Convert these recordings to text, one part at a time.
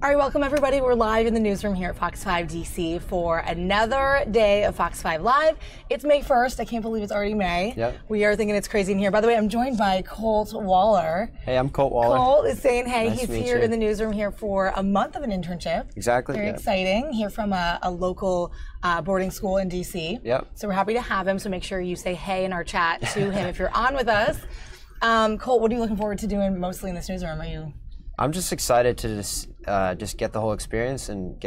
All right, welcome everybody. We're live in the newsroom here at Fox 5 DC for another day of Fox 5 Live. It's May 1st. I can't believe it's already May. Yep. We are thinking it's crazy in here. By the way, I'm joined by Colt Waller. Hey, I'm Colt Waller. Colt is saying, hey, Nice he's to meet here you. in the newsroom here for a month of an internship. Exactly. Very exciting. Here from a local boarding school in DC. Yep. So we're happy to have him. So make sure you say hey in our chat to him if you're on with us. Colt, what are you looking forward to doing mostly in this newsroom? Are you? I'm just excited to just get the whole experience and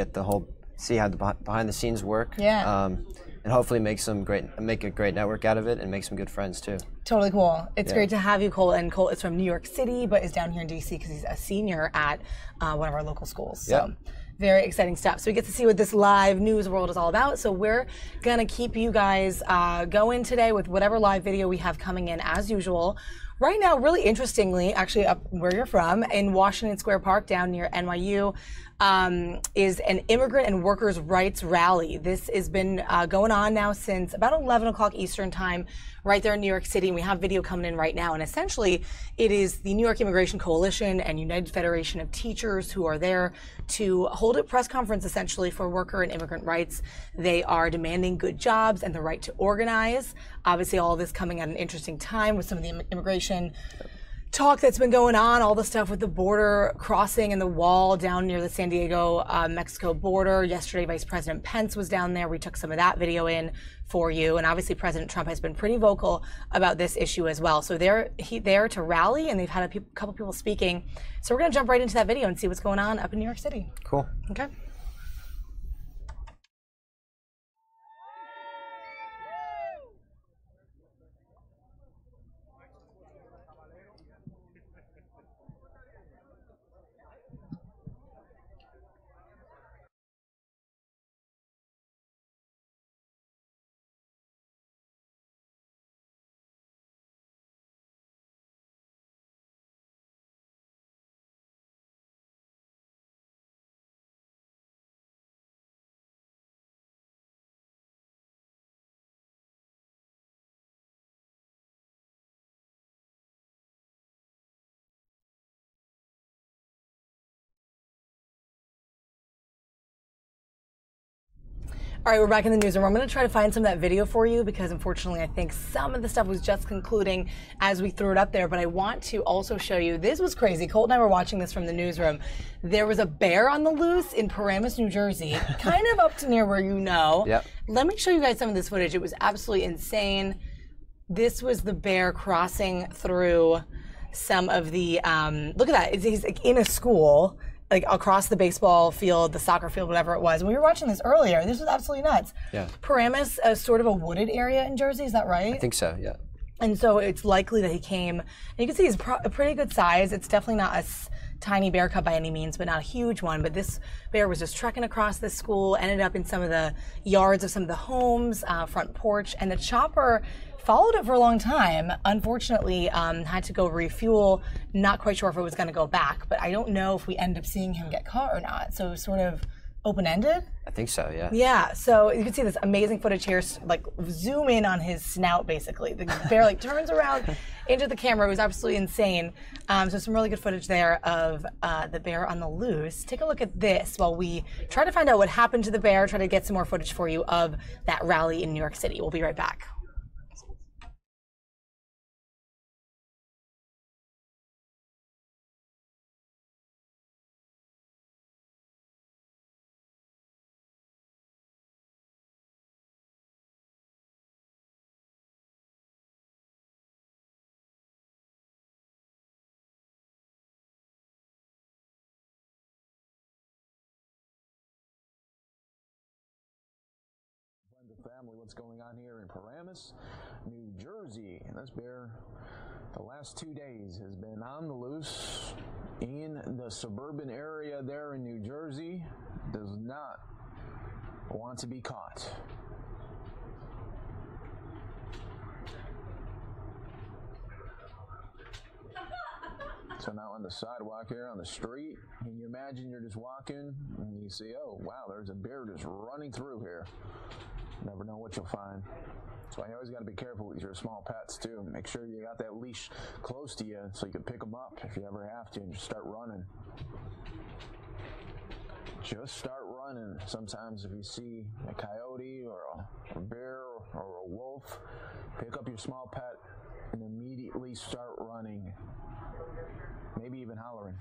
see how the behind the scenes work. Yeah. And hopefully make a great network out of it and make some good friends too. Totally cool. It's great to have you, Colt. And Colt is from New York City, but is down here in DC because he's a senior at one of our local schools. So very exciting stuff. So we get to see what this live news world is all about. So we're gonna keep you guys going today with whatever live video we have coming in as usual. Right now, really interestingly, actually up where you're from, in Washington Square Park down near NYU, is an immigrant and workers' rights rally. This has been going on now since about 11 o'clock Eastern time, right there in New York City. And we have video coming in right now. And essentially, it is the New York Immigration Coalition and United Federation of Teachers who are there to hold a press conference essentially for worker and immigrant rights. They are demanding good jobs and the right to organize. Obviously, all of this coming at an interesting time with some of the immigration talk that's been going on, all the stuff with the border crossing and the wall down near the San Diego, Mexico border. Yesterday, Vice President Pence was down there. We took some of that video in for you. And obviously, President Trump has been pretty vocal about this issue as well. So they're there to rally, and they've had a couple people speaking. So we're going to jump right into that video and see what's going on up in New York City. Cool. Okay. All right, we're back in the newsroom. I'm going to try to find some of that video for you because unfortunately I think some of the stuff was just concluding as we threw it up there, but I want to also show you, this was crazy. Colt and I were watching this from the newsroom. There was a bear on the loose in Paramus, New Jersey, kind of up to near where you know. Yep. Let me show you guys some of this footage. It was absolutely insane. This was the bear crossing through some of the, look at that, he's like in a school, like across the baseball field, the soccer field, whatever it was. And we were watching this earlier. This was absolutely nuts. Yeah. Paramus, sort of a wooded area in Jersey, is that right? I think so, yeah. And so it's likely that he came, and you can see he's a pretty good size. It's definitely not a tiny bear cub by any means, but not a huge one. But this bear was just trekking across this school, ended up in some of the yards of some of the homes, front porch, and the chopper followed it for a long time. Unfortunately, had to go refuel. Not quite sure if it was going to go back, but I don't know if we end up seeing him get caught or not. So it was sort of open-ended. I think so, yeah. Yeah, so you can see this amazing footage here, like zoom in on his snout basically. The bear like turns around into the camera. It was absolutely insane. So some really good footage there of the bear on the loose. Take a look at this while we try to find out what happened to the bear, try to get some more footage for you of that rally in New York City. We'll be right back. family, what's going on here in Paramus, New Jersey. And this bear, the last 2 days, has been on the loose in the suburban area there in New Jersey. Does not want to be caught. So now on the sidewalk here on the street, can you imagine you're just walking and you see, oh wow, there's a bear just running through here. Never know what you'll find. That's why you always got to be careful with your small pets too. Make sure you got that leash close to you so you can pick them up if you ever have to and just start running. Just start running. Sometimes if you see a coyote or a bear or a wolf, pick up your small pet and immediately start running. Maybe even hollering.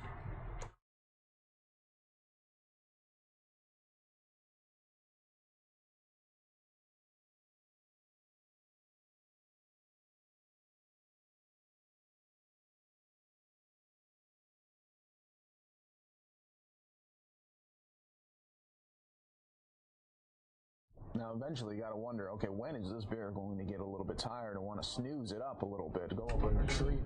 Now, eventually, you got to wonder, okay, when is this bear going to get a little bit tired and want to snooze it up a little bit, go up in a tree?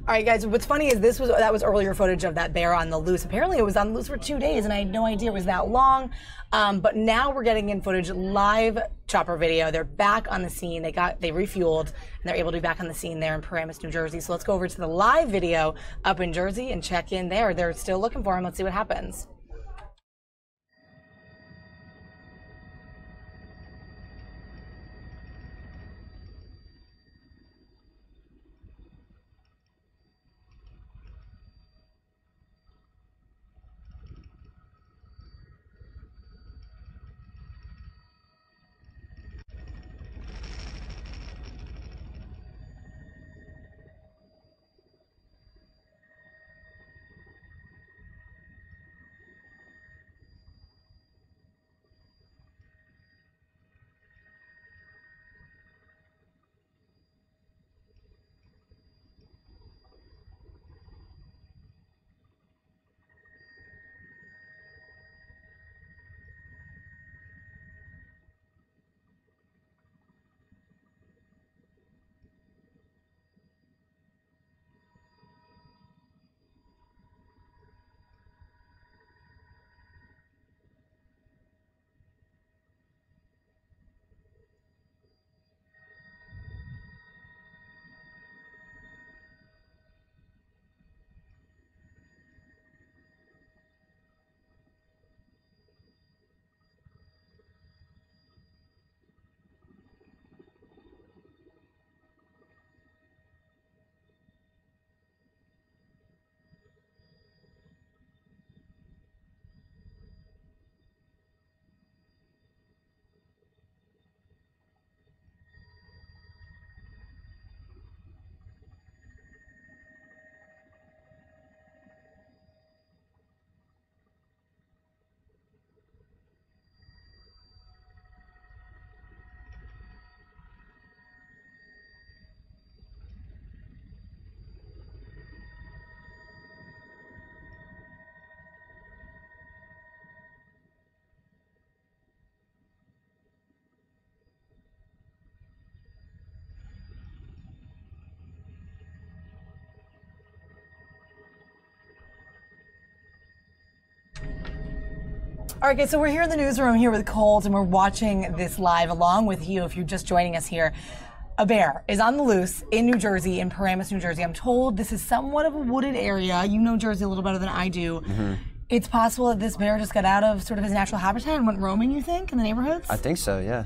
All right, guys, what's funny is that was earlier footage of that bear on the loose. Apparently, it was on the loose for 2 days, and I had no idea it was that long. But now we're getting in footage, live chopper video. They're back on the scene. They refueled, and they're able to be back on the scene there in Paramus, New Jersey. So let's go over to the live video up in Jersey and check in there. They're still looking for him. Let's see what happens. All right, guys, so we're here in the newsroom here with Colt, and we're watching this live along with you if you're just joining us here. A bear is on the loose in New Jersey, in Paramus, New Jersey. I'm told this is somewhat of a wooded area. You know Jersey a little better than I do. Mm-hmm. It's possible that this bear just got out of sort of his natural habitat and went roaming, you think, in the neighborhoods? I think so, yeah.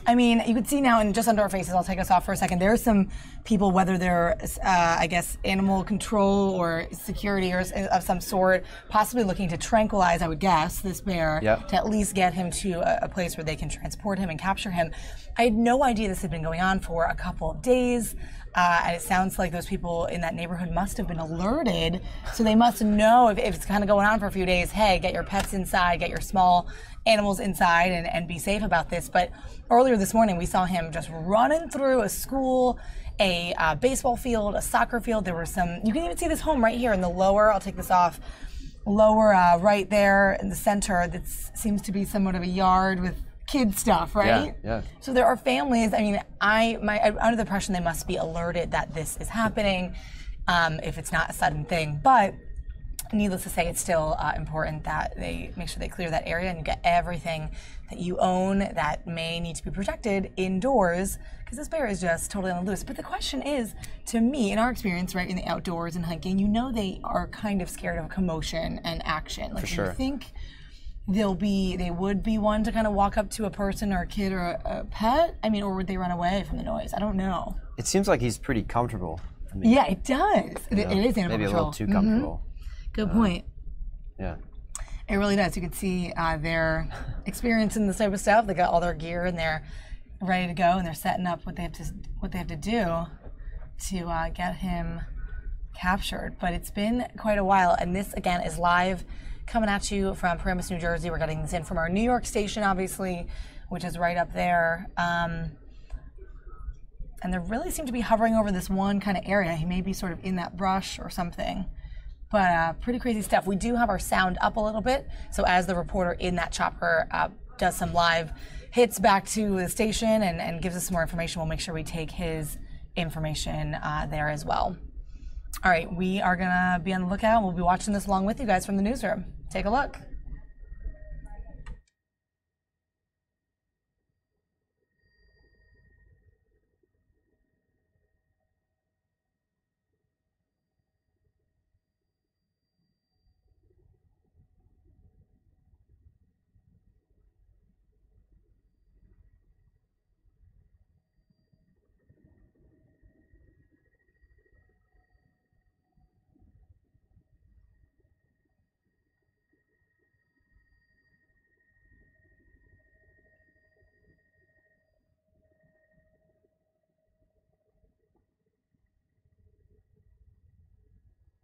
I mean, you can see now, and just under our faces, I'll take us off for a second, there are some people, whether they're, I guess, animal control or security or of some sort, possibly looking to tranquilize, I would guess, this bear, to at least get him to a place where they can transport him and capture him. I had no idea this had been going on for a couple of days. And it sounds like those people in that neighborhood must have been alerted, so they must know if it's kind of going on for a few days, hey, get your pets inside, get your small animals inside, and be safe about this. But earlier this morning, we saw him just running through a school, a baseball field, a soccer field. There were some, you can even see this home right here in the lower, I'll take this off, lower right there in the center. That seems to be somewhat of a yard with kid stuff, right? Yeah. So there are families. I mean, I'm under the impression they must be alerted that this is happening, if it's not a sudden thing. But needless to say, it's still important that they make sure they clear that area and you get everything that you own that may need to be protected indoors, because this bear is just totally on the loose. But the question is, to me, in our experience, right, in the outdoors and hiking, you know they are kind of scared of commotion and action. Like, For sure. Do you think they would be one to kind of walk up to a person or a kid or a pet? I mean, or would they run away from the noise? I don't know. It seems like he's pretty comfortable. I mean, Yeah, it does. It is animal maybe control. a little too comfortable. Good point. Yeah. It really does. You can see they're experiencing this type of stuff. They got all their gear and they're ready to go, and they're setting up what they have to do to get him captured. But it's been quite a while, and this again is live, coming at you from Paramus, New Jersey. We're getting this in from our New York station, obviously, which is right up there. And they really seem to be hovering over this one kind of area. He may be sort of in that brush or something. But pretty crazy stuff. We do have our sound up a little bit, so as the reporter in that chopper does some live hits back to the station and gives us some more information, we'll make sure we take his information there as well. All right, we are gonna be on the lookout. We'll be watching this along with you guys from the newsroom. Take a look.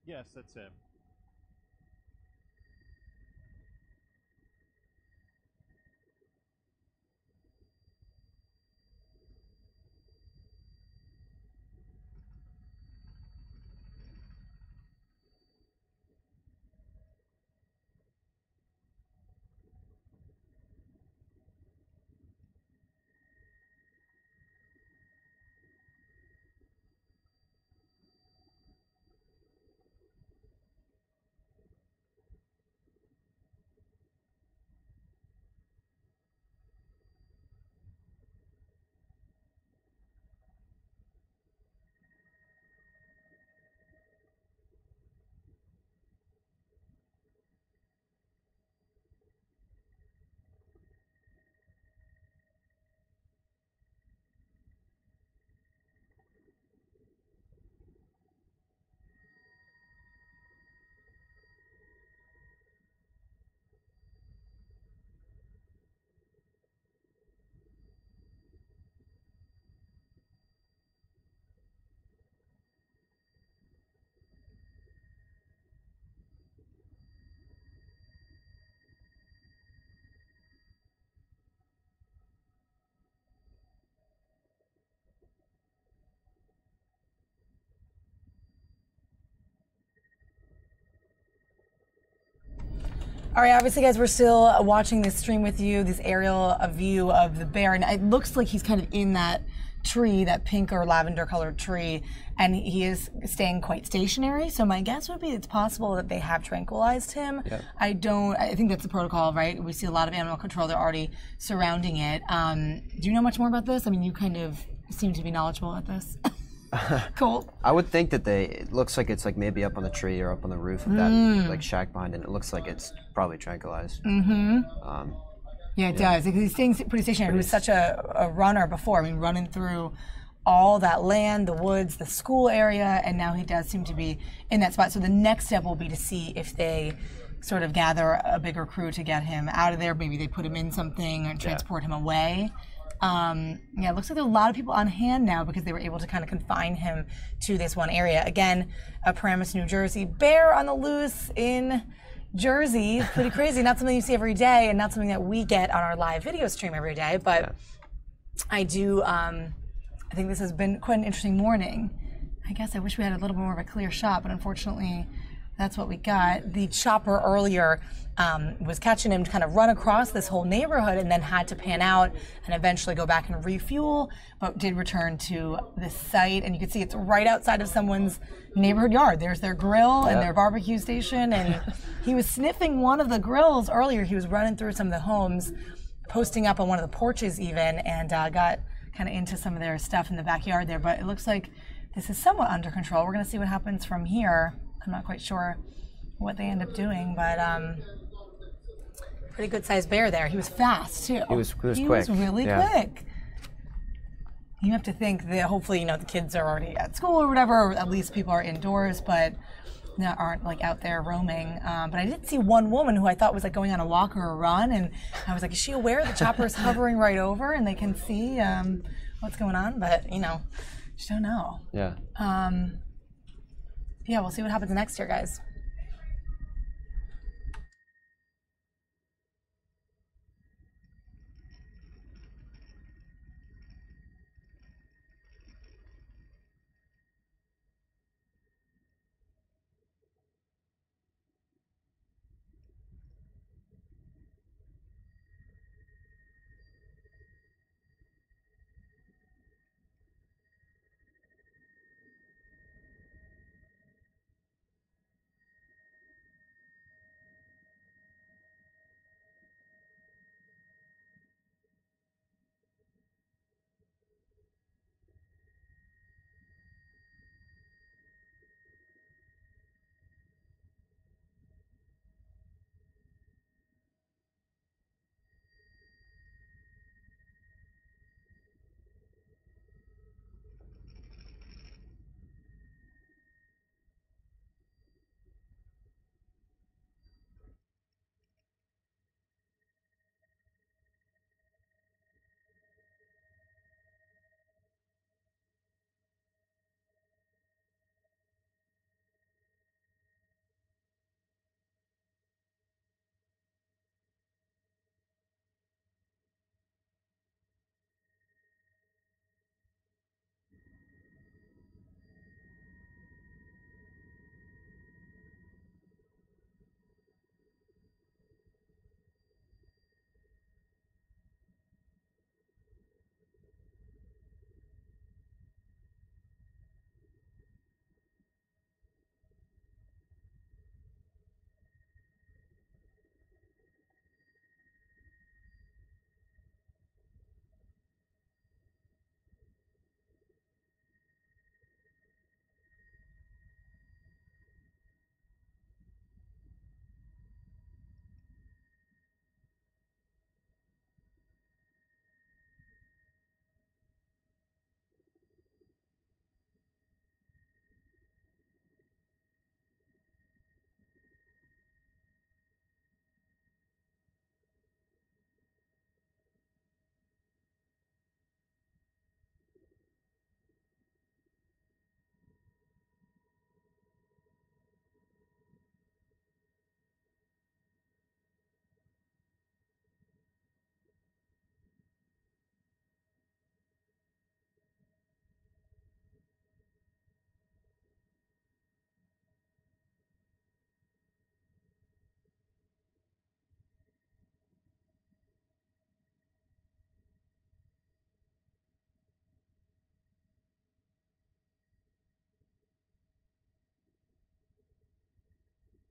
Yes, that's it. All right, obviously, guys, we're still watching this stream with you, this aerial view of the bear, and it looks like he's kind of in that tree, that pink or lavender colored tree, and he is staying quite stationary. So my guess would be it's possible that they have tranquilized him. Yep. I think that's the protocol, right? We see a lot of animal control, they're already surrounding it. Do you know much more about this? I mean, you kind of seem to be knowledgeable at this. Cool. I would think that it looks like it's like maybe up on the tree or up on the roof of that like shack behind it. It looks like it's probably tranquilized. Yeah, it does. He's staying pretty stationary. He was such a runner before. I mean, running through all that land, the woods, the school area, and now he does seem to be in that spot. So the next step will be to see if they sort of gather a bigger crew to get him out of there. Maybe they put him in something and transport him away. It looks like there are a lot of people on hand now because they were able to kind of confine him to this one area. Again, a Paramus, New Jersey bear on the loose in Jersey. Pretty crazy. Not something you see every day, and not something that we get on our live video stream every day. But I do. I think this has been quite an interesting morning. I guess I wish we had a little bit more of a clear shot, but unfortunately, That's what we got. The chopper earlier was catching him to kind of run across this whole neighborhood and then had to pan out and eventually go back and refuel, but did return to the site. And you can see it's right outside of someone's neighborhood yard. There's their grill and their barbecue station. And he was sniffing one of the grills earlier. He was running through some of the homes, posting up on one of the porches even, and got kind of into some of their stuff in the backyard there. But it looks like this is somewhat under control. We're going to see what happens from here. I'm not quite sure what they end up doing, but pretty good sized bear there. He was fast too. He was quick. He was really quick. You have to think that hopefully, you know, the kids are already at school or whatever, or at least people are indoors, but aren't like out there roaming. But I did see one woman who I thought was like going on a walk or a run, and I was like, is she aware the chopper is hovering right over and they can see what's going on? But you know, just don't know. Yeah. Yeah, we'll see what happens next year, guys.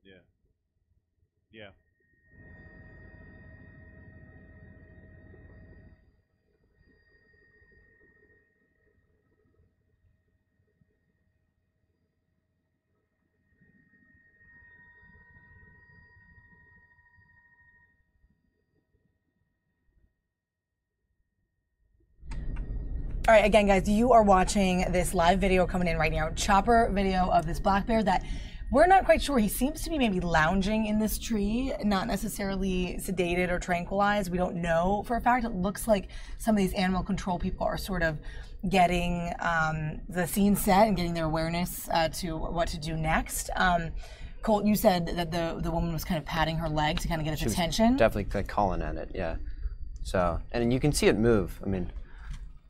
Yeah. Yeah. All right, again, guys, you are watching this live video coming in right now. Chopper video of this black bear that we're not quite sure. He seems to be maybe lounging in this tree, not necessarily sedated or tranquilized. We don't know for a fact. It looks like some of these animal control people are sort of getting the scene set and getting their awareness to what to do next. Colt, you said that the woman was kind of patting her leg to kind of get its attention. Definitely like calling at it, yeah. So, and you can see it move. I mean,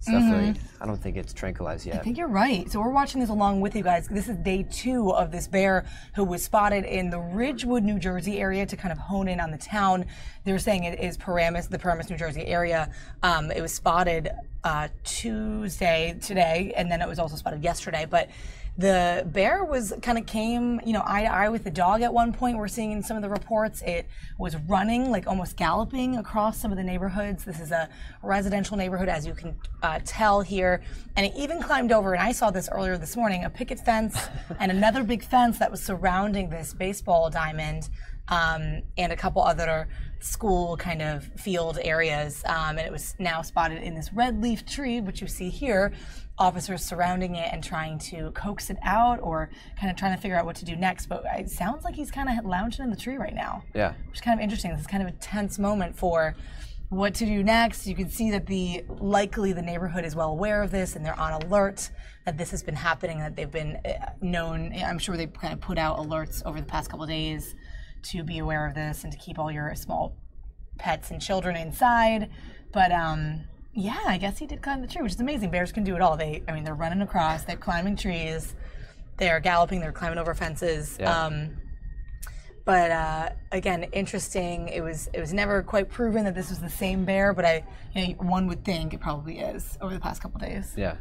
It's definitely, I don't think it's tranquilized yet. I think you're right. So we're watching this along with you guys. This is day 2 of this bear who was spotted in the Ridgewood, New Jersey area to kind of hone in on the town. They're saying it is Paramus, the Paramus, New Jersey area. It was spotted Tuesday, today, and then it was also spotted yesterday. But the bear was kind of came, eye to eye with the dog at one point. We're seeing in some of the reports it was running, like almost galloping across some of the neighborhoods. This is a residential neighborhood, as you can tell here. And it even climbed over, and I saw this earlier this morning, a picket fence and another big fence that was surrounding this baseball diamond and a couple other school kind of field areas. And it was now spotted in this red leaf tree, which you see here. Officers surrounding it and trying to coax it out or kind of trying to figure out what to do next. But it sounds like he's kind of lounging in the tree right now. Yeah. Which is kind of interesting. This is kind of a tense moment for what to do next. You can see that likely the neighborhood is well aware of this and they're on alert that this has been happening, that they've been known. I'm sure they kind of put out alerts over the past couple of days to be aware of this and to keep all your small pets and children inside. But yeah, I guess he did climb the tree, which is amazing. Bears can do it all. They're running across, they're climbing trees, they're galloping, they're climbing over fences. Yeah. But again, interesting. It was never quite proven that this was the same bear, but one would think it probably is over the past couple of days. Yeah.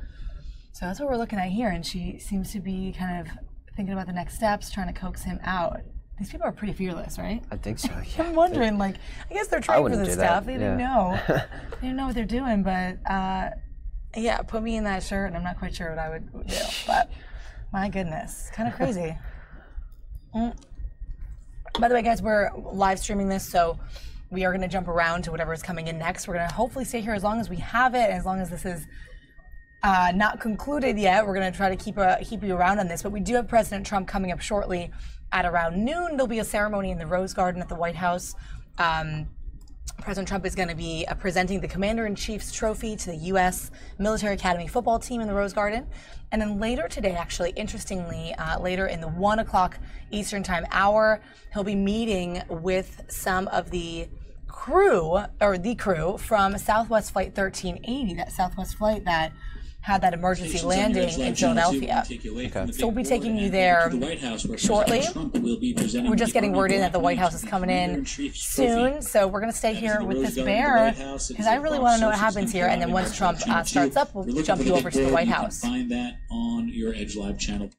So that's what we're looking at here, and she seems to be kind of thinking about the next steps, trying to coax him out. These people are pretty fearless, right? I think so. Yeah. I'm wondering, I guess they're trained for this stuff. They didn't know. They didn't know what they're doing, but yeah, put me in that shirt, and I'm not quite sure what I would do. But my goodness, kind of crazy. By the way, guys, we're live streaming this, so we are going to jump around to whatever is coming in next. We're going to hopefully stay here as long as we have it, and as long as this is not concluded yet. We're going to try to keep you around on this, but we do have President Trump coming up shortly. At around noon, there'll be a ceremony in the Rose Garden at the White House. President Trump is going to be presenting the Commander-in-Chief's trophy to the U.S. Military Academy football team in the Rose Garden. And then later today, actually, interestingly, later in the 1 o'clock Eastern Time hour, he'll be meeting with some of the crew from Southwest Flight 1380, that Southwest flight that had that emergency landing in Philadelphia. Okay. So we'll be taking you there shortly. We're just getting word in that the White House is coming in soon. So we're going to stay here with this bear because I really want to know what happens here. And then once Trump starts up, we'll jump you over to the White House. Find that on your Edge Live channel.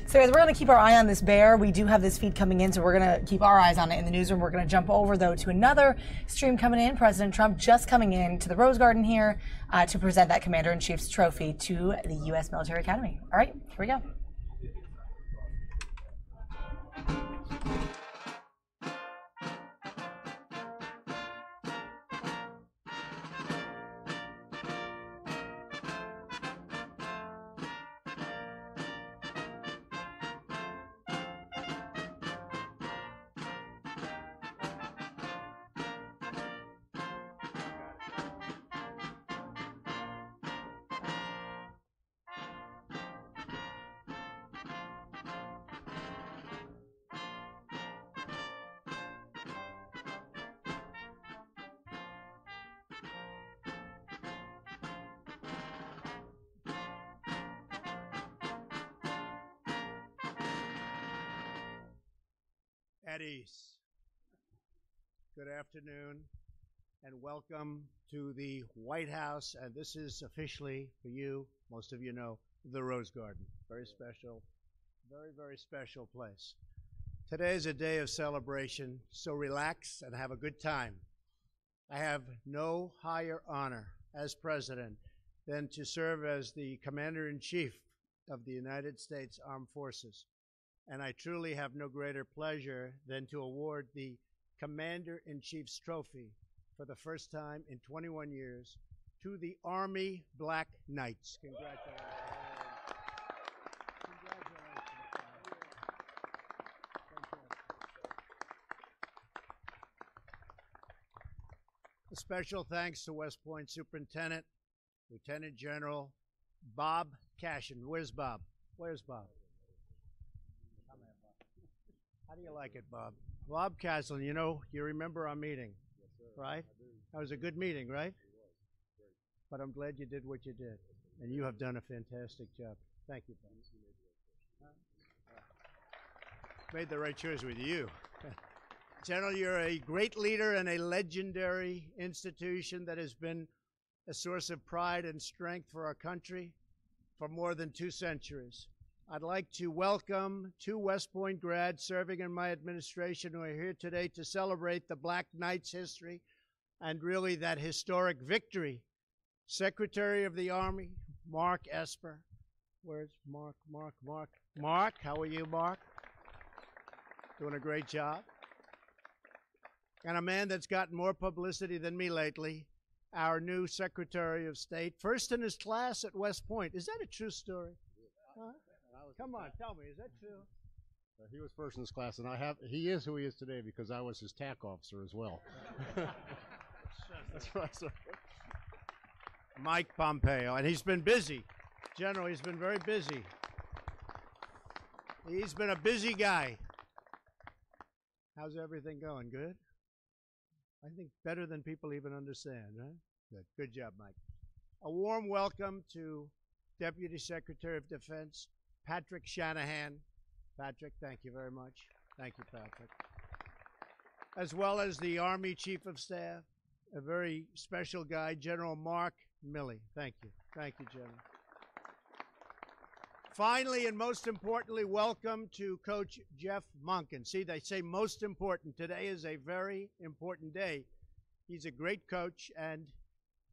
So guys, we're going to keep our eye on this bear. We do have this feed coming in, so we're going to keep our eyes on it in the newsroom. We're going to jump over, though, to another stream coming in. President Trump just coming in to the Rose Garden here to present that Commander-in-Chief's trophy to the U.S. Military Academy. All right, here we go. At ease. Good afternoon and welcome to the White House, and this is officially for you, most of you know, the Rose Garden. Very special, very, very special place. Today is a day of celebration, so relax and have a good time. I have no higher honor as president than to serve as the commander-in-chief of the United States Armed Forces. And I truly have no greater pleasure than to award the Commander-in-Chief's Trophy for the first time in 21 years to the Army Black Knights. Congratulations. A special thanks to West Point Superintendent, Lieutenant General Bob Cashin. Where's Bob? Where's Bob? Come here, Bob. How do you like it, Bob? Bob Cashin, you know, you remember our meeting, yes, sir, right? I do. That was a good meeting, right? It was. Great. But I'm glad you did what you did, and you have done a fantastic job. Thank you, Bob. Made the right choice with you. General, you're a great leader and a legendary institution that has been a source of pride and strength for our country for more than 2 centuries. I'd like to welcome 2 West Point grads serving in my administration who are here today to celebrate the Black Knights' history and really that historic victory. Secretary of the Army, Mark Esper. Where's Mark? Mark, how are you, Mark? Doing a great job. And a man that's gotten more publicity than me lately, our new Secretary of State, first in his class at West Point. Is that a true story? Huh? Come on, tell me, is that true? He was first in his class, and he is who he is today because I was his TAC officer as well. That's right, sir. Mike Pompeo, and he's been busy. General, he's been very busy. He's been a busy guy. How's everything going? Good? I think better than people even understand, right? Good. Good job, Mike. A warm welcome to Deputy Secretary of Defense, Patrick Shanahan. Patrick, thank you very much. Thank you, Patrick. As well as the Army Chief of Staff, a very special guy, General Mark Milley. Thank you. Thank you, General. Finally, and most importantly, welcome to Coach Jeff Monken. See, they say most important. Today is a very important day. He's a great coach, and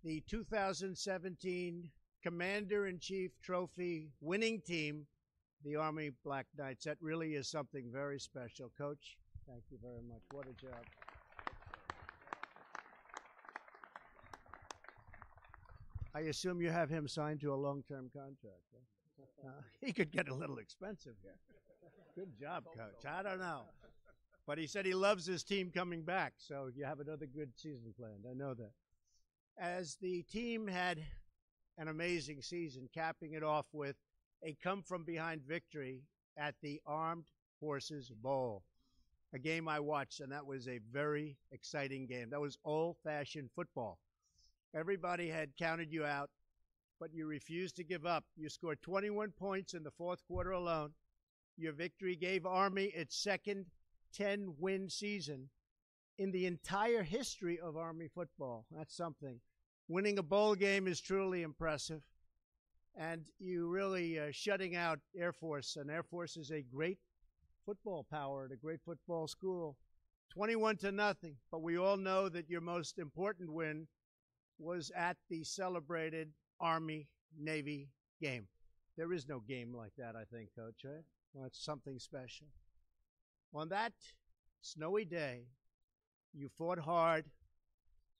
the 2017 Commander-in-Chief Trophy winning team, the Army Black Knights. That really is something very special. Coach, thank you very much. What a job. I assume you have him signed to a long-term contract, right? He could get a little expensive here. Good job, Coach. I don't know. But he said he loves his team coming back, so you have another good season planned. I know that. As the team had an amazing season, capping it off with a come-from-behind victory at the Armed Forces Bowl, a game I watched, and that was a very exciting game. That was old-fashioned football. Everybody had counted you out, but you refused to give up. You scored 21 points in the fourth quarter alone. Your victory gave Army its second 10-win season in the entire history of Army football. That's something. Winning a bowl game is truly impressive. And you really shutting out Air Force, and Air Force is a great football power and a great football school. 21-0, but we all know that your most important win was at the celebrated Army-Navy game. There is no game like that, I think, Coach, right? Well, it's something special. On that snowy day, you fought hard.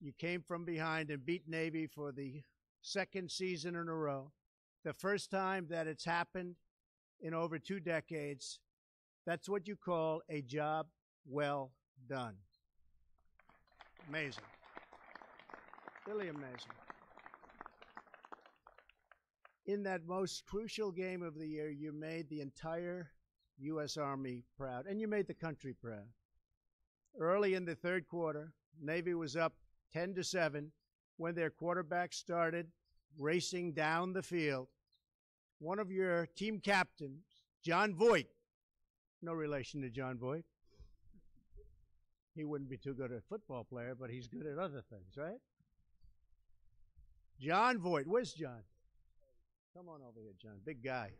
You came from behind and beat Navy for the second season in a row. The first time that it's happened in over 2 decades. That's what you call a job well done. Amazing. Really amazing. In that most crucial game of the year, you made the entire U.S. Army proud, and you made the country proud. Early in the third quarter, Navy was up 10-7 when their quarterback started racing down the field. One of your team captains, John Voight, no relation to John Voight. He wouldn't be too good a football player, but he's good at other things, right? John Voight. Where's John? Come on over here, John. Big guy.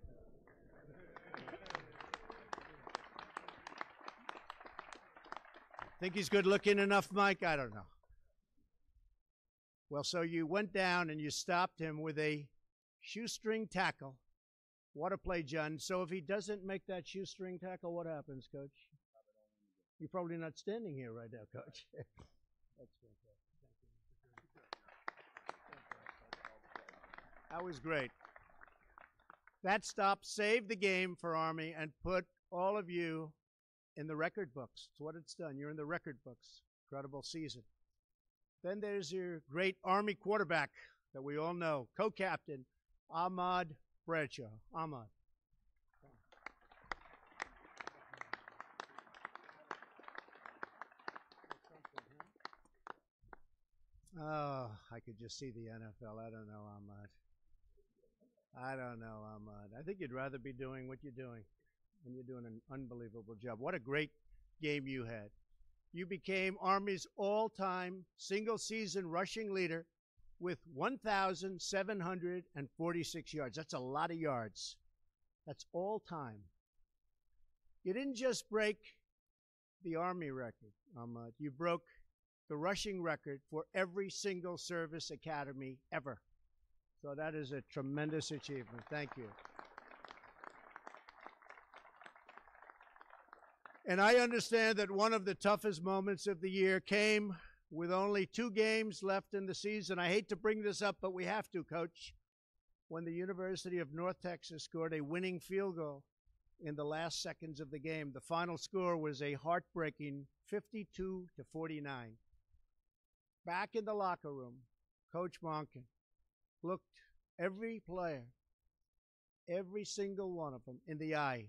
Think he's good looking enough, Mike? I don't know. Well, so you went down and you stopped him with a shoestring tackle. What a play, John. So if he doesn't make that shoestring tackle, what happens, Coach? You're probably not standing here right now, Coach. That's fantastic. That was great. That stop saved the game for Army and put all of you in the record books. It's what it's done. You're in the record books. Incredible season. Then there's your great Army quarterback that we all know, co-captain Ahmad Bradshaw. Ahmad. Oh, I could just see the NFL. I don't know, Ahmad. I don't know, Ahmad. I think you'd rather be doing what you're doing, and you're doing an unbelievable job. What a great game you had. You became Army's all-time single-season rushing leader with 1,746 yards. That's a lot of yards. That's all-time. You didn't just break the Army record, Ahmad. You broke the rushing record for every single service academy ever. So that is a tremendous achievement. Thank you. And I understand that one of the toughest moments of the year came with only 2 games left in the season. I hate to bring this up, but we have to, Coach. When the University of North Texas scored a winning field goal in the last seconds of the game, the final score was a heartbreaking 52-49. Back in the locker room, Coach Monken looked every player, every single one of them, in the eye.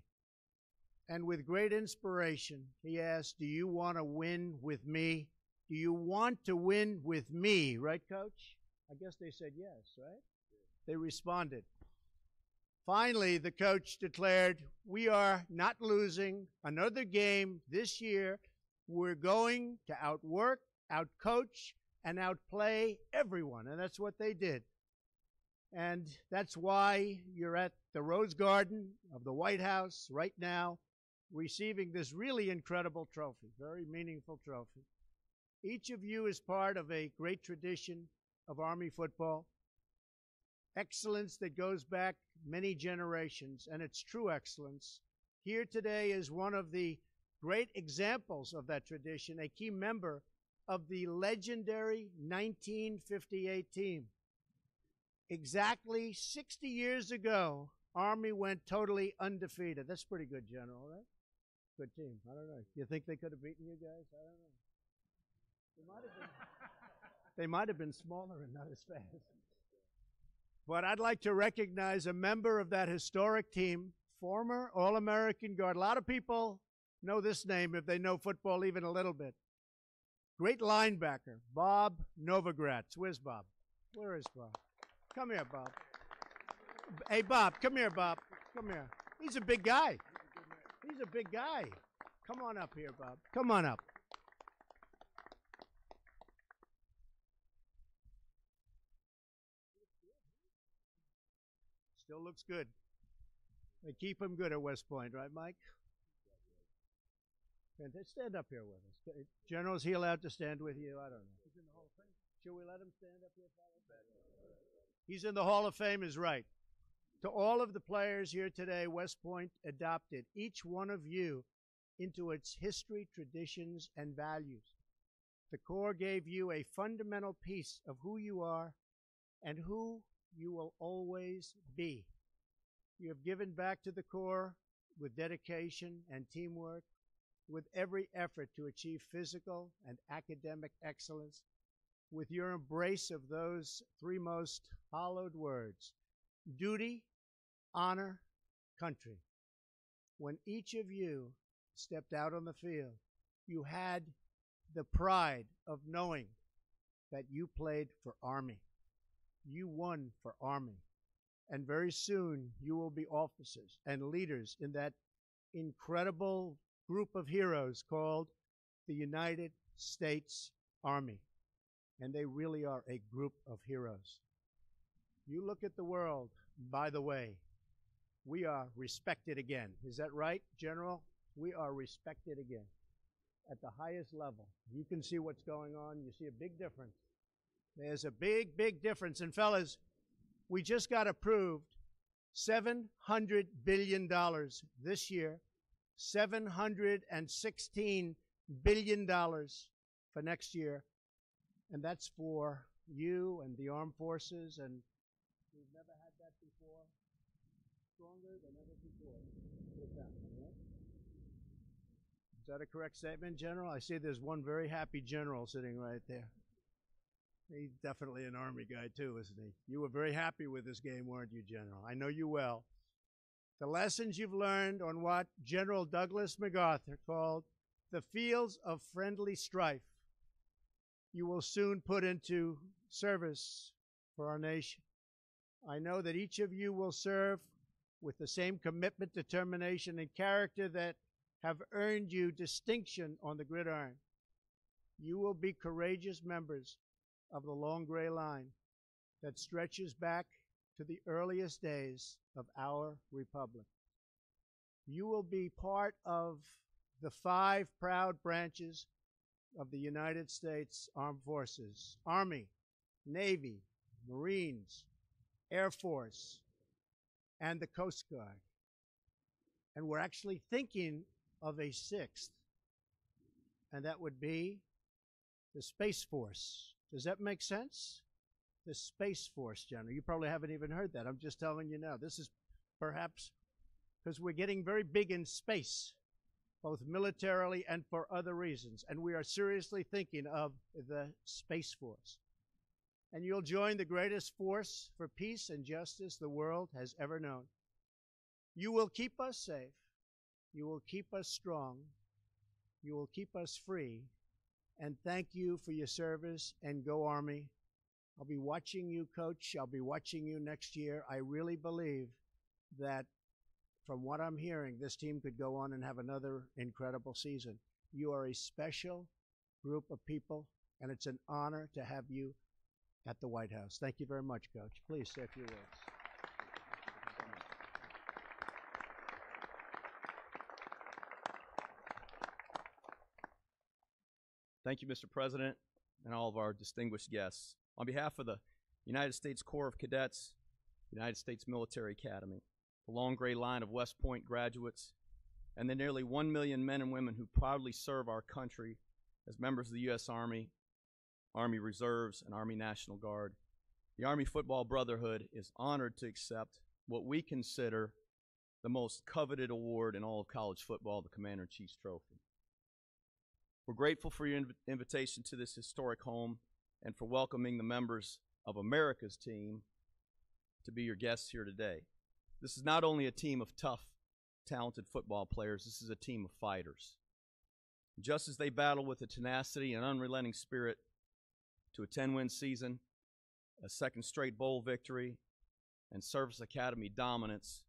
And with great inspiration, he asked, do you want to win with me? Do you want to win with me? Right, Coach? I guess they said yes, right? They responded. Finally, the coach declared, we are not losing another game this year. We're going to outwork, outcoach, and outplay everyone. And that's what they did. And that's why you're at the Rose Garden of the White House right now, receiving this really incredible trophy, very meaningful trophy. Each of you is part of a great tradition of Army football, excellence that goes back many generations, and it's true excellence. Here today is one of the great examples of that tradition, a key member of the legendary 1958 team. Exactly 60 years ago, Army went totally undefeated. That's pretty good, General, right? Good team. I don't know. You think they could have beaten you guys? I don't know. They might have been smaller and not as fast. But I'd like to recognize a member of that historic team, former All-American guard. A lot of people know this name if they know football even a little bit. Great linebacker, Bob Novogratz. Where's Bob? Where is Bob? Come here, Bob. Hey, Bob, come here, Bob. Come here. He's a big guy. He's a big guy. Come on up here, Bob. Come on up. Still looks good. They keep him good at West Point, right, Mike? Stand up here with us. General, is he allowed to stand with you? I don't know. He's in the Hall of Fame. Should we let him stand up here? He's in the Hall of Fame is right. To all of the players here today, West Point adopted each one of you into its history, traditions, and values. The Corps gave you a fundamental piece of who you are and who you will always be. You have given back to the Corps with dedication and teamwork, with every effort to achieve physical and academic excellence, with your embrace of those 3 most hallowed words, duty, honor, country. When each of you stepped out on the field, you had the pride of knowing that you played for Army. You won for Army. And very soon you will be officers and leaders in that incredible group of heroes called the United States Army. And they really are a group of heroes. You look at the world, by the way, we are respected again. Is that right, General? We are respected again at the highest level. You can see what's going on. You see a big difference There's a big, big difference. And fellas, we just got approved $700 billion this year, $716 billion for next year. And that's for you and the armed forces. And we've never had that before. Stronger than ever before. Is that a correct statement, General? I see there's one very happy general sitting right there. He's definitely an Army guy too, isn't he? You were very happy with this game, weren't you, General? I know you well. The lessons you've learned on what General Douglas MacArthur called the fields of friendly strife, you will soon put into service for our nation. I know that each of you will serve with the same commitment, determination, and character that have earned you distinction on the gridiron. You will be courageous members of the long gray line that stretches back to the earliest days of our republic. You will be part of the 5 proud branches of the United States Armed Forces: Army, Navy, Marines, Air Force, and the Coast Guard. And we're actually thinking of a 6th, and that would be the Space Force. Does that make sense? The Space Force, General. You probably haven't even heard that. I'm just telling you now. This is perhaps because we're getting very big in space, both militarily and for other reasons, and we are seriously thinking of the Space Force. And you'll join the greatest force for peace and justice the world has ever known. You will keep us safe. You will keep us strong. You will keep us free. And thank you for your service, and go Army. I'll be watching you, Coach. I'll be watching you next year. I really believe that from what I'm hearing, this team could go on and have another incredible season. You are a special group of people, and it's an honor to have you at the White House. Thank you very much, Coach. Please say a few words. Thank you, Mr. President, and all of our distinguished guests. On behalf of the United States Corps of Cadets, United States Military Academy, the long gray line of West Point graduates, and the nearly 1 million men and women who proudly serve our country as members of the U.S. Army, Army Reserves, and Army National Guard, the Army Football Brotherhood is honored to accept what we consider the most coveted award in all of college football, the Commander-in-Chief's Trophy. We're grateful for your invitation to this historic home and for welcoming the members of America's team to be your guests here today. This is not only a team of tough, talented football players, this is a team of fighters. Just as they battle with a tenacity and unrelenting spirit to a 10-win season, a second straight bowl victory, and Service Academy dominance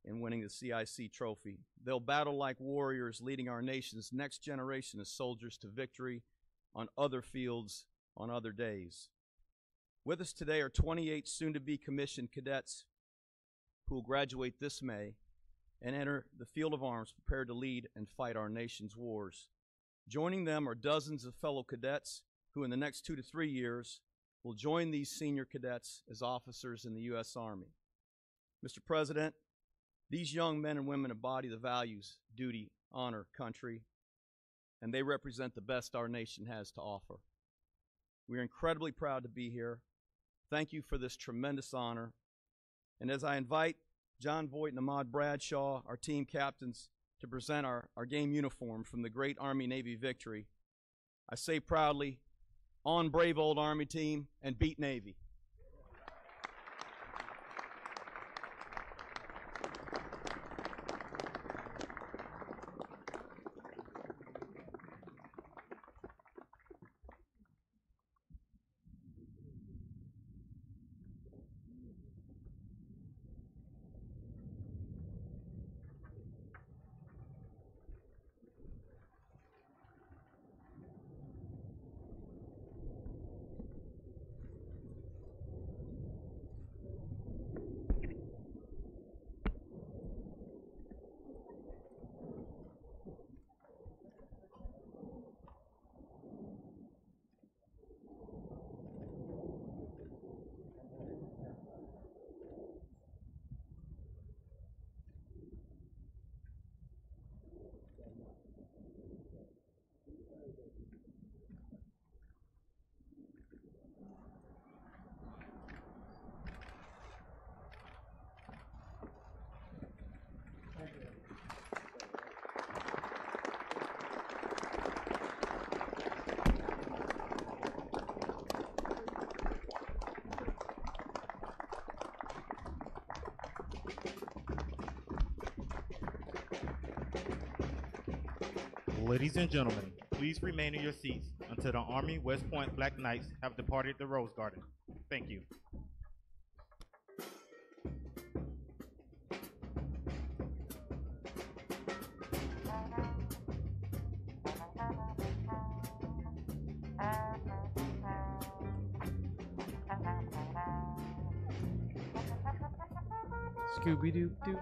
in winning the CIC trophy, they'll battle like warriors, leading our nation's next generation of soldiers to victory on other fields on other days. With us today are 28 soon-to-be commissioned cadets who will graduate this May and enter the field of arms prepared to lead and fight our nation's wars. Joining them are dozens of fellow cadets who in the next 2 to 3 years will join these senior cadets as officers in the U.S. Army. Mr. President, these young men and women embody the values, duty, honor, country, and they represent the best our nation has to offer. We are incredibly proud to be here. Thank you for this tremendous honor. And as I invite John Voight and Ahmad Bradshaw, our team captains, to present our game uniform from the great Army-Navy victory, I say proudly, on brave old Army team, and beat Navy. Ladies and gentlemen, please remain in your seats until the Army West Point Black Knights have departed the Rose Garden. Thank you. Scooby-Doo-Doo.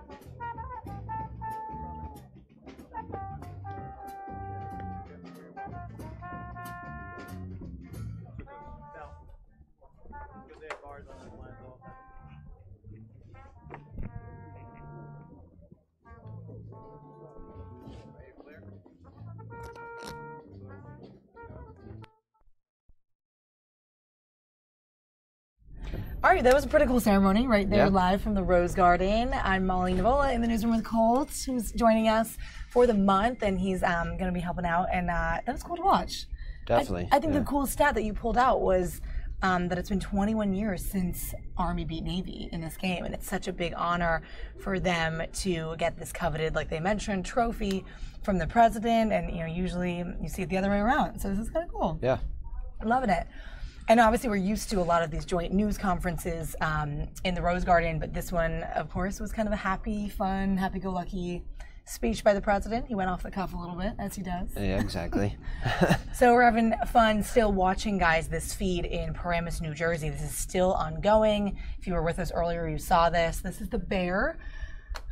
All right, that was a pretty cool ceremony right there, Yeah. live from the Rose Garden. I'm Molly Navola in the newsroom with Colt, who's joining us for the month, and he's going to be helping out, and that was cool to watch. Definitely. I think the coolest stat that you pulled out was that it's been 21 years since Army beat Navy in this game, and it's such a big honor for them to get this coveted, like they mentioned, trophy from the president, and usually you see it the other way around. So this is kind of cool. Yeah. I'm loving it. And obviously we're used to a lot of these joint news conferences in the Rose Garden, but this one, of course, was kind of a happy, fun, happy-go-lucky speech by the president. He went off the cuff a little bit, as he does. Yeah, exactly. So we're having fun still watching, guys, this feed in Paramus, New Jersey. This is still ongoing. If you were with us earlier, you saw this. This is the bear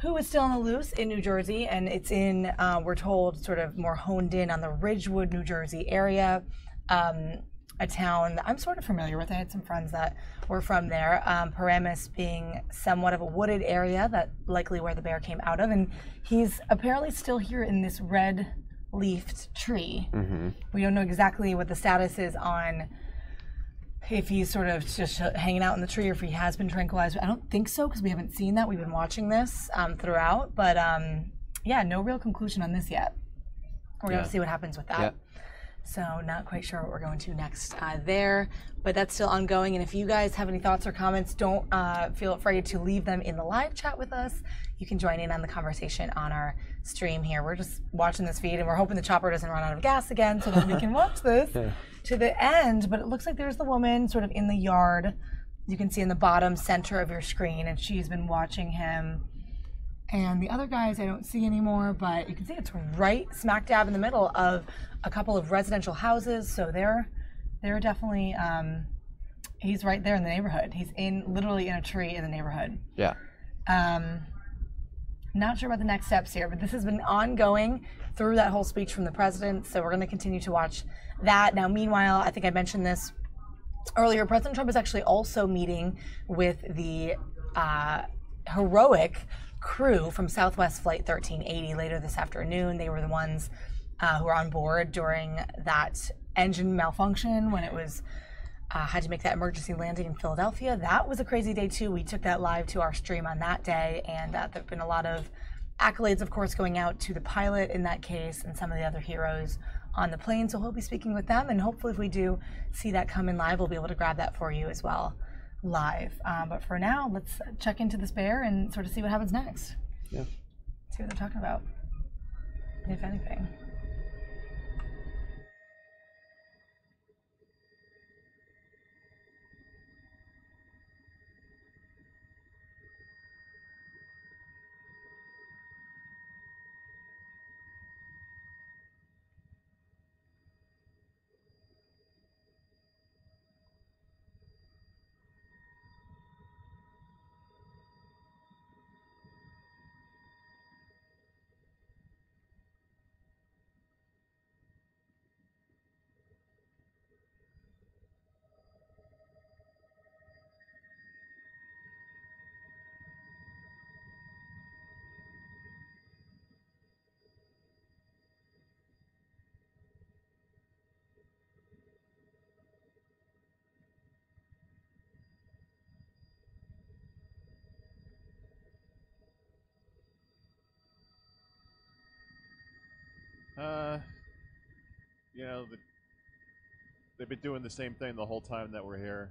who is still on the loose in New Jersey, and it's in, we're told, sort of more honed in on the Ridgewood, New Jersey area. A town that I'm sort of familiar with. I had some friends that were from there. Paramus being somewhat of a wooded area, that likely where the bear came out of, and he's apparently still here in this red-leafed tree. Mm-hmm. We don't know exactly what the status is on if he's sort of just hanging out in the tree or if he has been tranquilized. I don't think so, because we haven't seen that. We've been watching this throughout, but yeah, no real conclusion on this yet. We're going to see what happens with that. Yeah. So not quite sure what we're going to next there, but that's still ongoing. And if you guys have any thoughts or comments, don't feel afraid to leave them in the live chat with us. You can join in on the conversation on our stream here. We're just watching this feed, and we're hoping the chopper doesn't run out of gas again so that we can watch this to the end. But it looks like there's the woman sort of in the yard. You can see in the bottom center of your screen, and she's been watching him. And the other guys I don't see anymore, but you can see it's right smack dab in the middle of a couple of residential houses. So they're definitely, he's right there in the neighborhood. He's literally in a tree in the neighborhood. Yeah. Not sure about the next steps here, but this has been ongoing through that whole speech from the president. So we're going to continue to watch that. Now, meanwhile, I think I mentioned this earlier, President Trump is actually also meeting with the heroic crew from Southwest Flight 1380 later this afternoon. They were the ones who were on board during that engine malfunction when it was had to make that emergency landing in Philadelphia. That was a crazy day too. We took that live to our stream on that day, and there have been a lot of accolades, of course, going out to the pilot in that case and some of the other heroes on the plane. So he'll be speaking with them, and hopefully if we do see that come in live, we'll be able to grab that for you as well live. But for now, let's check into this bear and sort of see what happens next. Yeah. See what they're talking about, if anything. You know, they've been doing the same thing the whole time that we're here.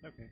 Okay.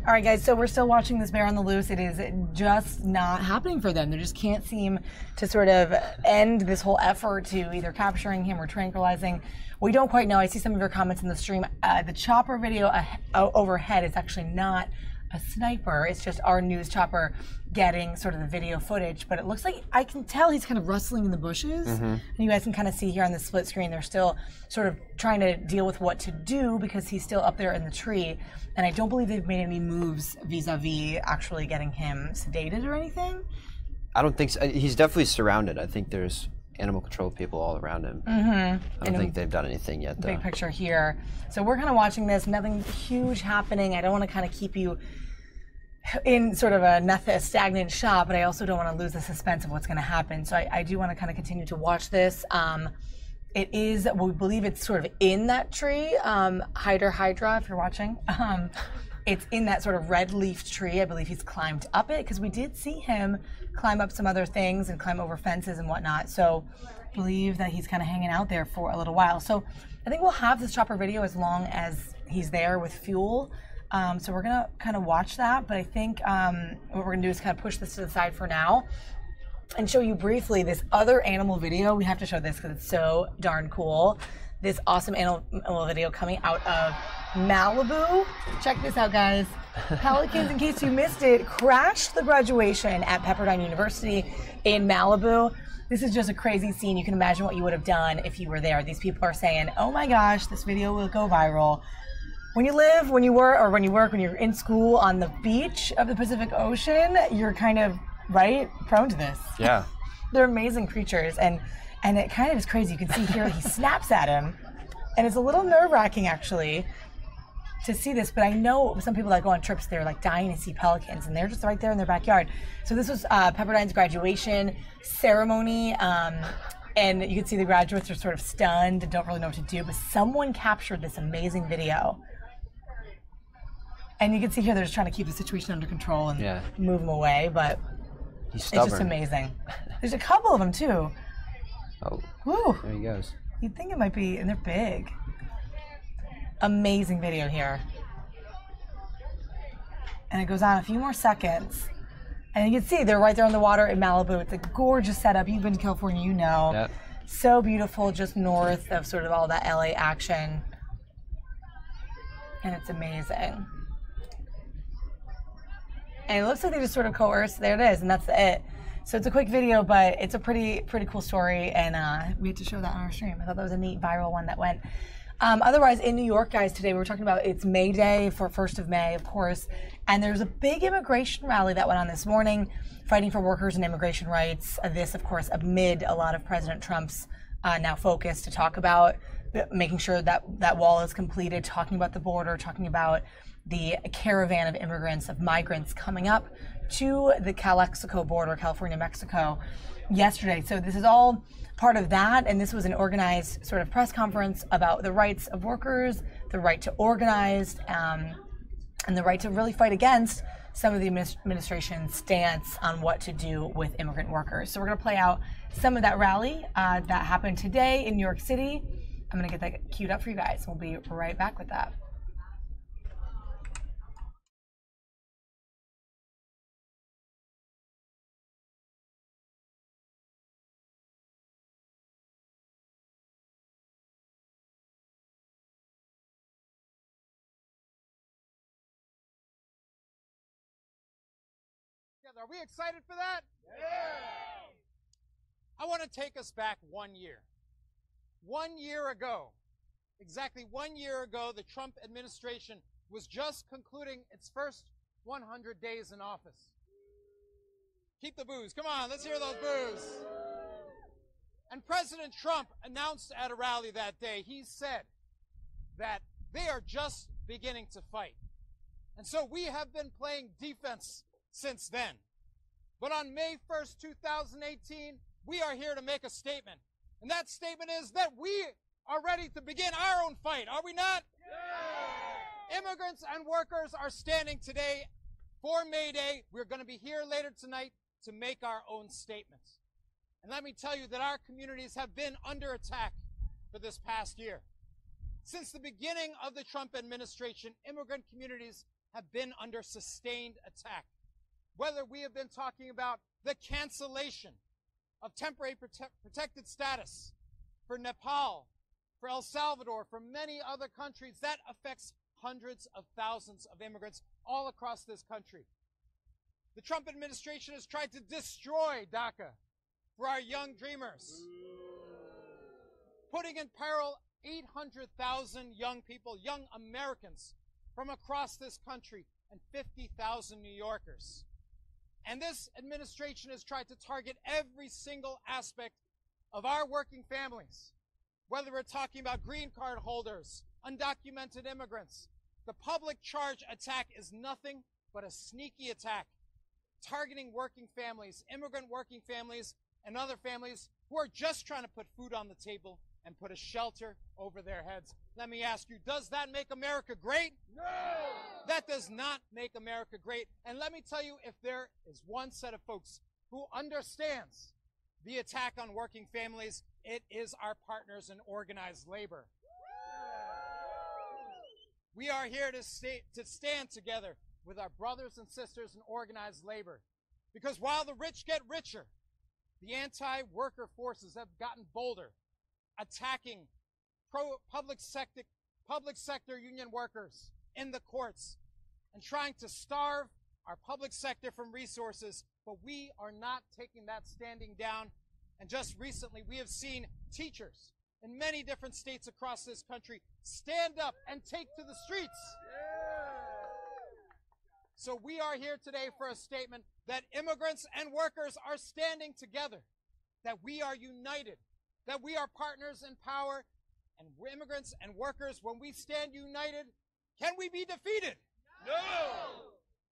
All right, guys, so we're still watching this bear on the loose. It is just not happening for them. They just can't seem to sort of end this whole effort to either capturing him or tranquilizing. We don't quite know. I see some of your comments in the stream. The chopper video overhead is actually not a sniper. It's just our news chopper getting sort of the video footage, but it looks like I can tell he's kind of rustling in the bushes. And you guys can kind of see here on the split screen, they're still sort of trying to deal with what to do because he's still up there in the tree. And I don't believe they've made any moves vis-a-vis actually getting him sedated or anything. I don't think so. He's definitely surrounded. I think there's animal control people all around him. I don't think they've done anything yet, though. Big picture here. So we're kind of watching this. Nothing huge happening. I don't want to kind of keep you in sort of a stagnant shot, but I also don't want to lose the suspense of what's going to happen. So I do want to kind of continue to watch this. It is, we believe it's sort of in that tree, Hydra, if you're watching. It's in that sort of red-leafed tree. I believe he's climbed up it because we did see him climb up some other things and climb over fences and whatnot. So I believe that he's kind of hanging out there for a little while. So I think we'll have this chopper video as long as he's there with fuel. So we're going to kind of watch that. But I think what we're going to do is kind of push this to the side for now and show you briefly this other animal video. We have to show this because it's so darn cool. This awesome animal video coming out of Malibu. Check this out, guys. Pelicans, in case you missed it, crashed the graduation at Pepperdine University in Malibu. This is just a crazy scene. You can imagine what you would have done if you were there. These people are saying, oh my gosh, this video will go viral. When you live, when you work, or when you're in school on the beach of the Pacific Ocean, you're kind of, right, prone to this. Yeah. They're amazing creatures. And it kind of is crazy. You can see here he snaps at him. And it's a little nerve-wracking, actually, to see this. But I know some people that go on trips, they're like dying to see pelicans. And they're just right there in their backyard. So this was Pepperdine's graduation ceremony. And you can see the graduates are sort of stunned and don't really know what to do. But someone captured this amazing video. And you can see here they're just trying to keep the situation under control and move him away. But he's stubborn. It's just amazing. There's a couple of them, too. Oh, woo. There he goes. You'd think it might be, and they're big. Amazing video here. And it goes on a few more seconds. And you can see they're right there on the water in Malibu. It's a gorgeous setup. You've been to California, you know. Yep. So beautiful, just north of sort of all that LA action. And it's amazing. And it looks like they just sort of coerced. There it is, and that's it. So it's a quick video, but it's a pretty cool story, and we had to show that on our stream. I thought that was a neat viral one that went. Otherwise, in New York, guys, today we were talking about it's May Day for 1st of May, of course, and there's a big immigration rally that went on this morning, fighting for workers and immigration rights. This, of course, amid a lot of President Trump's now focus to talk about making sure that that wall is completed, talking about the border, talking about the caravan of immigrants, of migrants coming up to the Calexico border, California-Mexico, yesterday. So this is all part of that, and this was an organized sort of press conference about the rights of workers, the right to organize, and the right to really fight against some of the administration's stance on what to do with immigrant workers. So we're going to play out some of that rally that happened today in New York City. I'm going to get that queued up for you guys. We'll be right back with that. Are we excited for that? Yeah! I want to take us back 1 year. 1 year ago, exactly 1 year ago, the Trump administration was just concluding its first 100 days in office. Keep the boos. Come on, let's hear those boos. And President Trump announced at a rally that day, he said that they are just beginning to fight. And so we have been playing defense since then. But on May 1st, 2018, we are here to make a statement. And that statement is that we are ready to begin our own fight, are we not? Yeah! Immigrants and workers are standing today for May Day. We're going to be here later tonight to make our own statements. And let me tell you that our communities have been under attack for this past year. Since the beginning of the Trump administration, immigrant communities have been under sustained attack. Whether we have been talking about the cancellation of temporary protected status for Nepal, for El Salvador, for many other countries, that affects hundreds of thousands of immigrants all across this country. The Trump administration has tried to destroy DACA for our young dreamers, putting in peril 800,000 young people, young Americans from across this country, and 50,000 New Yorkers. And this administration has tried to target every single aspect of our working families, whether we're talking about green card holders, undocumented immigrants. The public charge attack is nothing but a sneaky attack, targeting working families, immigrant working families, and other families who are just trying to put food on the table and put a shelter over their heads. Let me ask you, does that make America great? No! That does not make America great. And let me tell you, if there is one set of folks who understands the attack on working families, it is our partners in organized labor. We are here to stand together with our brothers and sisters in organized labor. Because while the rich get richer, the anti-worker forces have gotten bolder, attacking public sector union workers in the courts and trying to starve our public sector from resources. But we are not taking that standing down. And just recently, we have seen teachers in many different states across this country stand up and take to the streets. So we are here today for a statement that immigrants and workers are standing together, that we are united, that we are partners in power, and immigrants and workers, when we stand united, can we be defeated? No!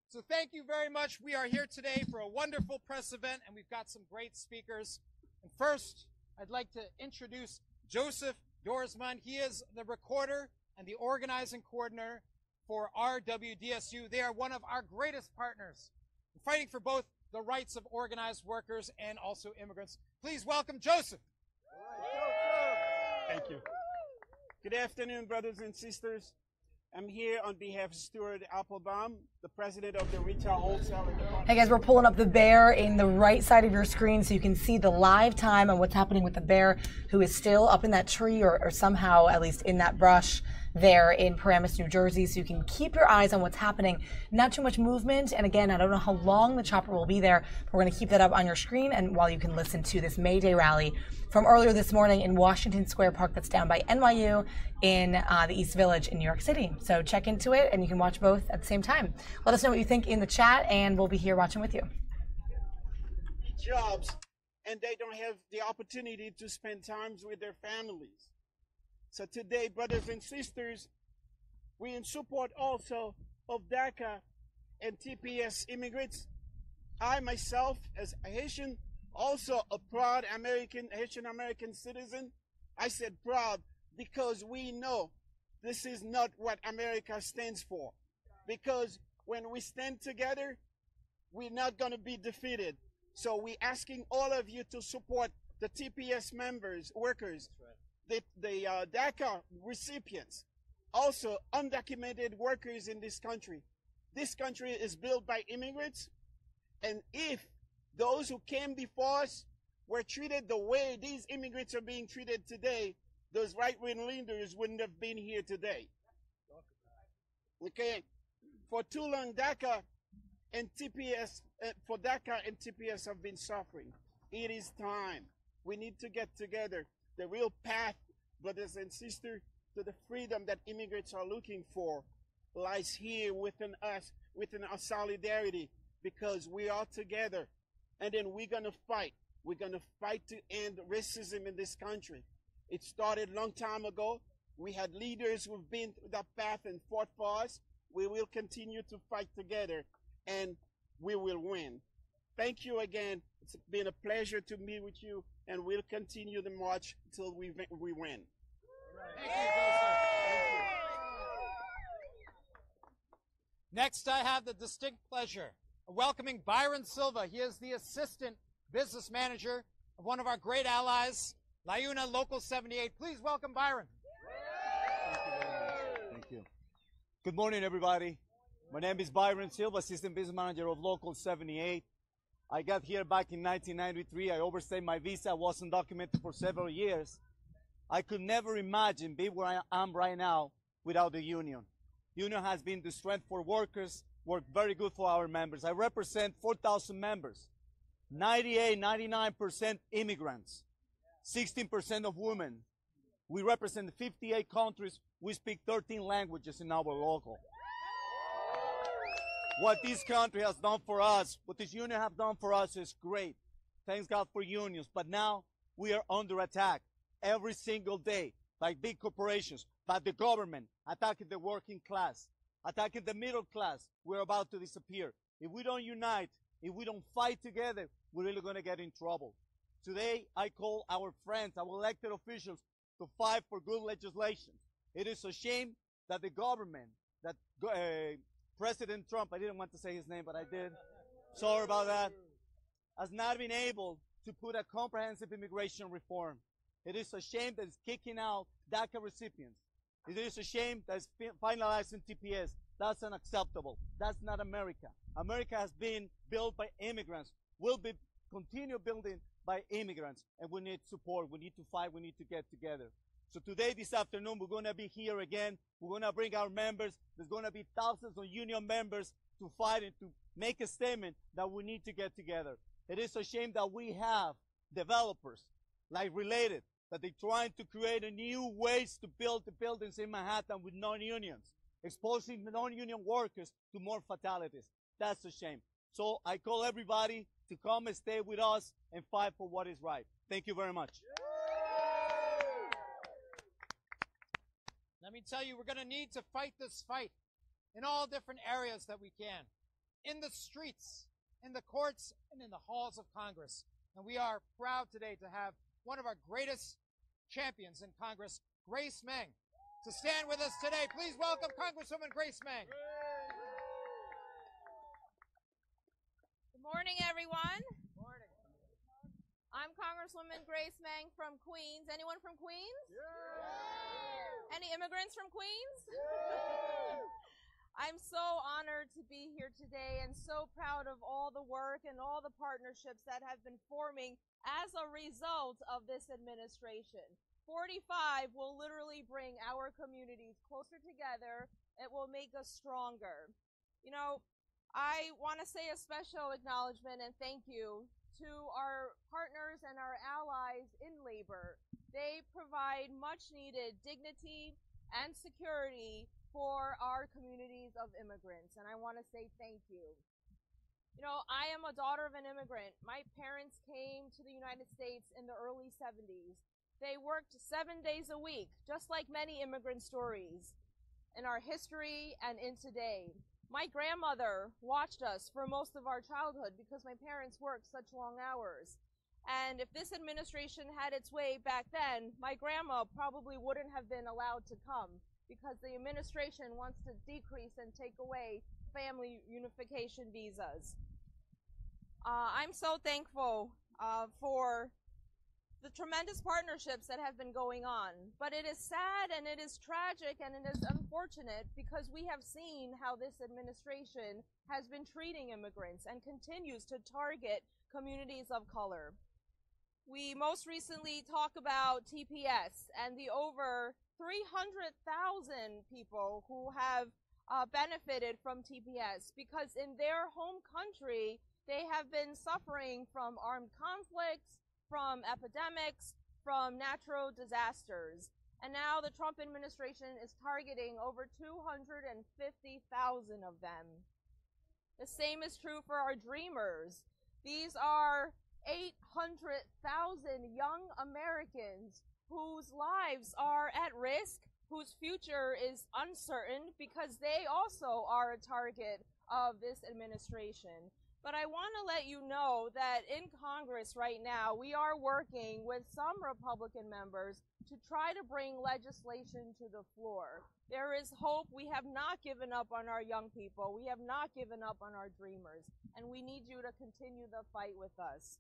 So thank you very much. We are here today for a wonderful press event, and we've got some great speakers. And first, I'd like to introduce Joseph Dorsman. He is the recorder and the organizing coordinator for RWDSU. They are one of our greatest partners, fighting for both the rights of organized workers and also immigrants. Please welcome Joseph. Thank you. Good afternoon, brothers and sisters. I'm here on behalf of Stuart Applebaum, the president of the Retail Wholesaler Department. Hey guys, we're pulling up the bear in the right side of your screen so you can see the live time on what's happening with the bear, who is still up in that tree or somehow at least in that brush there in Paramus, New Jersey, so you can keep your eyes on what's happening. Not too much movement, and again, I don't know how long the chopper will be there, but we're going to keep that up on your screen, and while you can listen to this May Day rally from earlier this morning in Washington Square Park, that's down by NYU in the East Village in New York City. So check into it, and you can watch both at the same time. Let us know what you think in the chat, and we'll be here watching with you. Jobs, and they don't have the opportunity to spend time with their families. So today, brothers and sisters, we in support also of DACA and TPS immigrants. I myself, as a Haitian, also a proud Haitian-American citizen, I said proud because we know this is not what America stands for. Because when we stand together, we're not going to be defeated. So we're asking all of you to support the TPS members, workers, the DACA recipients, also undocumented workers in this country. This country is built by immigrants, and if those who came before us were treated the way these immigrants are being treated today, those right-wing leaders wouldn't have been here today. Okay, for too long, DACA and TPS have been suffering. It is time. We need to get together. The real path, brothers and sisters, to the freedom that immigrants are looking for lies here within us, within our solidarity, because we are together. And then we're going to fight. We're going to fight to end racism in this country. It started a long time ago. We had leaders who've been through that path and fought for us. We will continue to fight together, and we will win. Thank you again. It's been a pleasure to meet with you, and we'll continue the march until we win. Thank you, Joseph. Next, I have the distinct pleasure of welcoming Byron Silva. He is the assistant business manager of one of our great allies, LIUNA Local 78. Please welcome Byron. Thank you. Good morning, everybody. My name is Byron Silva, assistant business manager of Local 78. I got here back in 1993. I overstayed my visa. I wasn't documented for several years. I could never imagine being where I am right now without the union. Union has been the strength for workers, worked very good for our members. I represent 4,000 members, 98, 99% immigrants, 16% of women. We represent 58 countries. We speak 13 languages in our local. What this country has done for us, what this union have done for us is great. Thanks God for unions. But now we are under attack every single day by big corporations, by the government, attacking the working class, attacking the middle class. We're about to disappear. If we don't unite, if we don't fight together, we're really going to get in trouble. Today, I call our friends, our elected officials, to fight for good legislation. It is a shame that the government, that President Trump, I didn't want to say his name, but I did. Sorry about that. Has not been able to put a comprehensive immigration reform. It is a shame that it's kicking out DACA recipients. It is a shame that it's finalizing TPS. That's unacceptable. That's not America. America has been built by immigrants, will be continue building by immigrants, and we need support. We need to fight. We need to get together. So today, this afternoon, we're going to be here again. We're going to bring our members. There's going to be thousands of union members to fight and to make a statement that we need to get together. It is a shame that we have developers like Related, that they're trying to create a new ways to build the buildings in Manhattan with non-unions, exposing non-union workers to more fatalities. That's a shame. So I call everybody to come and stay with us and fight for what is right. Thank you very much. Let me tell you, we're going to need to fight this fight in all different areas that we can. In the streets, in the courts, and in the halls of Congress. And we are proud today to have one of our greatest champions in Congress, Grace Meng, to stand with us today. Please welcome Congresswoman Grace Meng. Good morning, everyone. Good morning. I'm Congresswoman Grace Meng from Queens. Anyone from Queens? Yeah. Any immigrants from Queens? Yeah. I'm so honored to be here today and so proud of all the work and all the partnerships that have been forming as a result of this administration. 45 will literally bring our communities closer together. It will make us stronger. You know, I want to say a special acknowledgement and thank you to our partners and our allies in labor. They provide much needed dignity and security for our communities of immigrants, and I want to say thank you. You know, I am a daughter of an immigrant. My parents came to the United States in the early 70s. They worked 7 days a week, just like many immigrant stories in our history and in today. My grandmother watched us for most of our childhood because my parents worked such long hours. And if this administration had its way back then, my grandma probably wouldn't have been allowed to come because the administration wants to decrease and take away family unification visas. I'm so thankful for the tremendous partnerships that have been going on. But it is sad and it is tragic and it is unfortunate because we have seen how this administration has been treating immigrants and continues to target communities of color. We most recently talk about TPS and the over 300,000 people who have benefited from TPS because in their home country, they have been suffering from armed conflicts, from epidemics, from natural disasters. And now the Trump administration is targeting over 250,000 of them. The same is true for our dreamers. These are 800,000 young Americans whose lives are at risk, whose future is uncertain because they also are a target of this administration. But I want to let you know that in Congress right now, we are working with some Republican members to try to bring legislation to the floor. There is hope. We have not given up on our young people. We have not given up on our dreamers. And we need you to continue the fight with us.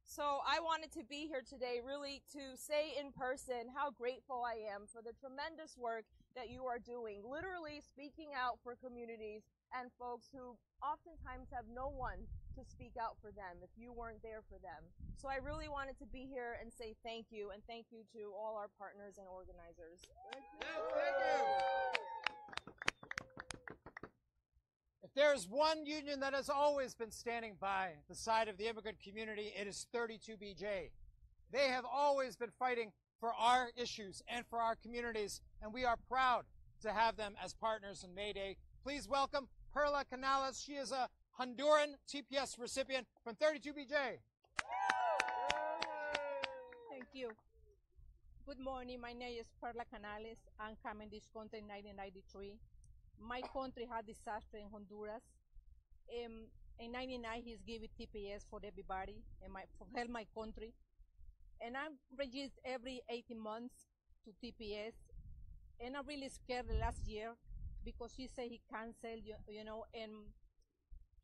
So I wanted to be here today really to say in person how grateful I am for the tremendous work that you are doing, literally speaking out for communities and folks who oftentimes have no one to speak out for them if you weren't there for them. So I really wanted to be here and say thank you, and thank you to all our partners and organizers. Thank you. Thank you. there's one union that has always been standing by the side of the immigrant community, it is 32BJ. They have always been fighting for our issues and for our communities, and we are proud to have them as partners in May Day. Please welcome Perla Canales. She is a Honduran TPS recipient from 32BJ. Thank you. Good morning. My name is Perla Canales. I'm coming this country in 1993. My country had disaster in Honduras. In 99, he's giving TPS for everybody and for help my country. And I'm registered every 18 months to TPS. And I'm really scared last year because he said he canceled, you know, and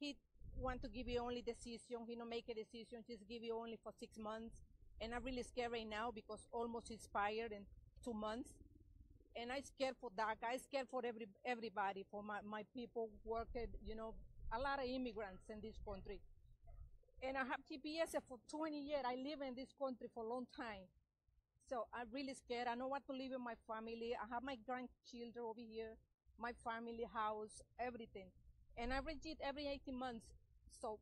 he want to give you only decision. He don't make a decision, just give you only for 6 months. And I'm really scared right now because almost expired in 2 months. And I'm scared for DACA. I'm scared for everybody, for my people working, you know, a lot of immigrants in this country. And I have TPS for 20 years. I live in this country for a long time. So I'm really scared. I don't want to live with my family. I have my grandchildren over here, my family house, everything. And I register every 18 months. So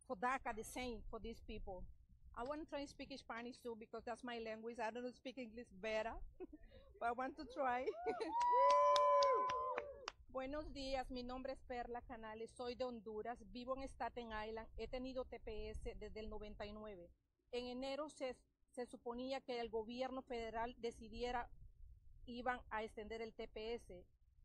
for DACA, the same for these people. I want to try to speak Spanish too because that's my language. I don't speak English better, but I want to try. Buenos días, mi nombre es Perla Canales, soy de Honduras, vivo en Staten Island, he tenido TPS desde el 99. En enero se suponía que el gobierno federal decidiera, iban a extender el TPS.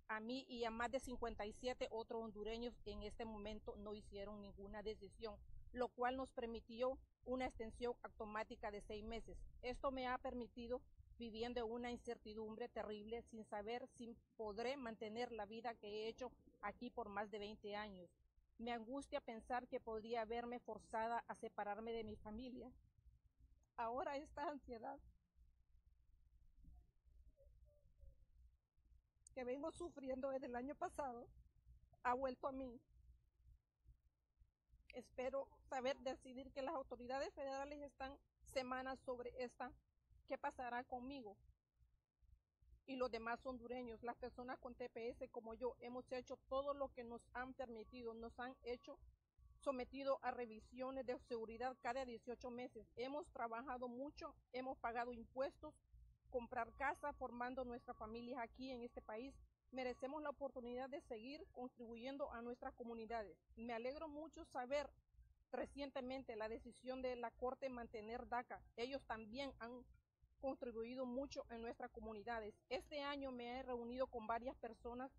A mí y a más de 57 otros hondureños en este momento no hicieron ninguna decisión, lo cual nos permitió una extensión automática de 6 meses. Esto me ha permitido viviendo una incertidumbre terrible sin saber si podré mantener la vida que he hecho aquí por más de 20 años. Me angustia pensar que podría verme forzada a separarme de mi familia. Ahora esta ansiedad que vengo sufriendo desde el año pasado ha vuelto a mí. Espero saber decidir que las autoridades federales están semanas sobre esta, qué pasará conmigo y los demás hondureños. Las personas con TPS como yo hemos hecho todo lo que nos han permitido, nos han hecho sometido a revisiones de seguridad cada 18 meses. Hemos trabajado mucho, hemos pagado impuestos, comprar casa, formando nuestras familias aquí en este país. Merecemos la oportunidad de seguir contribuyendo a nuestras comunidades. Me alegro mucho saber recientemente la decisión de la Corte mantener DACA. Ellos también han contribuido mucho en nuestras comunidades. Este año me he reunido con varias personas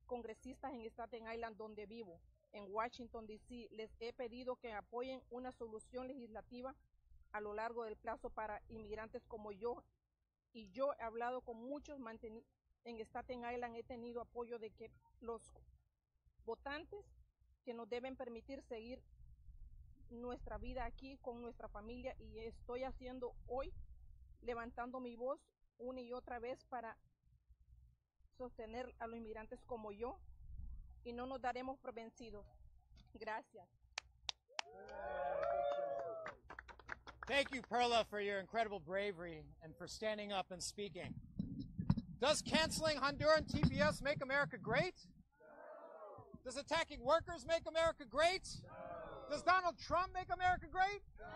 congresistas en Staten Island, donde vivo, en Washington, D.C. Les he pedido que apoyen una solución legislativa a lo largo del plazo para inmigrantes como yo. Y yo he hablado con muchos en Staten Island, he tenido apoyo de que los votantes que nos deben permitir seguir nuestra vida aquí con nuestra familia, y estoy haciendo hoy, levantando mi voz una y otra vez para sostener a los inmigrantes como yo, y no nos daremos por vencidos. Gracias. Thank you, Perla, for your incredible bravery and for standing up and speaking. Does canceling Honduran TPS make America great? No. Does attacking workers make America great? No. Does Donald Trump make America great? No.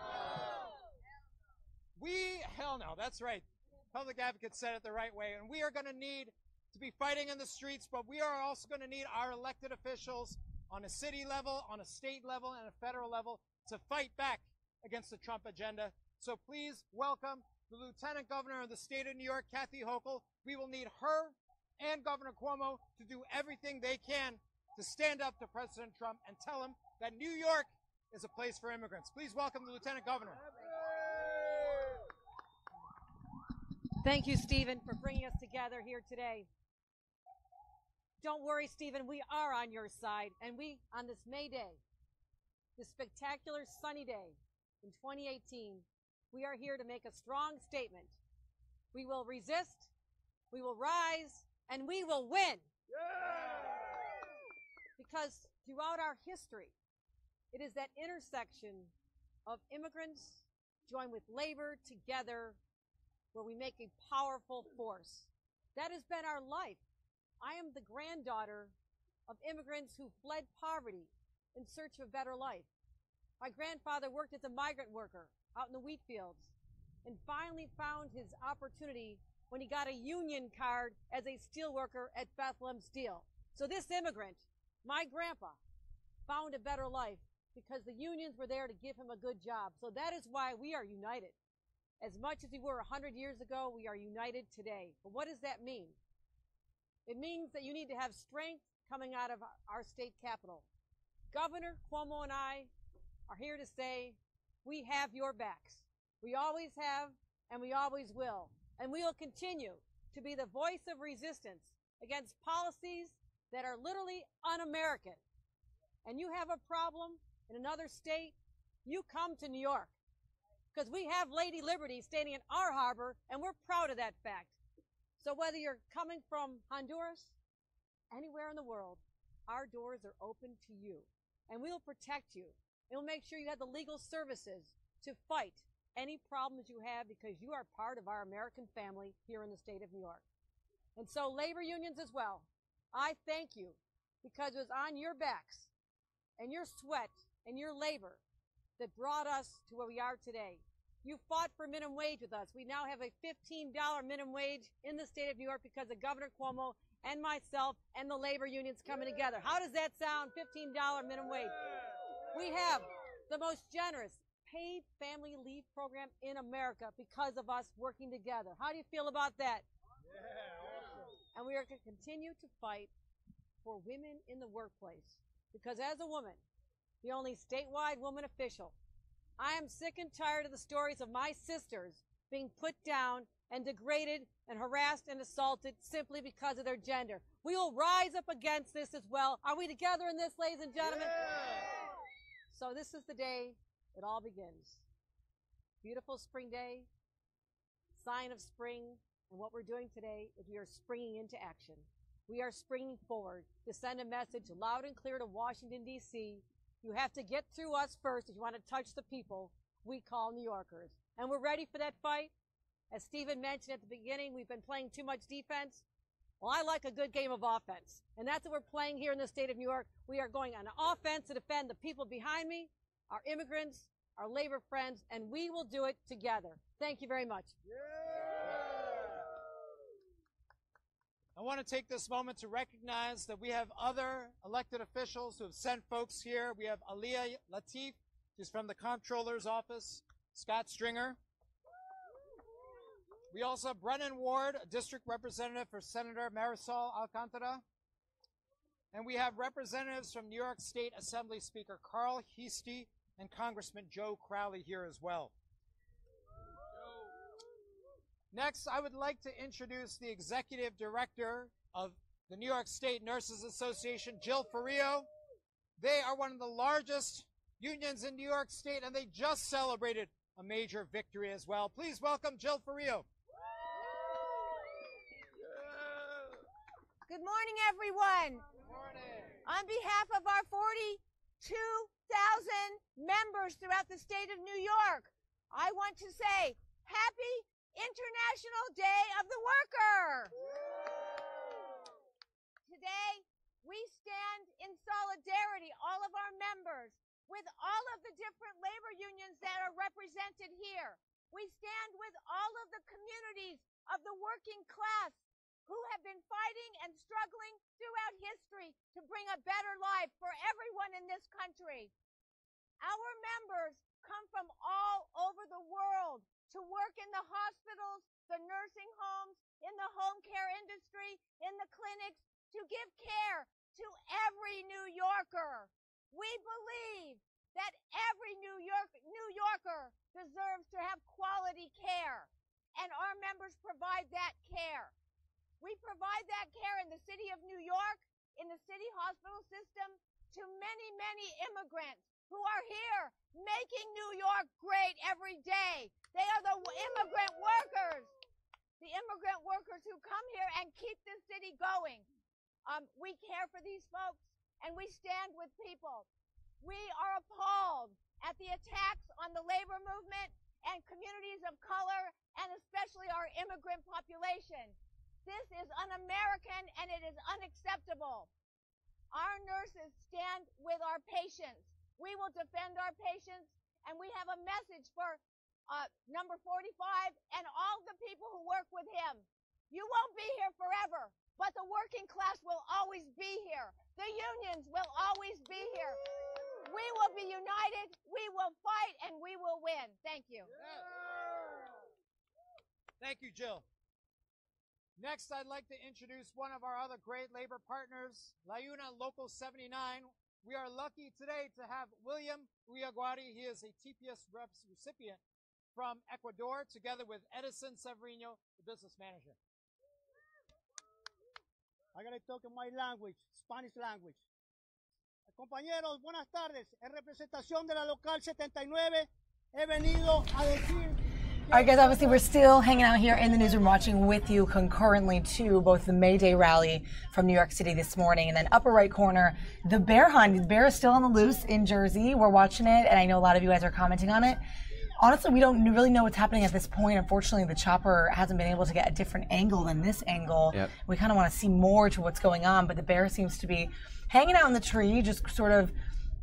Hell no, that's right. Public advocates said it the right way, and we are going to need to be fighting in the streets, but we are also going to need our elected officials on a city level, on a state level, and a federal level to fight back against the Trump agenda. So please welcome the Lieutenant Governor of the state of New York, Kathy Hochul. We will need her and Governor Cuomo to do everything they can to stand up to President Trump and tell him that New York is a place for immigrants. Please welcome the Lieutenant Governor. Thank you, Stephen, for bringing us together here today. Don't worry, Stephen, we are on your side, and we, on this May Day, this spectacular sunny day in 2018, we are here to make a strong statement. We will resist, we will rise, and we will win. Yeah! Because throughout our history, it is that intersection of immigrants joined with labor together where we make a powerful force. That has been our life. I am the granddaughter of immigrants who fled poverty in search of a better life. My grandfather worked as a migrant worker out in the wheat fields and finally found his opportunity when he got a union card as a steel worker at Bethlehem Steel. So this immigrant, my grandpa, found a better life because the unions were there to give him a good job. So that is why we are united. As much as we were 100 years ago, we are united today. But what does that mean? It means that you need to have strength coming out of our state capital. Governor Cuomo and I are here to say we have your backs. We always have, and we always will. And we will continue to be the voice of resistance against policies that are literally un-American. And you have a problem in another state, you come to New York. Because we have Lady Liberty standing in our harbor, and we're proud of that fact. So whether you're coming from Honduras, anywhere in the world, our doors are open to you. And we will protect you. And we'll make sure you have the legal services to fight any problems you have because you are part of our American family here in the state of New York. And so labor unions as well, I thank you because it was on your backs and your sweat and your labor that brought us to where we are today. You fought for minimum wage with us. We now have a $15 minimum wage in the state of New York because of Governor Cuomo and myself and the labor unions coming together. How does that sound, $15 minimum wage? We have the most generous paid family leave program in America because of us working together. How do you feel about that? Yeah, awesome. And we are going to continue to fight for women in the workplace because as a woman, the only statewide woman official, I am sick and tired of the stories of my sisters being put down and degraded and harassed and assaulted simply because of their gender. We will rise up against this as well. Are we together in this, ladies and gentlemen? Yeah. So this is the day it all begins. Beautiful spring day, sign of spring, and what we're doing today is we are springing into action. We are springing forward to send a message loud and clear to Washington, D.C. You have to get through us first if you want to touch the people we call New Yorkers. And we're ready for that fight. As Stephen mentioned at the beginning, we've been playing too much defense. Well, I like a good game of offense. And that's what we're playing here in the state of New York. We are going on offense to defend the people behind me, our immigrants, our labor friends, and we will do it together. Thank you very much. Yeah. I want to take this moment to recognize that we have other elected officials who have sent folks here. We have Aliyah Latif, who's from the Comptroller's Office, Scott Stringer. We also have Brennan Ward, a district representative for Senator Marisol Alcantara. And we have representatives from New York State Assembly Speaker Carl Heastie and Congressman Joe Crowley here as well. Next, I would like to introduce the Executive Director of the New York State Nurses Association, Jill Ferrillo. They are one of the largest unions in New York State, and they just celebrated a major victory as well. Please welcome Jill Ferrillo. Good morning, everyone. Good morning. On behalf of our 42,000 members throughout the state of New York, I want to say happy International Day of the Worker. Today, we stand in solidarity, all of our members, with all of the different labor unions that are represented here. We stand with all of the communities of the working class who have been fighting and struggling throughout history to bring a better life for everyone in this country. Our members come from all over the world to work in the hospitals, the nursing homes, in the home care industry, in the clinics, to give care to every New Yorker. We believe that every New Yorker deserves to have quality care, and our members provide that care. We provide that care in the city of New York, in the city hospital system, to many, many immigrants who are here making New York great every day. They are the immigrant workers, who come here and keep this city going. We care for these folks, and we stand with people. We are appalled at the attacks on the labor movement and communities of color, and especially our immigrant population. This is un-American, and it is unacceptable. Our have a message for number 45 and all the people who work with him. You won't be here forever, but the working class will always be here. The unions will always be here. We will be united, we will fight, and we will win. Thank you. Thank you, Jill. Next, I'd like to introduce one of our other great labor partners, La Una Local 79. We are lucky today to have William Uyaguari. He is a TPS reps recipient from Ecuador, together with Edison Severino, the business manager. I gotta talk in my language, Spanish language. Compañeros, buenas tardes. En representación de la local 79, he venido a decir. All right, guys, obviously we're still hanging out here in the newsroom watching with you concurrently to both the May Day rally from New York City this morning and then upper right corner, the bear hunt. The bear is still on the loose in Jersey. We're watching it, and I know a lot of you guys are commenting on it. Honestly, we don't really know what's happening at this point. Unfortunately, the chopper hasn't been able to get a different angle than this angle. Yep. We kind of want to see more to what's going on, but the bear seems to be hanging out in the tree, just sort of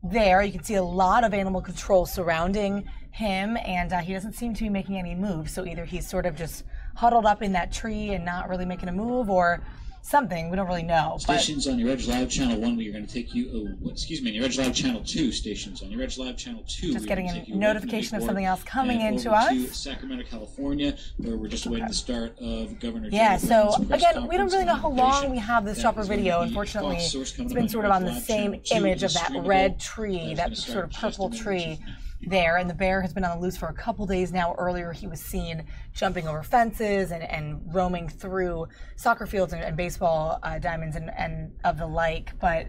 there. You can see a lot of animal control surrounding him, and he doesn't seem to be making any moves. So either he's sort of just huddled up in that tree and not really making a move, or something. We don't really know. Stations on your Edge Live Channel 1, we are going to take you, excuse me, on your Edge Live Channel 2 stations. On your Edge Live Channel 2, just getting a notification of something else coming into us. us. To Sacramento, California, where we're just awaiting the start of Governor So again, we don't really know how long we have this chopper video. Unfortunately, it's been sort of on the same image of that red tree, that sort of purple tree there, and the bear has been on the loose for a couple days now. Earlier he was seen jumping over fences and roaming through soccer fields and baseball diamonds and of the like, but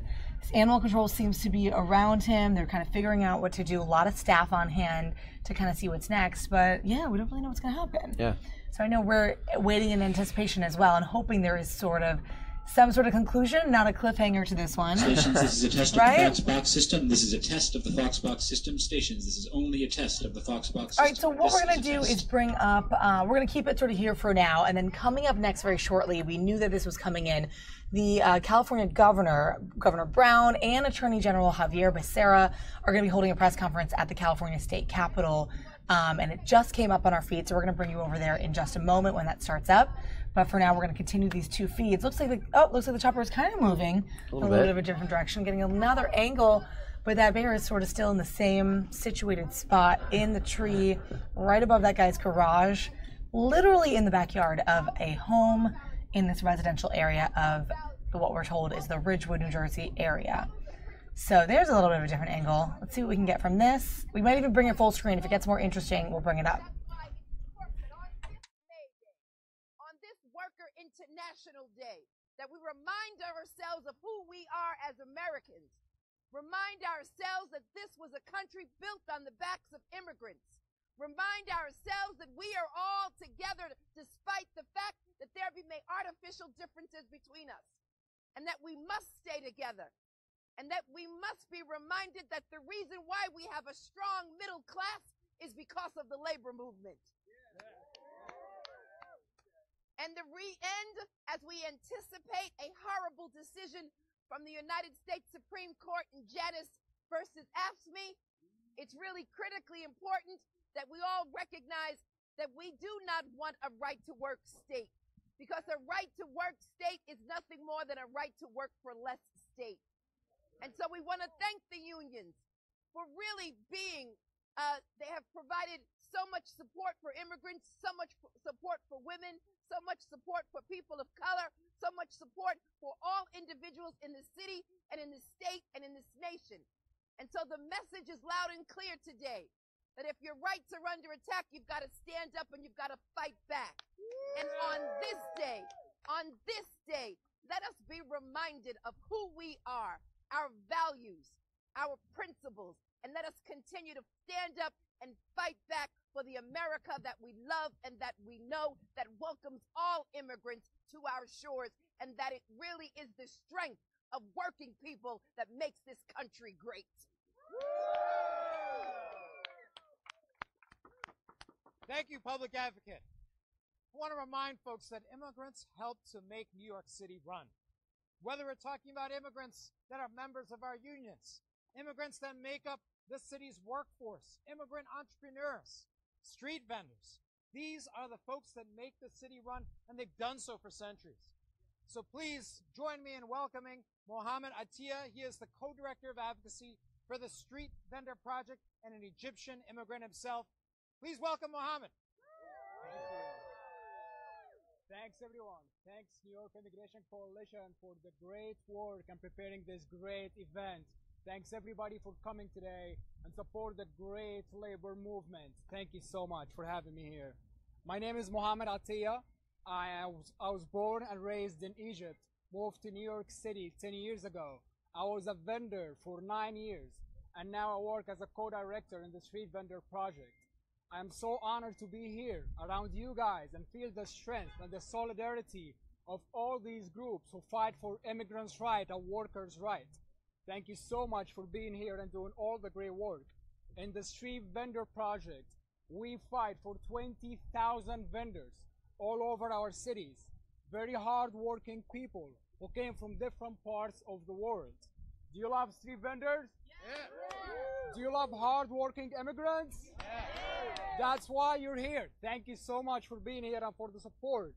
animal control seems to be around him. They're kind of figuring out what to do. A lot of staff on hand to kind of see what's next, but yeah, we don't really know what's going to happen. Yeah. So I know we're waiting in anticipation as well and hoping there is some sort of conclusion, not a cliffhanger to this one. Stations, this is a test of right? the Foxbox system. This is a test of the Foxbox system. Stations, this is only a test of the Foxbox system. All right, so what we're going to do is bring up, we're going to keep it sort of here for now, and then coming up next very shortly, we knew that this was coming in, the California Governor Brown, and Attorney General Javier Becerra are going to be holding a press conference at the California State Capitol, and it just came up on our feed, so we're going to bring you over there in just a moment when that starts up. But for now, we're going to continue these two feeds. Looks like the chopper is kind of moving a little bit of a different direction, getting another angle, but that bear is sort of still in the same situated spot in the tree, right above that guy's garage, literally in the backyard of a home in this residential area of what we're told is the Ridgewood, New Jersey area. So there's a little bit of a different angle. Let's see what we can get from this. We might even bring it full screen. If it gets more interesting, we'll bring it up. International Day, that we remind ourselves of who we are as Americans. Remind ourselves that this was a country built on the backs of immigrants. Remind ourselves that we are all together despite the fact that there be artificial differences between us, and that we must stay together, and that we must be reminded that the reason why we have a strong middle class is because of the labor movement. And the end, as we anticipate a horrible decision from the United States Supreme Court in Janus versus AFSCME, it's really critically important that we all recognize that we do not want a right-to-work state, because a right-to-work state is nothing more than a right to work for less state. And so we want to thank the unions for really being, they have provided so much support for immigrants, so much support for women, so much support for people of color, so much support for all individuals in the city and in the state and in this nation. And so the message is loud and clear today, that if your rights are under attack, you've got to stand up and you've got to fight back. And on this day, let us be reminded of who we are, our values, our principles, and let us continue to stand up and fight back for the America that we love and that we know, that welcomes all immigrants to our shores, and that it really is the strength of working people that makes this country great. Thank you, Public Advocate. I want to remind folks that immigrants help to make New York City run. Whether we're talking about immigrants that are members of our unions, immigrants that make up the city's workforce, immigrant entrepreneurs, street vendors. These are the folks that make the city run, and they've done so for centuries. So please join me in welcoming Mohammed Atiyah. He is the co-director of advocacy for the Street Vendor Project and an Egyptian immigrant himself. Please welcome Mohammed. Thanks, everyone. Thanks, New York Immigration Coalition, for the great work and preparing this great event. Thanks, everybody, for coming today and support the great labor movement. Thank you so much for having me here. My name is Mohammed Atiyah. I was born and raised in Egypt, moved to New York City 10 years ago. I was a vendor for 9 years, and now I work as a co-director in the Street Vendor Project. I am so honored to be here around you guys and feel the strength and the solidarity of all these groups who fight for immigrants' rights and workers' rights. Thank you so much for being here and doing all the great work. In the Street Vendor Project, we fight for 20,000 vendors all over our cities, very hard-working people who came from different parts of the world. Do you love street vendors? Yeah. Do you love hard-working immigrants? Yeah. That's why you're here. Thank you so much for being here and for the support.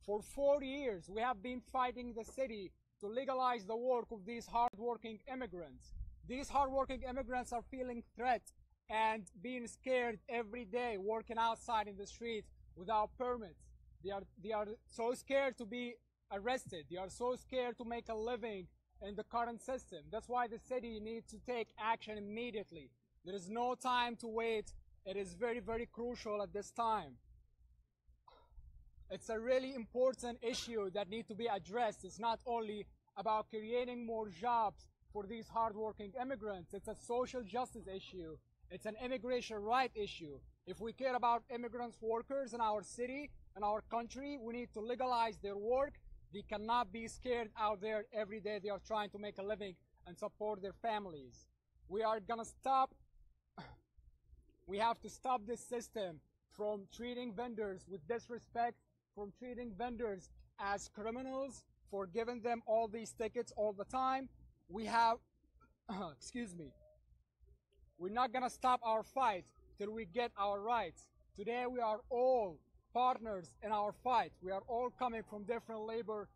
For 4 years, we have been fighting the city to legalize the work of these hard-working immigrants. These hard-working immigrants are feeling threats and being scared every day, working outside in the street without permits. They are so scared to be arrested. They are so scared to make a living in the current system. That's why the city needs to take action immediately. There is no time to wait. It is very, very crucial at this time. It's a really important issue that needs to be addressed. It's not only about creating more jobs for these hardworking immigrants. It's a social justice issue. It's an immigration right issue. If we care about immigrants, workers in our city, in our country, we need to legalize their work. They cannot be scared out there every day. They are trying to make a living and support their families. We are gonna stop. We have to stop this system from treating vendors with disrespect, from treating vendors as criminals, for giving them all these tickets all the time. We have, excuse me, we're not gonna stop our fight till we get our rights. Today we are all partners in our fight. We are all coming from different labor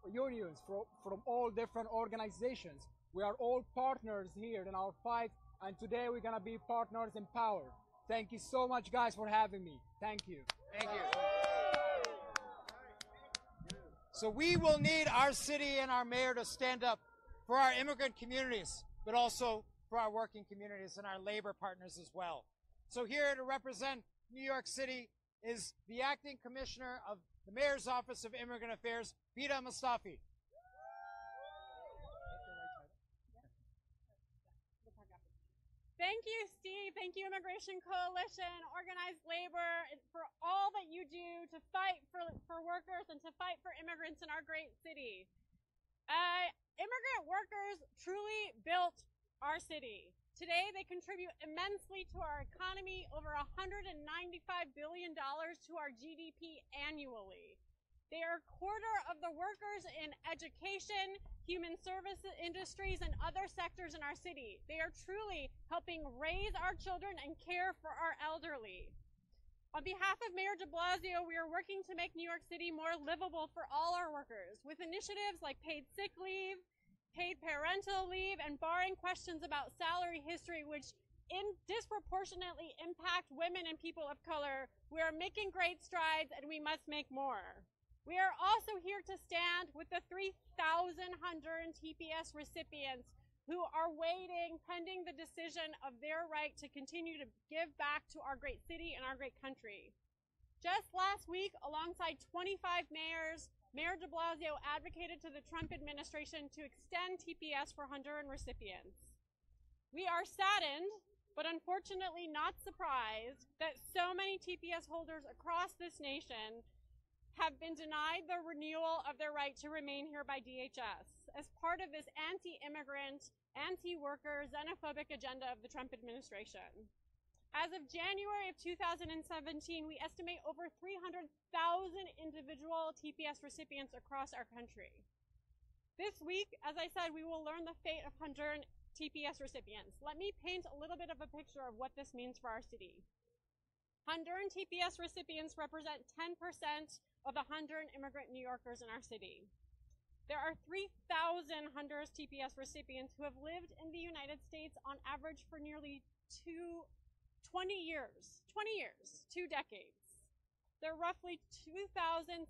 unions, from all different organizations. We are all partners here in our fight, and today we're gonna be partners in power. Thank you so much, guys, for having me. Thank you. Thank you. So we will need our city and our mayor to stand up for our immigrant communities, but also for our working communities and our labor partners as well. So here to represent New York City is the acting commissioner of the Mayor's Office of Immigrant Affairs, Bida Mustafi. Thank you, Steve. Thank you, Immigration Coalition, Organized Labor, for all that you do to fight for workers and to fight for immigrants in our great city. Immigrant workers truly built our city. Today, they contribute immensely to our economy, over $195 billion to our GDP annually. They are a quarter of the workers in education, human service industries, and other sectors in our city. They are truly helping raise our children and care for our elderly. On behalf of Mayor de Blasio, we are working to make New York City more livable for all our workers with initiatives like paid sick leave, paid parental leave, and barring questions about salary history, which disproportionately impact women and people of color. We are making great strides, and we must make more. We are also here to stand with the 3,000 Honduran TPS recipients who are waiting pending the decision of their right to continue to give back to our great city and our great country. Just last week, alongside 25 mayors, Mayor de Blasio advocated to the Trump administration to extend TPS for Honduran recipients. We are saddened, but unfortunately not surprised, that so many TPS holders across this nation have been denied the renewal of their right to remain here by DHS as part of this anti-immigrant, anti-worker, xenophobic agenda of the Trump administration. As of January of 2017, we estimate over 300,000 individual TPS recipients across our country. This week, as I said, we will learn the fate of Honduran TPS recipients. Let me paint a little bit of a picture of what this means for our city. Honduran TPS recipients represent 10% of the Honduran immigrant New Yorkers in our city. There are 3,000 Honduras TPS recipients who have lived in the United States on average for nearly 20 years, 2 decades. There are roughly 2,600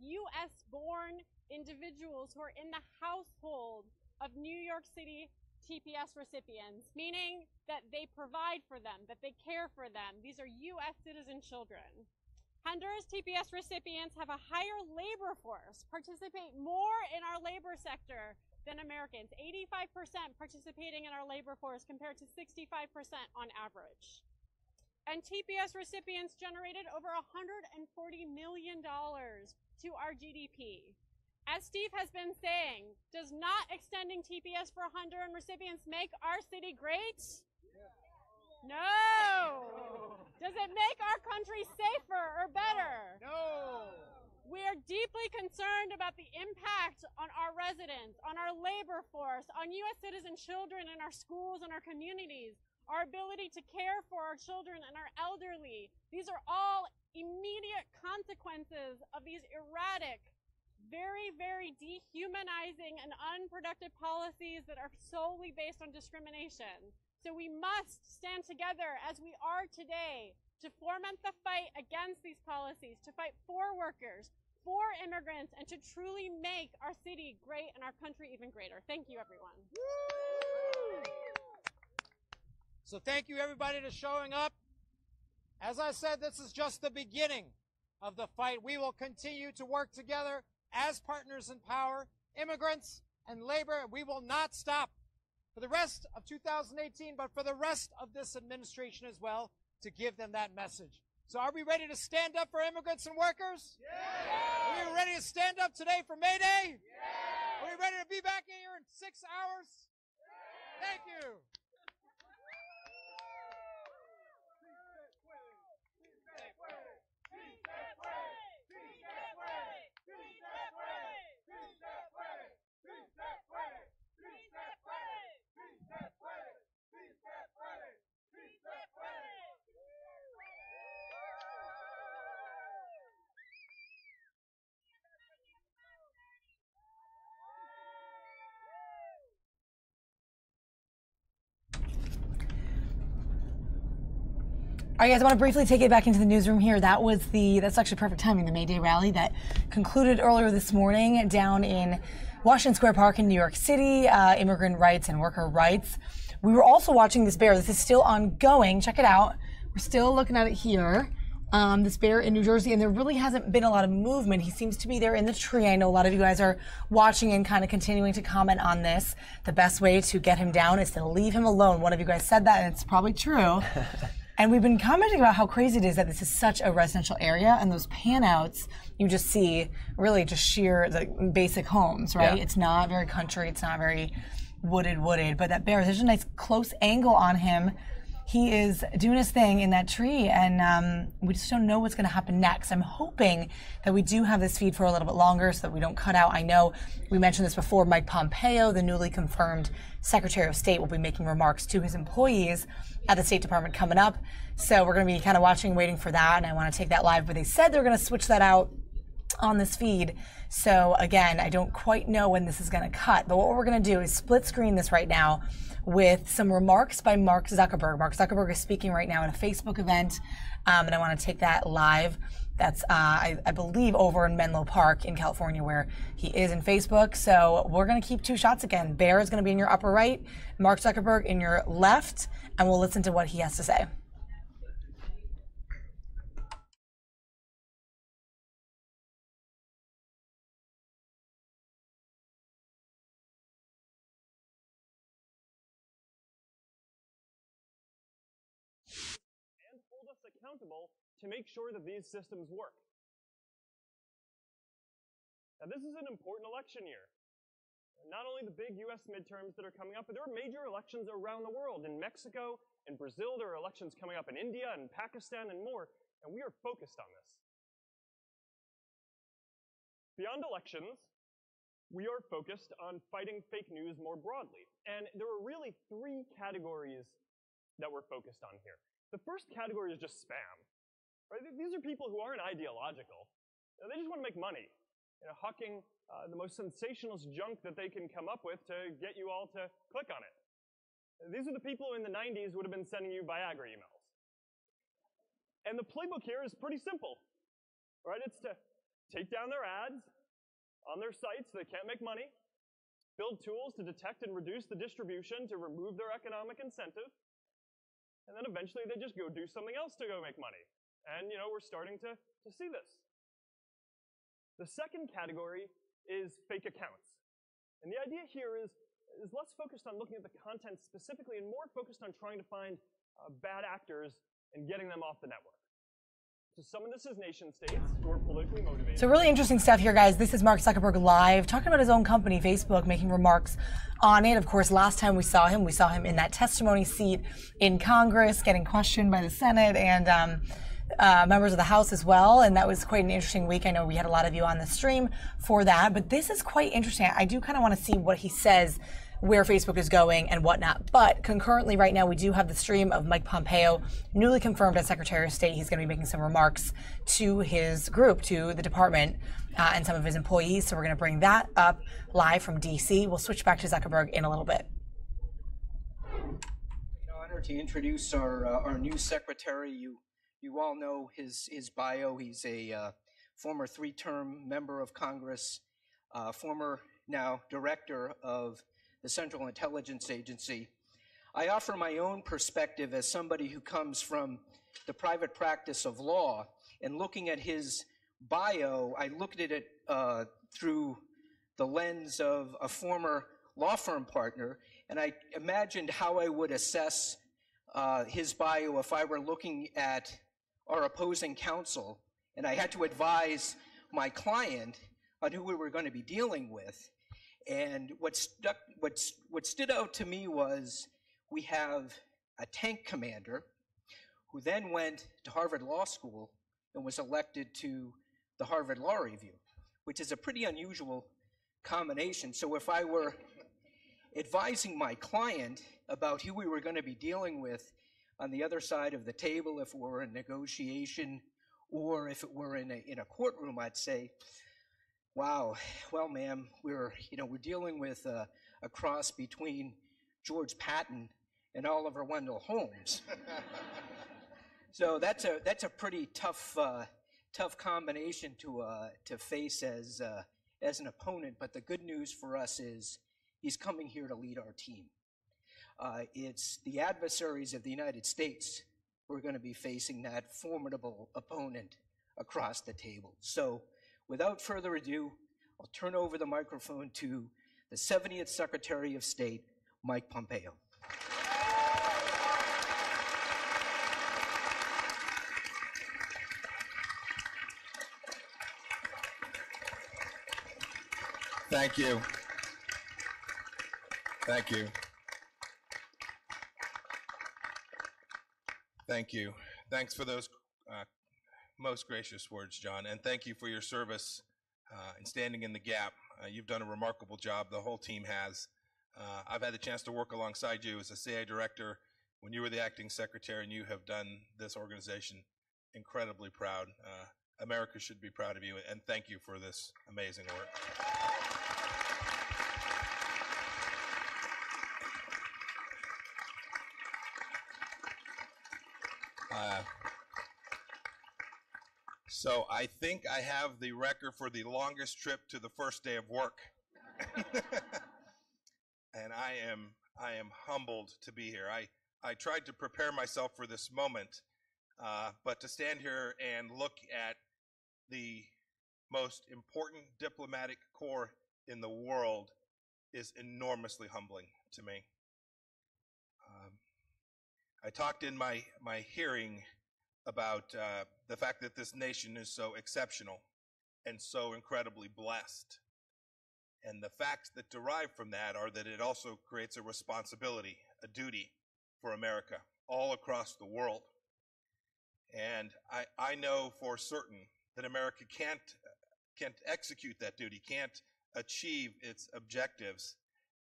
U.S.-born individuals who are in the household of New York City TPS recipients, meaning that they provide for them, that they care for them. These are U.S. citizen children. Honduras TPS recipients have a higher labor force, participate more in our labor sector than Americans, 85% participating in our labor force compared to 65% on average. And TPS recipients generated over $140 million to our GDP. As Steve has been saying, does not extending TPS for Honduran recipients make our city great? No! Does it make our country safer or better? No! We are deeply concerned about the impact on our residents, on our labor force, on U.S. citizen children in our schools and our communities, our ability to care for our children and our elderly. These are all immediate consequences of these erratic, very, very dehumanizing and unproductive policies that are solely based on discrimination. So we must stand together as we are today to foment the fight against these policies, to fight for workers, for immigrants, and to truly make our city great and our country even greater. Thank you, everyone. So thank you, everybody, for showing up. As I said, this is just the beginning of the fight. We will continue to work together as partners in power, immigrants and labor. We will not stop for the rest of 2018, but for the rest of this administration as well, to give them that message. So are we ready to stand up for immigrants and workers? Yeah. Are we ready to stand up today for May Day? Yeah. Are we ready to be back here in 6 hours? Yeah. Thank you. All right, guys, I want to briefly take it back into the newsroom here. That's actually perfect timing, the May Day rally that concluded earlier this morning down in Washington Square Park in New York City, immigrant rights and worker rights. We were also watching this bear. This is still ongoing. Check it out. We're still looking at it here. This bear in New Jersey, and there really hasn't been a lot of movement. He seems to be there in the tree. I know a lot of you guys are watching and kind of continuing to comment on this. The best way to get him down is to leave him alone. One of you guys said that, and it's probably true. And we've been commenting about how crazy it is that this is such a residential area, and those panouts you just see really just sheer the basic homes, right? Yeah. It's not very country, it's not very wooded, but that bear, there's a nice close angle on him. He is doing his thing in that tree, and we just don't know what's going to happen next. I'm hoping that we do have this feed for a little bit longer so that we don't cut out. I know we mentioned this before, Mike Pompeo, the newly confirmed Secretary of State, will be making remarks to his employees at the State Department coming up. So we're going to be kind of watching and waiting for that, and I want to take that live, but they said they're going to switch that out on this feed. So again, I don't quite know when this is going to cut, but what we're going to do is split screen this right now with some remarks by Mark Zuckerberg. Mark Zuckerberg is speaking right now at a Facebook event, and I want to take that live. That's, I believe, over in Menlo Park in California, where he is in Facebook. So we're going to keep two shots again. Bear is going to be in your upper right, Mark Zuckerberg in your left, and we'll listen to what he has to say. Accountable to make sure that these systems work. Now, this is an important election year. Not only the big U.S. midterms that are coming up, but there are major elections around the world. In Mexico, in Brazil, there are elections coming up in India and Pakistan and more, and we are focused on this. Beyond elections, we are focused on fighting fake news more broadly. And there are really three categories that we're focused on here. The first category is just spam. Right? These are people who aren't ideological. They just want to make money, hucking the most sensationalist junk that they can come up with to get you all to click on it. These are the people who in the 90s would have been sending you Viagra emails. And the playbook here is pretty simple. Right? It's to take down their ads on their sites so they can't make money, build tools to detect and reduce the distribution to remove their economic incentive, and then eventually they just go do something else to go make money. And, we're starting to see this. The second category is fake accounts. And the idea here is less focused on looking at the content specifically and more focused on trying to find bad actors and getting them off the network. So some of this is nation states who are politically motivated. So really interesting stuff here, guys. This is Mark Zuckerberg live, talking about his own company, Facebook, making remarks on it. Of course, last time we saw him in that testimony seat in Congress, getting questioned by the Senate and members of the House as well. And that was quite an interesting week. I know we had a lot of you on the stream for that. But this is quite interesting. I do kind of want to see what he says, where Facebook is going and whatnot. But concurrently right now, we do have the stream of Mike Pompeo, newly confirmed as Secretary of State. He's going to be making some remarks to his group, to the department, and some of his employees. So we're going to bring that up live from D.C. We'll switch back to Zuckerberg in a little bit. An honor to introduce our new secretary. You all know his bio. He's a former three-term member of Congress, former now director of the Central Intelligence Agency. I offer my own perspective as somebody who comes from the private practice of law, and looking at his bio, I looked at it through the lens of a former law firm partner, and I imagined how I would assess his bio if I were looking at our opposing counsel, and I had to advise my client on who we were going to be dealing with. And what stood out to me was we have a tank commander who then went to Harvard Law School and was elected to the Harvard Law Review, which is a pretty unusual combination. So if I were advising my client about who we were going to be dealing with on the other side of the table, if it were a negotiation or if it were in a courtroom, I'd say, wow, well, ma'am, we're dealing with a cross between George Patton and Oliver Wendell Holmes. So that's a pretty tough combination to face as an opponent. But the good news for us is he's coming here to lead our team. It's the adversaries of the United States who are going to be facing that formidable opponent across the table. So without further ado, I'll turn over the microphone to the 70th Secretary of State, Mike Pompeo. Thank you. Thank you. Thank you. Thanks for those most gracious words, John, and thank you for your service and standing in the gap. You've done a remarkable job. The whole team has. I've had the chance to work alongside you as a CIA director when you were the acting secretary, and you have done this organization incredibly proud. America should be proud of you, and thank you for this amazing work. So I think I have the record for the longest trip to the first day of work. And I am humbled to be here. I tried to prepare myself for this moment, but to stand here and look at the most important diplomatic corps in the world is enormously humbling to me. I talked in my hearing about the fact that this nation is so exceptional and so incredibly blessed. And the facts that derive from that are that it also creates a responsibility, a duty for America all across the world. And I know for certain that America can't execute that duty, can't achieve its objectives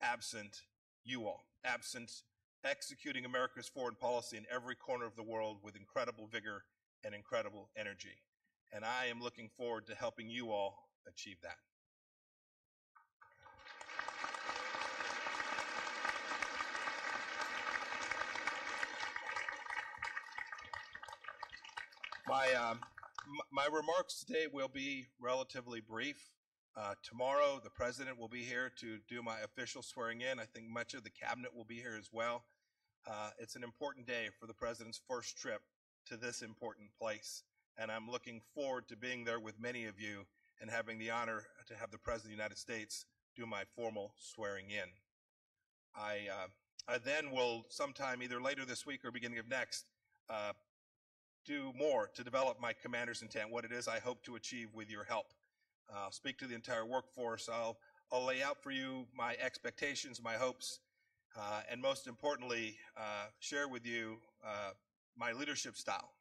absent you all, absent executing America's foreign policy in every corner of the world with incredible vigor and incredible energy. And I am looking forward to helping you all achieve that. My remarks today will be relatively brief. Tomorrow, the president will be here to do my official swearing in. I think much of the cabinet will be here as well. It's an important day for the president's first trip to this important place, and I'm looking forward to being there with many of you and having the honor to have the President of the United States do my formal swearing in. I then will sometime either later this week or beginning of next do more to develop my commander's intent, what it is I hope to achieve with your help. I'll speak to the entire workforce. I'll lay out for you my expectations, my hopes, and most importantly, share with you my leadership style.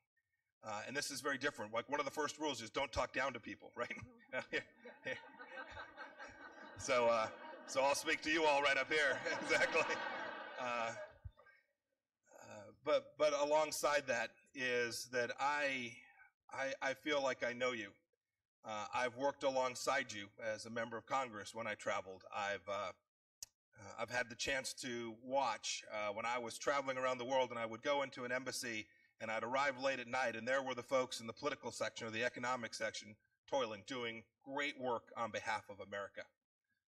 And this is very different. Like one of the first rules is don't talk down to people, right? So I'll speak to you all right up here, exactly. But alongside that is that I feel like I know you. I've worked alongside you as a member of Congress when I traveled. I've had the chance to watch when I was traveling around the world, and I would go into an embassy and I'd arrive late at night, and there were the folks in the political section or the economic section toiling, doing great work on behalf of America.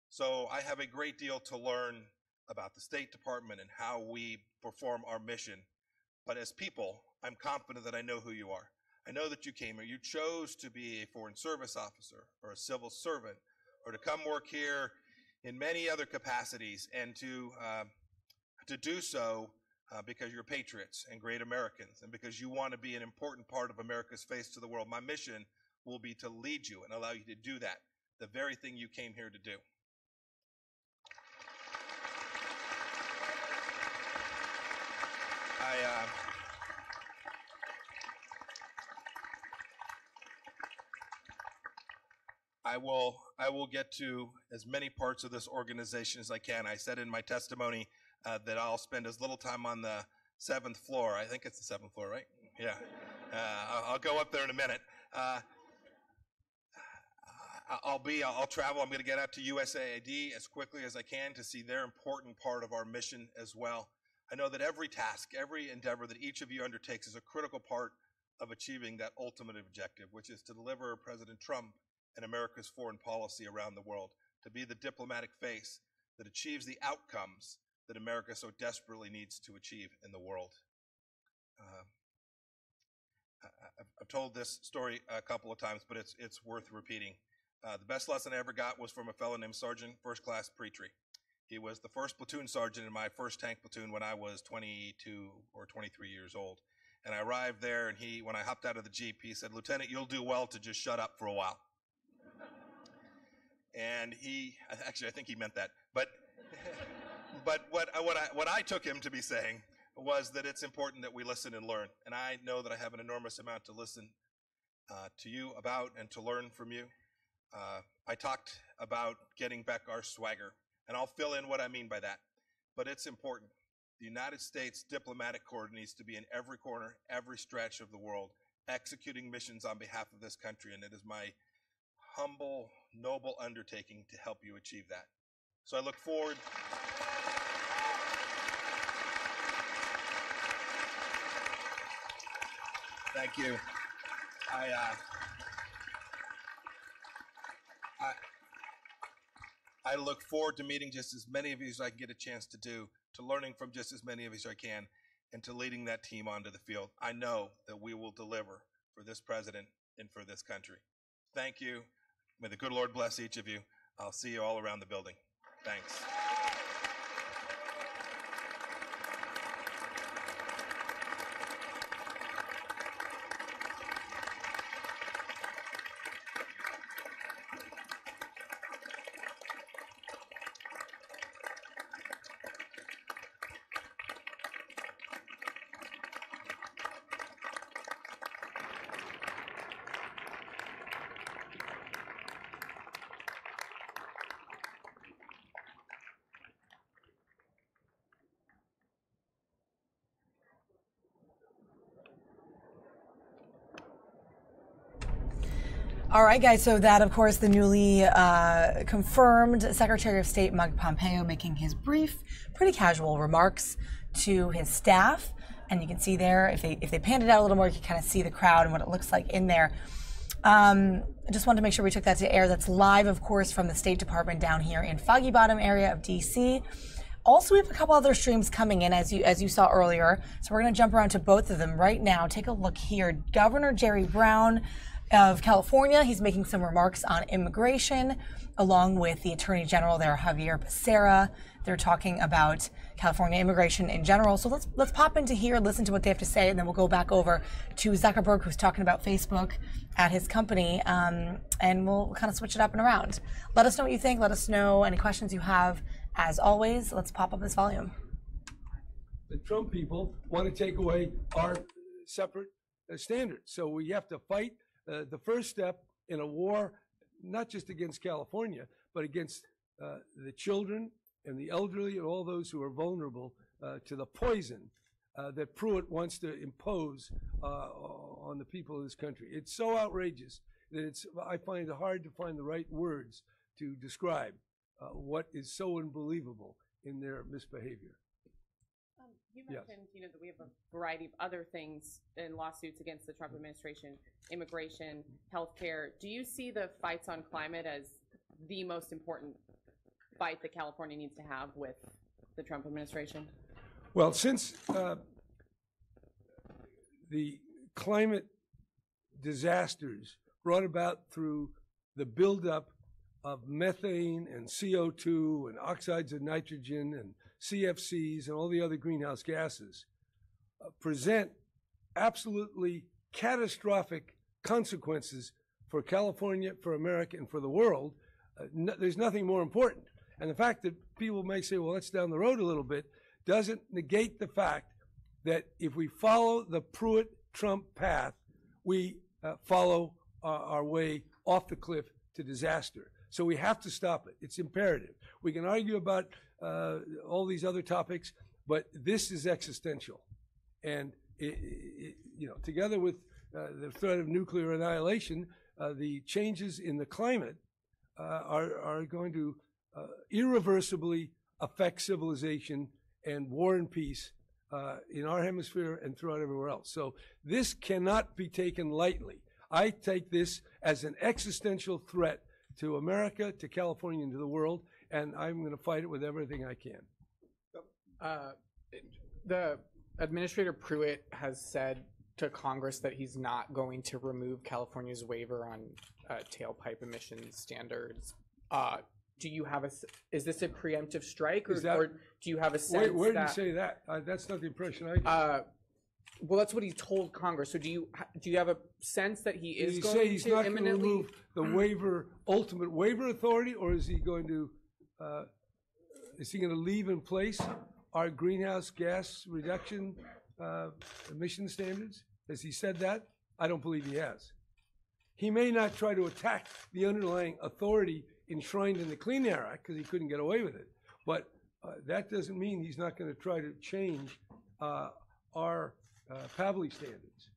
So I have a great deal to learn about the State Department and how we perform our mission. But as people, I'm confident that I know who you are. I know that you came here. You chose to be a foreign service officer or a civil servant or to come work here in many other capacities and to do so because you're patriots and great Americans and because you want to be an important part of America's face to the world. My mission will be to lead you and allow you to do that, the very thing you came here to do. I will get to as many parts of this organization as I can. I said in my testimony that I'll spend as little time on the 7th floor. I think it's the 7th floor, right? Yeah. I'll go up there in a minute. I'll travel. I'm going to get out to USAID as quickly as I can to see their important part of our mission as well. I know that every task, every endeavor that each of you undertakes is a critical part of achieving that ultimate objective, which is to deliver President Trump and America's foreign policy around the world, to be the diplomatic face that achieves the outcomes that America so desperately needs to achieve in the world. I've told this story a couple of times, but it's worth repeating. The best lesson I ever got was from a fellow named Sergeant First Class Petrie. He was the first platoon sergeant in my first tank platoon when I was 22 or 23 years old. And I arrived there, and when I hopped out of the Jeep, he said, "Lieutenant, you'll do well to just shut up for a while." And actually, I think he meant that. But what I took him to be saying was that it's important that we listen and learn. And I know that I have an enormous amount to listen to you about and to learn from you. I talked about getting back our swagger, and I'll fill in what I mean by that. But it's important. The United States diplomatic corps needs to be in every corner, every stretch of the world, executing missions on behalf of this country, and it is my humble, noble undertaking to help you achieve that. So I look forward. Thank you. I look forward to meeting just as many of you as I can get a chance to do, to learning from just as many of you as I can, and to leading that team onto the field. I know that we will deliver for this president and for this country. Thank you. May the good Lord bless each of you. I'll see you all around the building. Thanks. All right, guys. So that, of course, the newly confirmed Secretary of State Mike Pompeo making his brief, pretty casual remarks to his staff. And you can see there, if they panned it out a little more, you can kind of see the crowd and what it looks like in there. I just wanted to make sure we took that to air. That's live, of course, from the State Department down here in Foggy Bottom area of D.C. Also, we have a couple other streams coming in, as you saw earlier. So we're going to jump around to both of them right now. Take a look here. Governor Jerry Brown of California, he's making some remarks on immigration, along with the Attorney General there, Javier Becerra. They're talking about California immigration in general. So let's pop into here, listen to what they have to say, and then we'll go back over to Zuckerberg, who's talking about Facebook at his company, and we'll kind of switch it up and around. Let us know what you think. Let us know any questions you have. As always, let's pop up this volume. The Trump people want to take away our separate standards. So we have to fight the first step in a war, not just against California, but against the children and the elderly and all those who are vulnerable to the poison that Pruitt wants to impose on the people of this country. It's so outrageous that I find it hard to find the right words to describe what is so unbelievable in their misbehavior. You mentioned, that we have a variety of other things in lawsuits against the Trump administration, immigration, healthcare. Do you see the fights on climate as the most important fight that California needs to have with the Trump administration? Well, since the climate disasters brought about through the buildup of methane and CO2 and oxides of nitrogen and CFCs and all the other greenhouse gases present absolutely catastrophic consequences for California, for America, and for the world. There's nothing more important. And the fact that people may say, well, that's down the road a little bit, doesn't negate the fact that if we follow the Pruitt-Trump path, we follow our way off the cliff to disaster. So we have to stop it. It's imperative. We can argue about all these other topics, but this is existential. And together with the threat of nuclear annihilation, the changes in the climate are going to irreversibly affect civilization and war and peace in our hemisphere and throughout everywhere else. So this cannot be taken lightly. I take this as an existential threat to America, to California, and to the world, and I'm going to fight it with everything I can. The Administrator Pruitt has said to Congress that he's not going to remove California's waiver on tailpipe emission standards. Do you have is this a preemptive strike, or do you have a sense where did you say that? That's not the impression I get. Well, that's what he told Congress. So do you have a sense that he is going to he's not going to remove the ultimate waiver authority, or is he going to leave in place our greenhouse gas reduction emission standards? Has he said that? I don't believe he has. He may not try to attack the underlying authority enshrined in the Clean Air Act because he couldn't get away with it, but that doesn't mean he's not going to try to change our Pavley standards.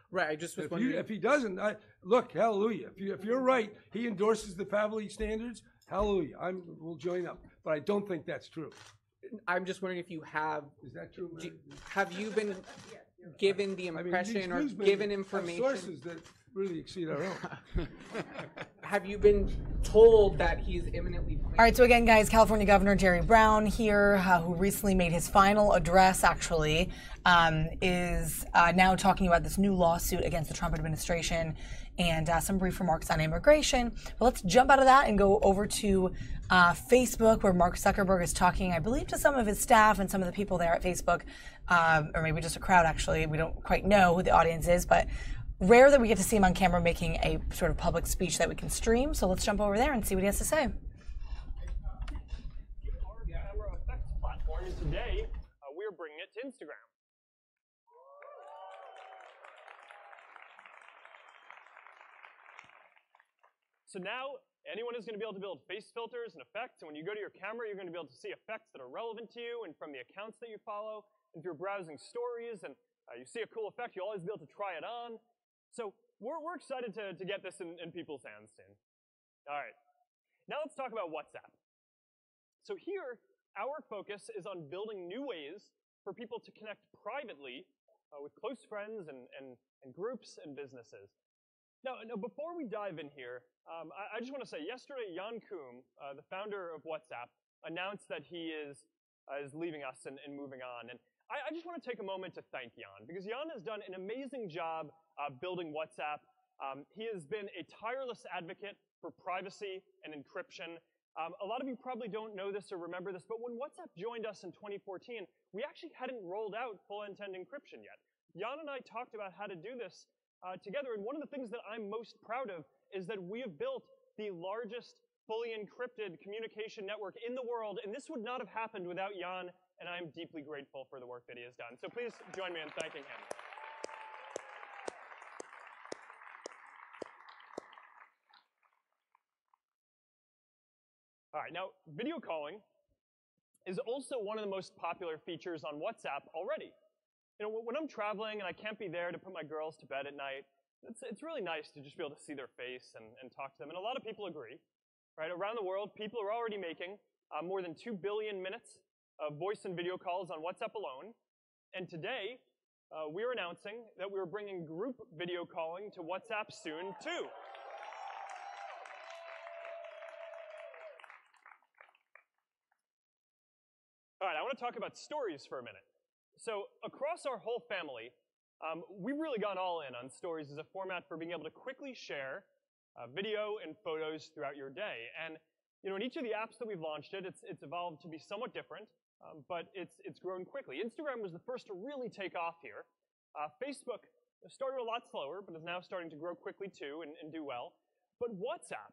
Right. I just was wondering if he doesn't. Look, hallelujah. If you're right, he endorses the Pavley standards. Hallelujah. We'll join up. But I don't think that's true. I'm just wondering if you have. Is that true? Have you been given the impression or given information? Sources that really exceed our own. Have you been told that he's imminently? All right, so again, guys, California Governor Jerry Brown here, who recently made his final address, actually, is now talking about this new lawsuit against the Trump administration and some brief remarks on immigration. But let's jump out of that and go over to Facebook, where Mark Zuckerberg is talking, I believe, to some of his staff and some of the people there at Facebook, or maybe just a crowd, actually. We don't quite know who the audience is, but rare that we get to see him on camera making a sort of public speech that we can stream. So let's jump over there and see what he has to say. Our camera effects platform, and today we're bringing it to Instagram. So now anyone is going to be able to build face filters and effects, and when you go to your camera, you're going to be able to see effects that are relevant to you and from the accounts that you follow. If you're browsing stories and you see a cool effect, you'll always be able to try it on. So we're excited to get this in people's hands soon. All right. Now let's talk about WhatsApp. So here, our focus is on building new ways for people to connect privately with close friends and groups and businesses. Now, before we dive in here, I just want to say, yesterday, Jan Koum, the founder of WhatsApp, announced that he is leaving us and moving on. And I just want to take a moment to thank Jan, because Jan has done an amazing job building WhatsApp. He has been a tireless advocate for privacy and encryption. A lot of you probably don't know this or remember this, but when WhatsApp joined us in 2014, we actually hadn't rolled out full end-to-end encryption yet. Jan and I talked about how to do this together, and one of the things that I'm most proud of is that we have built the largest fully encrypted communication network in the world, and this would not have happened without Jan, and I'm deeply grateful for the work that he has done. So please join me in thanking him. All right, now video calling is also one of the most popular features on WhatsApp already. You know, when I'm traveling and I can't be there to put my girls to bed at night, it's really nice to just be able to see their face and talk to them. And a lot of people agree, right? Around the world, people are already making more than 2 billion minutes of voice and video calls on WhatsApp alone. And today, we're announcing that we're bringing group video calling to WhatsApp soon, too. All right, I want to talk about stories for a minute. So across our whole family, we've really gone all in on stories as a format for being able to quickly share video and photos throughout your day. And you know, in each of the apps that we've launched it's evolved to be somewhat different, but it's grown quickly. Instagram was the first to really take off here. Facebook started a lot slower, but is now starting to grow quickly too and do well. But WhatsApp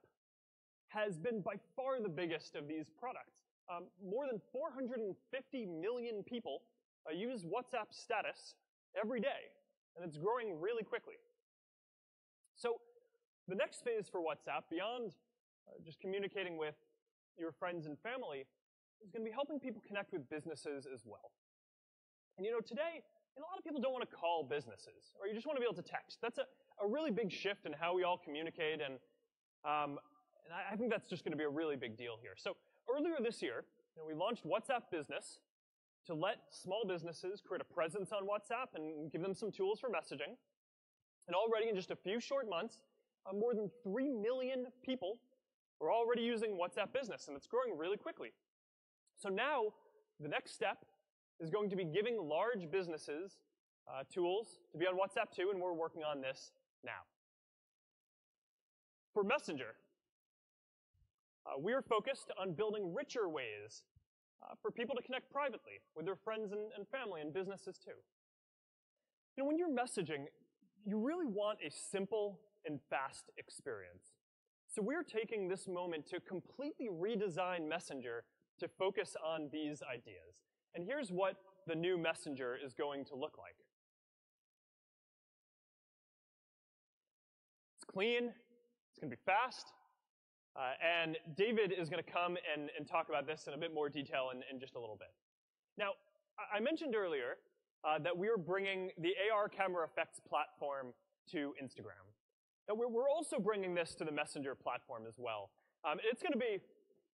has been by far the biggest of these products. More than 450 million people use WhatsApp status every day, and it's growing really quickly. So the next phase for WhatsApp, beyond just communicating with your friends and family, is going to be helping people connect with businesses as well. And you know, today, a lot of people don't want to call businesses, or you just want to be able to text. That's a really big shift in how we all communicate, and I think that's just going to be a really big deal here. So earlier this year, we launched WhatsApp Business to let small businesses create a presence on WhatsApp and give them some tools for messaging. And already in just a few short months, more than 3 million people are already using WhatsApp Business, and it's growing really quickly. So now, the next step is going to be giving large businesses tools to be on WhatsApp too, and we're working on this now. For Messenger, we're focused on building richer ways for people to connect privately with their friends and family and businesses too. You know, when you're messaging, you really want a simple and fast experience. So we're taking this moment to completely redesign Messenger to focus on these ideas. And here's what the new Messenger is going to look like. It's clean, it's going to be fast, and David is going to come and talk about this in a bit more detail in just a little bit. Now, I mentioned earlier that we are bringing the AR camera effects platform to Instagram. Now, we're also bringing this to the Messenger platform as well. It's going to be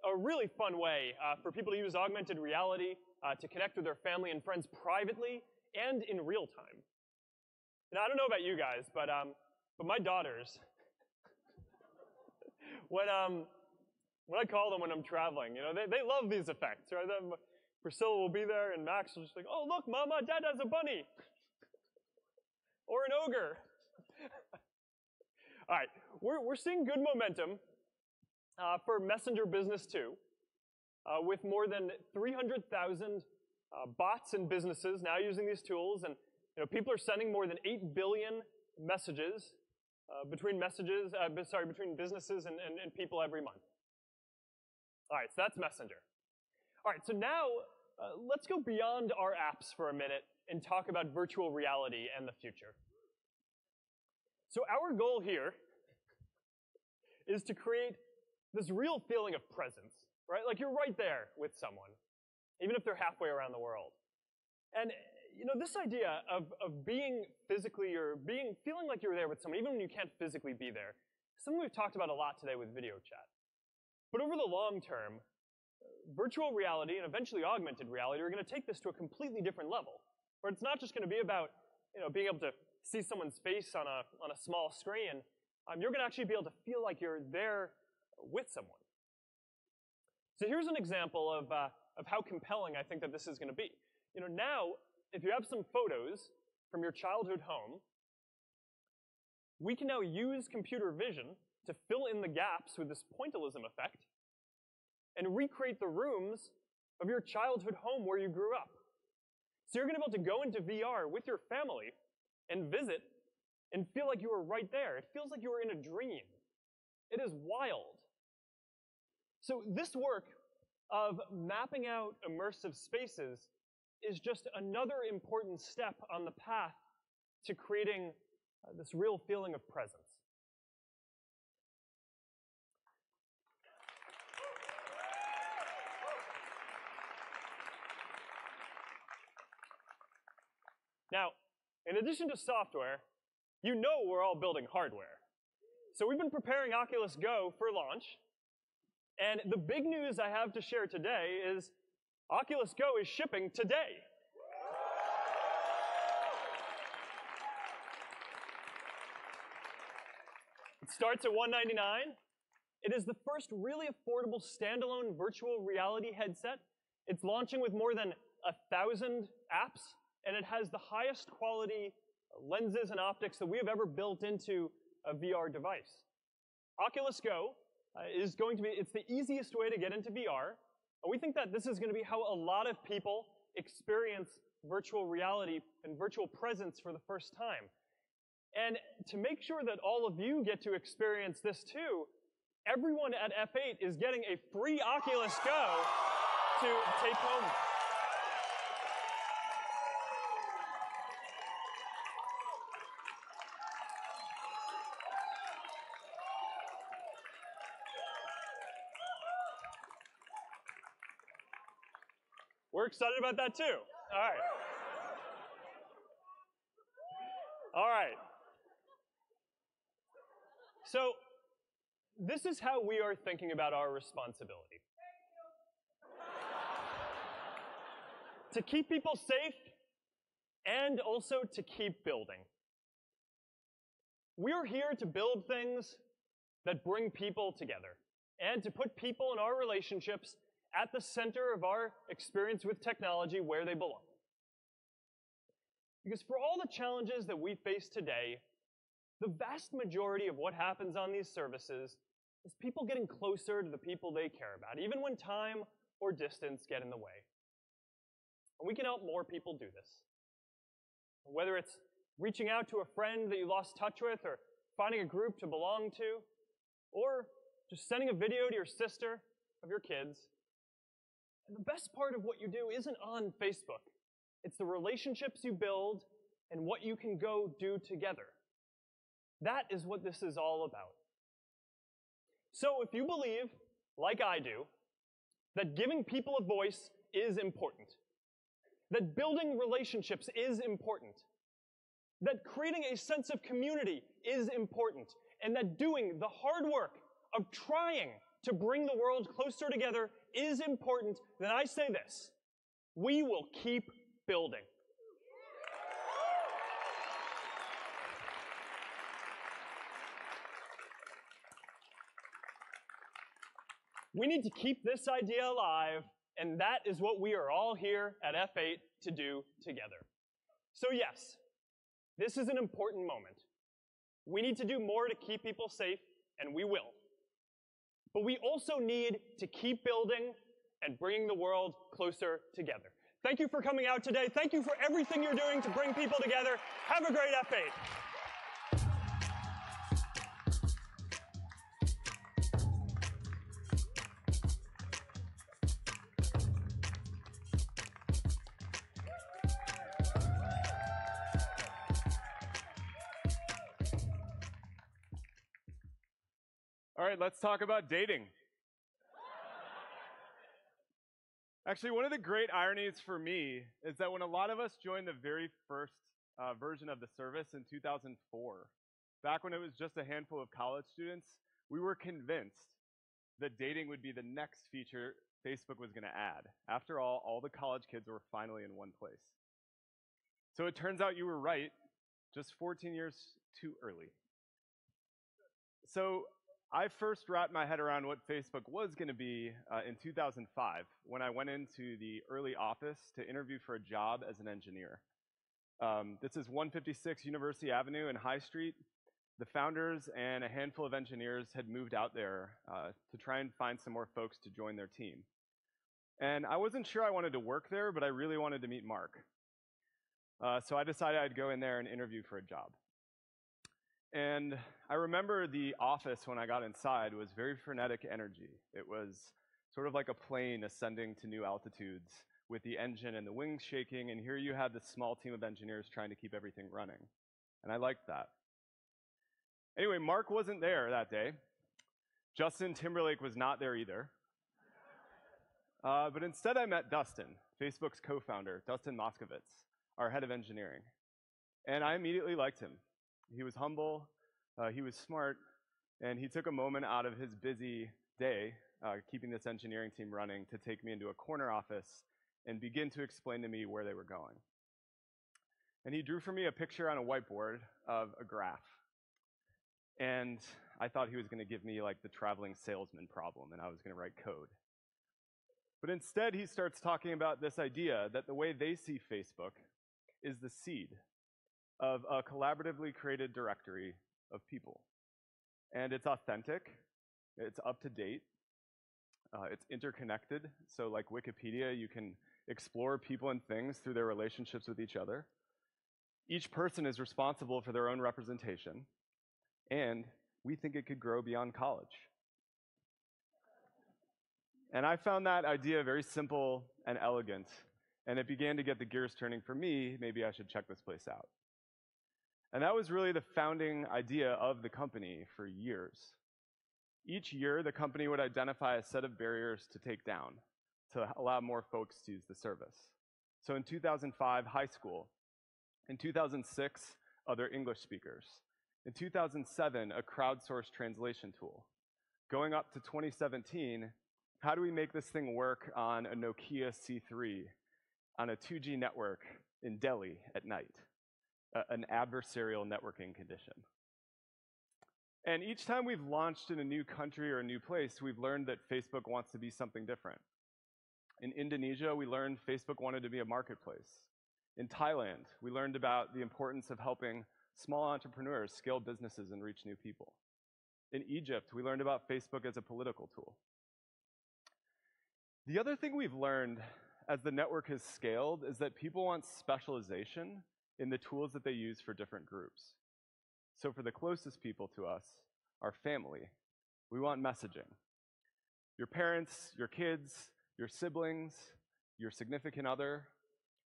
a really fun way for people to use augmented reality to connect with their family and friends privately and in real time. Now, I don't know about you guys, but my daughters, when I call them when I'm traveling, you know, they love these effects, right? Priscilla will be there, and Max will just be like, "Oh, look, Mama, Dad has a bunny," or an ogre. All right, we're seeing good momentum for Messenger Business too, with more than 300,000 bots and businesses now using these tools, and you know, people are sending more than 8 billion messages between businesses and people every month. All right, so that's Messenger. All right, so now let's go beyond our apps for a minute and talk about virtual reality and the future. So our goal here is to create this real feeling of presence, right? Like you're right there with someone, even if they're halfway around the world. And you know, this idea of being physically or feeling like you're there with someone, even when you can't physically be there, something we've talked about a lot today with video chat. But over the long term, virtual reality and eventually augmented reality are going to take this to a completely different level, where it's not just going to be about, you know, being able to see someone's face on a small screen. You're going to actually be able to feel like you're there with someone. So here's an example of how compelling I think that this is going to be. You know, now, if you have some photos from your childhood home, we can now use computer vision to fill in the gaps with this pointillism effect and recreate the rooms of your childhood home where you grew up. So you're going to be able to go into VR with your family and visit and feel like you were right there. It feels like you were in a dream. It is wild. So this work of mapping out immersive spaces is just another important step on the path to creating this real feeling of presence. Now, in addition to software, you know we're all building hardware. So we've been preparing Oculus Go for launch, and the big news I have to share today is Oculus Go is shipping today. It starts at $199. It is the first really affordable standalone virtual reality headset. It's launching with more than 1,000 apps, and it has the highest quality lenses and optics that we have ever built into a VR device. Oculus Go is going to be, it's the easiest way to get into VR, and we think that this is going to be how a lot of people experience virtual reality and virtual presence for the first time. And to make sure that all of you get to experience this too, everyone at F8 is getting a free Oculus Go to take home. We're excited about that too. All right. All right. So this is how we are thinking about our responsibility. To keep people safe and also to keep building. We're here to build things that bring people together and to put people in our relationships at the center of our experience with technology where they belong. Because for all the challenges that we face today, the vast majority of what happens on these services is people getting closer to the people they care about, even when time or distance get in the way. And we can help more people do this. Whether it's reaching out to a friend that you lost touch with, or finding a group to belong to, or just sending a video to your sister of your kids. And the best part of what you do isn't on Facebook. It's the relationships you build and what you can go do together. That is what this is all about. So if you believe, like I do, that giving people a voice is important, that building relationships is important, that creating a sense of community is important, and that doing the hard work of trying to bring the world closer together is important, then I say this: we will keep building. We need to keep this idea alive, and that is what we are all here at F8 to do together. So yes, this is an important moment. We need to do more to keep people safe, and we will. But we also need to keep building and bringing the world closer together. Thank you for coming out today. Thank you for everything you're doing to bring people together. Have a great F8. All right, let's talk about dating. Actually, one of the great ironies for me is that when a lot of us joined the very first version of the service in 2004, back when it was just a handful of college students, we were convinced that dating would be the next feature Facebook was going to add. After all the college kids were finally in one place. So it turns out you were right, just 14 years too early. So I first wrapped my head around what Facebook was going to be in 2005 when I went into the early office to interview for a job as an engineer. This is 156 University Avenue in High Street. The founders and a handful of engineers had moved out there to try and find some more folks to join their team. And I wasn't sure I wanted to work there, but I really wanted to meet Mark. So I decided I'd go in there and interview for a job. And I remember the office when I got inside was very frenetic energy. It was sort of like a plane ascending to new altitudes with the engine and the wings shaking, and here you had this small team of engineers trying to keep everything running. And I liked that. Anyway, Mark wasn't there that day. Justin Timberlake was not there either. But instead I met Dustin, Facebook's co-founder, Dustin Moskovitz, our head of engineering. And I immediately liked him. He was humble, he was smart, and he took a moment out of his busy day, keeping this engineering team running, to take me into a corner office and begin to explain to me where they were going. And he drew for me a picture on a whiteboard of a graph. And I thought he was going to give me like the traveling salesman problem, and I was going to write code. But instead, he starts talking about this idea that the way they see Facebook is the seed of a collaboratively created directory of people. And it's authentic, it's up to date, it's interconnected. So like Wikipedia, you can explore people and things through their relationships with each other. Each person is responsible for their own representation. And we think it could grow beyond college. And I found that idea very simple and elegant, and it began to get the gears turning for me. Maybe I should check this place out. And that was really the founding idea of the company for years. Each year, the company would identify a set of barriers to take down to allow more folks to use the service. So in 2005, high school. In 2006, other English speakers. In 2007, a crowdsourced translation tool. Going up to 2017, how do we make this thing work on a Nokia C3 on a 2G network in Delhi at night? An adversarial networking condition. And each time we've launched in a new country or a new place, we've learned that Facebook wants to be something different. In Indonesia, we learned Facebook wanted to be a marketplace. In Thailand, we learned about the importance of helping small entrepreneurs scale businesses and reach new people. In Egypt, we learned about Facebook as a political tool. The other thing we've learned as the network has scaled is that people want specialization in the tools that they use for different groups. So for the closest people to us, our family, we want messaging. Your parents, your kids, your siblings, your significant other.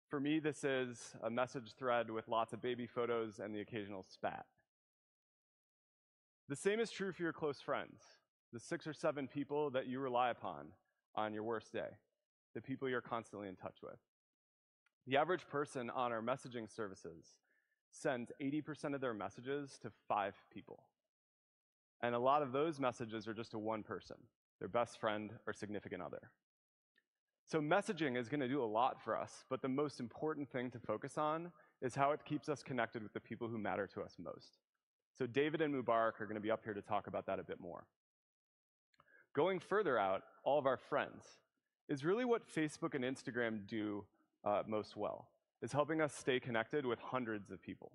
For me, this is a message thread with lots of baby photos and the occasional spat. The same is true for your close friends, the 6 or 7 people that you rely upon on your worst day, the people you're constantly in touch with. The average person on our messaging services sends 80% of their messages to 5 people. And a lot of those messages are just to one person, their best friend or significant other. So messaging is going to do a lot for us, but the most important thing to focus on is how it keeps us connected with the people who matter to us most. So David and Mubarak are going to be up here to talk about that a bit more. Going further out, all of our friends, is really what Facebook and Instagram do most well, is helping us stay connected with hundreds of people.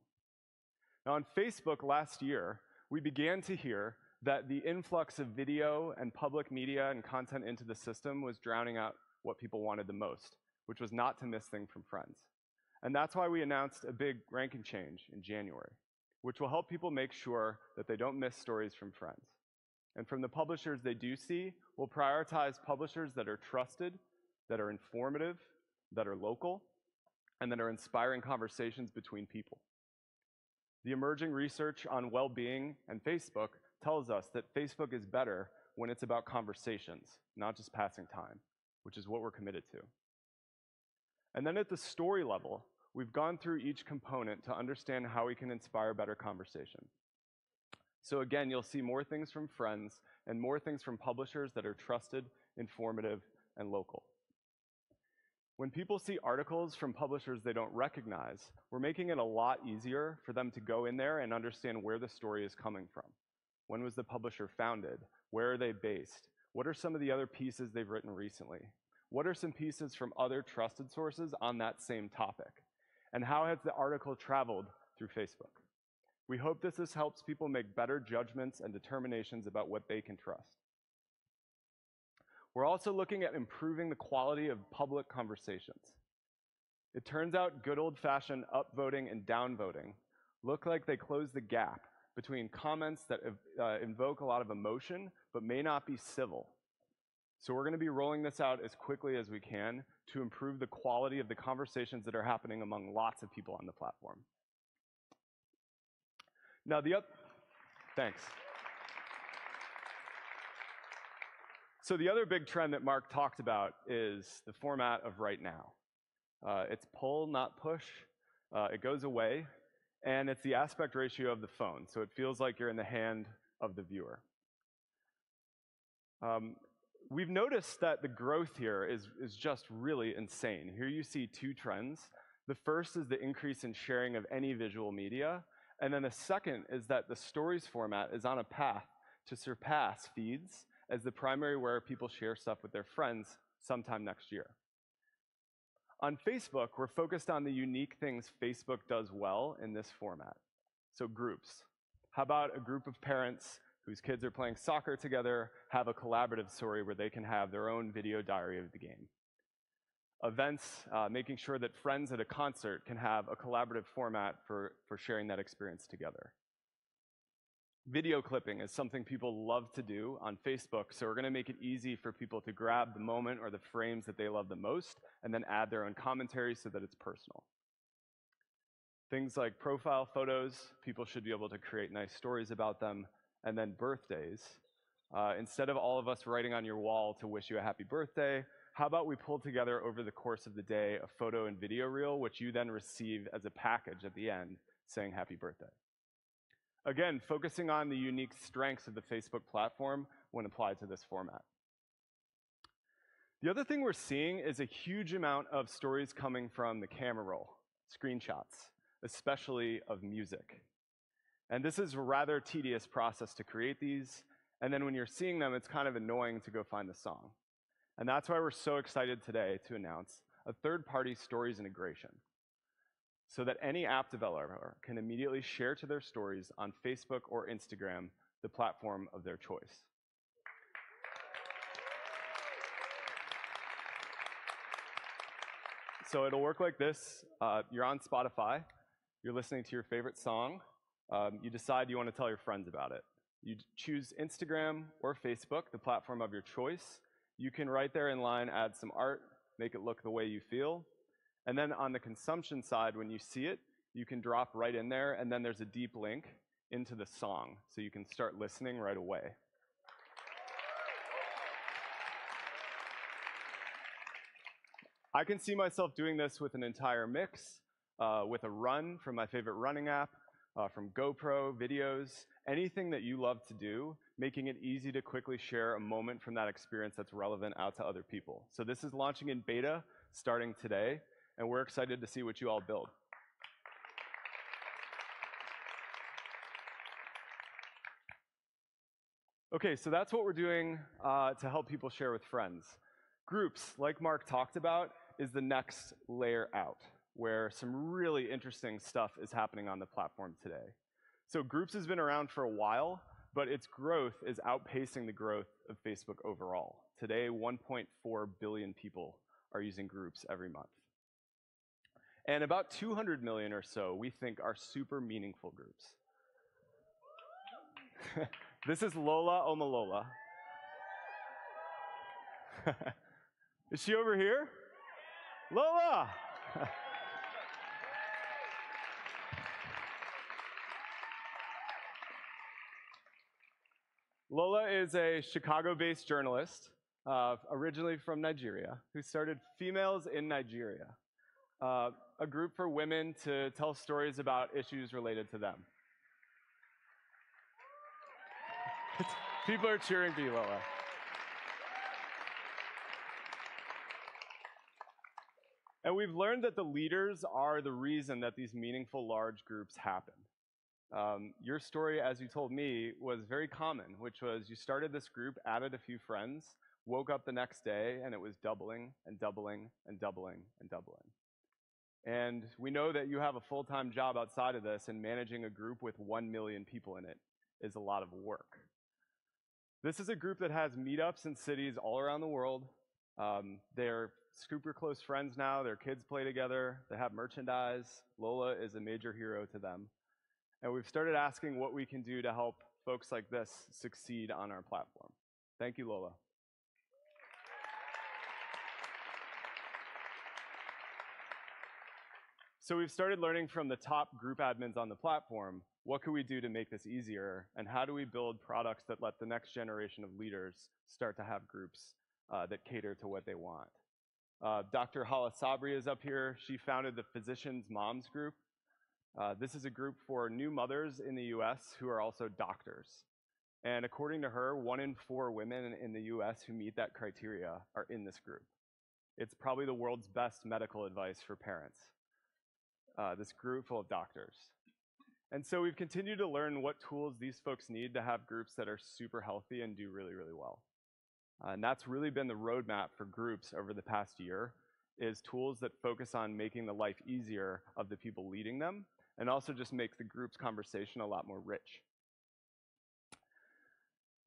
Now on Facebook last year, we began to hear that the influx of video and public media and content into the system was drowning out what people wanted the most, which was not to miss things from friends. And that's why we announced a big ranking change in January, which will help people make sure that they don't miss stories from friends. And from the publishers they do see, we'll prioritize publishers that are trusted, that are informative, that are local, and that are inspiring conversations between people. The emerging research on well-being and Facebook tells us that Facebook is better when it's about conversations, not just passing time. which is what we're committed to. And then at the story level, we've gone through each component to understand how we can inspire better conversation. So again, you'll see more things from friends and more things from publishers that are trusted, informative, and local. When people see articles from publishers they don't recognize, we're making it a lot easier for them to go in there and understand where the story is coming from. When was the publisher founded? Where are they based? What are some of the other pieces they've written recently? What are some pieces from other trusted sources on that same topic? And how has the article traveled through Facebook? We hope this helps people make better judgments and determinations about what they can trust. We're also looking at improving the quality of public conversations. It turns out good old-fashioned upvoting and downvoting look like they close the gap between comments that invoke a lot of emotion but may not be civil. So we're going to be rolling this out as quickly as we can to improve the quality of the conversations that are happening among lots of people on the platform. Now thanks. So the other big trend that Mark talked about is the format of right now. It's pull, not push. It goes away, and it's the aspect ratio of the phone, so it feels like you're in the hand of the viewer. We've noticed that the growth here is just really insane. Here you see two trends. The first is the increase in sharing of any visual media, and then the second is that the stories format is on a path to surpass feeds as the primary where people share stuff with their friends sometime next year. On Facebook, we're focused on the unique things Facebook does well in this format. So groups. How about a group of parents whose kids are playing soccer together have a collaborative story where they can have their own video diary of the game? Events, making sure that friends at a concert can have a collaborative format for sharing that experience together. Video clipping is something people love to do on Facebook, so we're going to make it easy for people to grab the moment or the frames that they love the most and then add their own commentary so that it's personal. Things like profile photos, people should be able to create nice stories about them. And then birthdays. Instead of all of us writing on your wall to wish you a happy birthday, how about we pull together over the course of the day a photo and video reel, which you then receive as a package at the end saying happy birthday. Again, focusing on the unique strengths of the Facebook platform when applied to this format. The other thing we're seeing is a huge amount of stories coming from the camera roll, screenshots, especially of music. And this is a rather tedious process to create these, and then when you're seeing them, it's kind of annoying to go find the song. And that's why we're so excited today to announce a third-party stories integration, so that any app developer can immediately share to their stories on Facebook or Instagram, the platform of their choice. So it'll work like this. You're on Spotify, you're listening to your favorite song, you decide you want to tell your friends about it. You choose Instagram or Facebook, the platform of your choice. You can right there in line add some art, make it look the way you feel. And then on the consumption side, when you see it, you can drop right in there, and then there's a deep link into the song, so you can start listening right away. I can see myself doing this with an entire mix, with a run from my favorite running app, from GoPro, videos, anything that you love to do, making it easy to quickly share a moment from that experience that's relevant out to other people. So this is launching in beta starting today, and we're excited to see what you all build. Okay, so that's what we're doing to help people share with friends. Groups, like Mark talked about, is the next layer out, where some really interesting stuff is happening on the platform today. So Groups has been around for a while, but its growth is outpacing the growth of Facebook overall. Today, 1.4 billion people are using Groups every month. And about 200 million or so we think are super meaningful groups. This is Lola Omalola. Is she over here? Lola! Lola is a Chicago-based journalist originally from Nigeria, who started Females in Nigeria, a group for women to tell stories about issues related to them. People are cheering for you, Lola. And we've learned that the leaders are the reason that these meaningful large groups happen. Your story, as you told me, was very common, which was you started this group, added a few friends, woke up the next day, and it was doubling and doubling and doubling and doubling. And we know that you have a full-time job outside of this, and managing a group with 1 million people in it is a lot of work. This is a group that has meetups in cities all around the world. They're super close friends now. Their kids play together. They have merchandise. Lola is a major hero to them. And we've started asking what we can do to help folks like this succeed on our platform. Thank you, Lola. So we've started learning from the top group admins on the platform, what can we do to make this easier, and how do we build products that let the next generation of leaders start to have groups that cater to what they want. Dr. Hala Sabri is up here. She founded the Physicians Moms Group. This is a group for new mothers in the US who are also doctors. And according to her, 1 in 4 women in the US who meet that criteria are in this group. It's probably the world's best medical advice for parents, this group full of doctors. And so we've continued to learn what tools these folks need to have groups that are super healthy and do really, really well. And that's really been the roadmap for groups over the past year, is tools that focus on making the life easier of the people leading them, and also just make the group's conversation a lot more rich.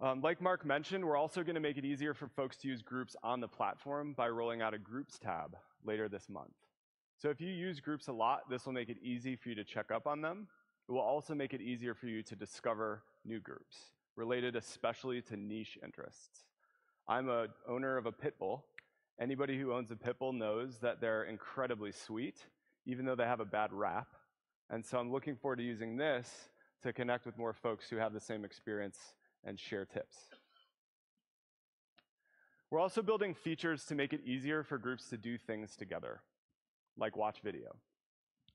Like Mark mentioned, we're also going to make it easier for folks to use groups on the platform by rolling out a Groups tab later this month. So if you use groups a lot, this will make it easy for you to check up on them. It will also make it easier for you to discover new groups, related especially to niche interests. I'm an owner of a pit bull. Anybody who owns a pit bull knows that they're incredibly sweet, even though they have a bad rap. And so I'm looking forward to using this to connect with more folks who have the same experience and share tips. We're also building features to make it easier for groups to do things together, like watch video.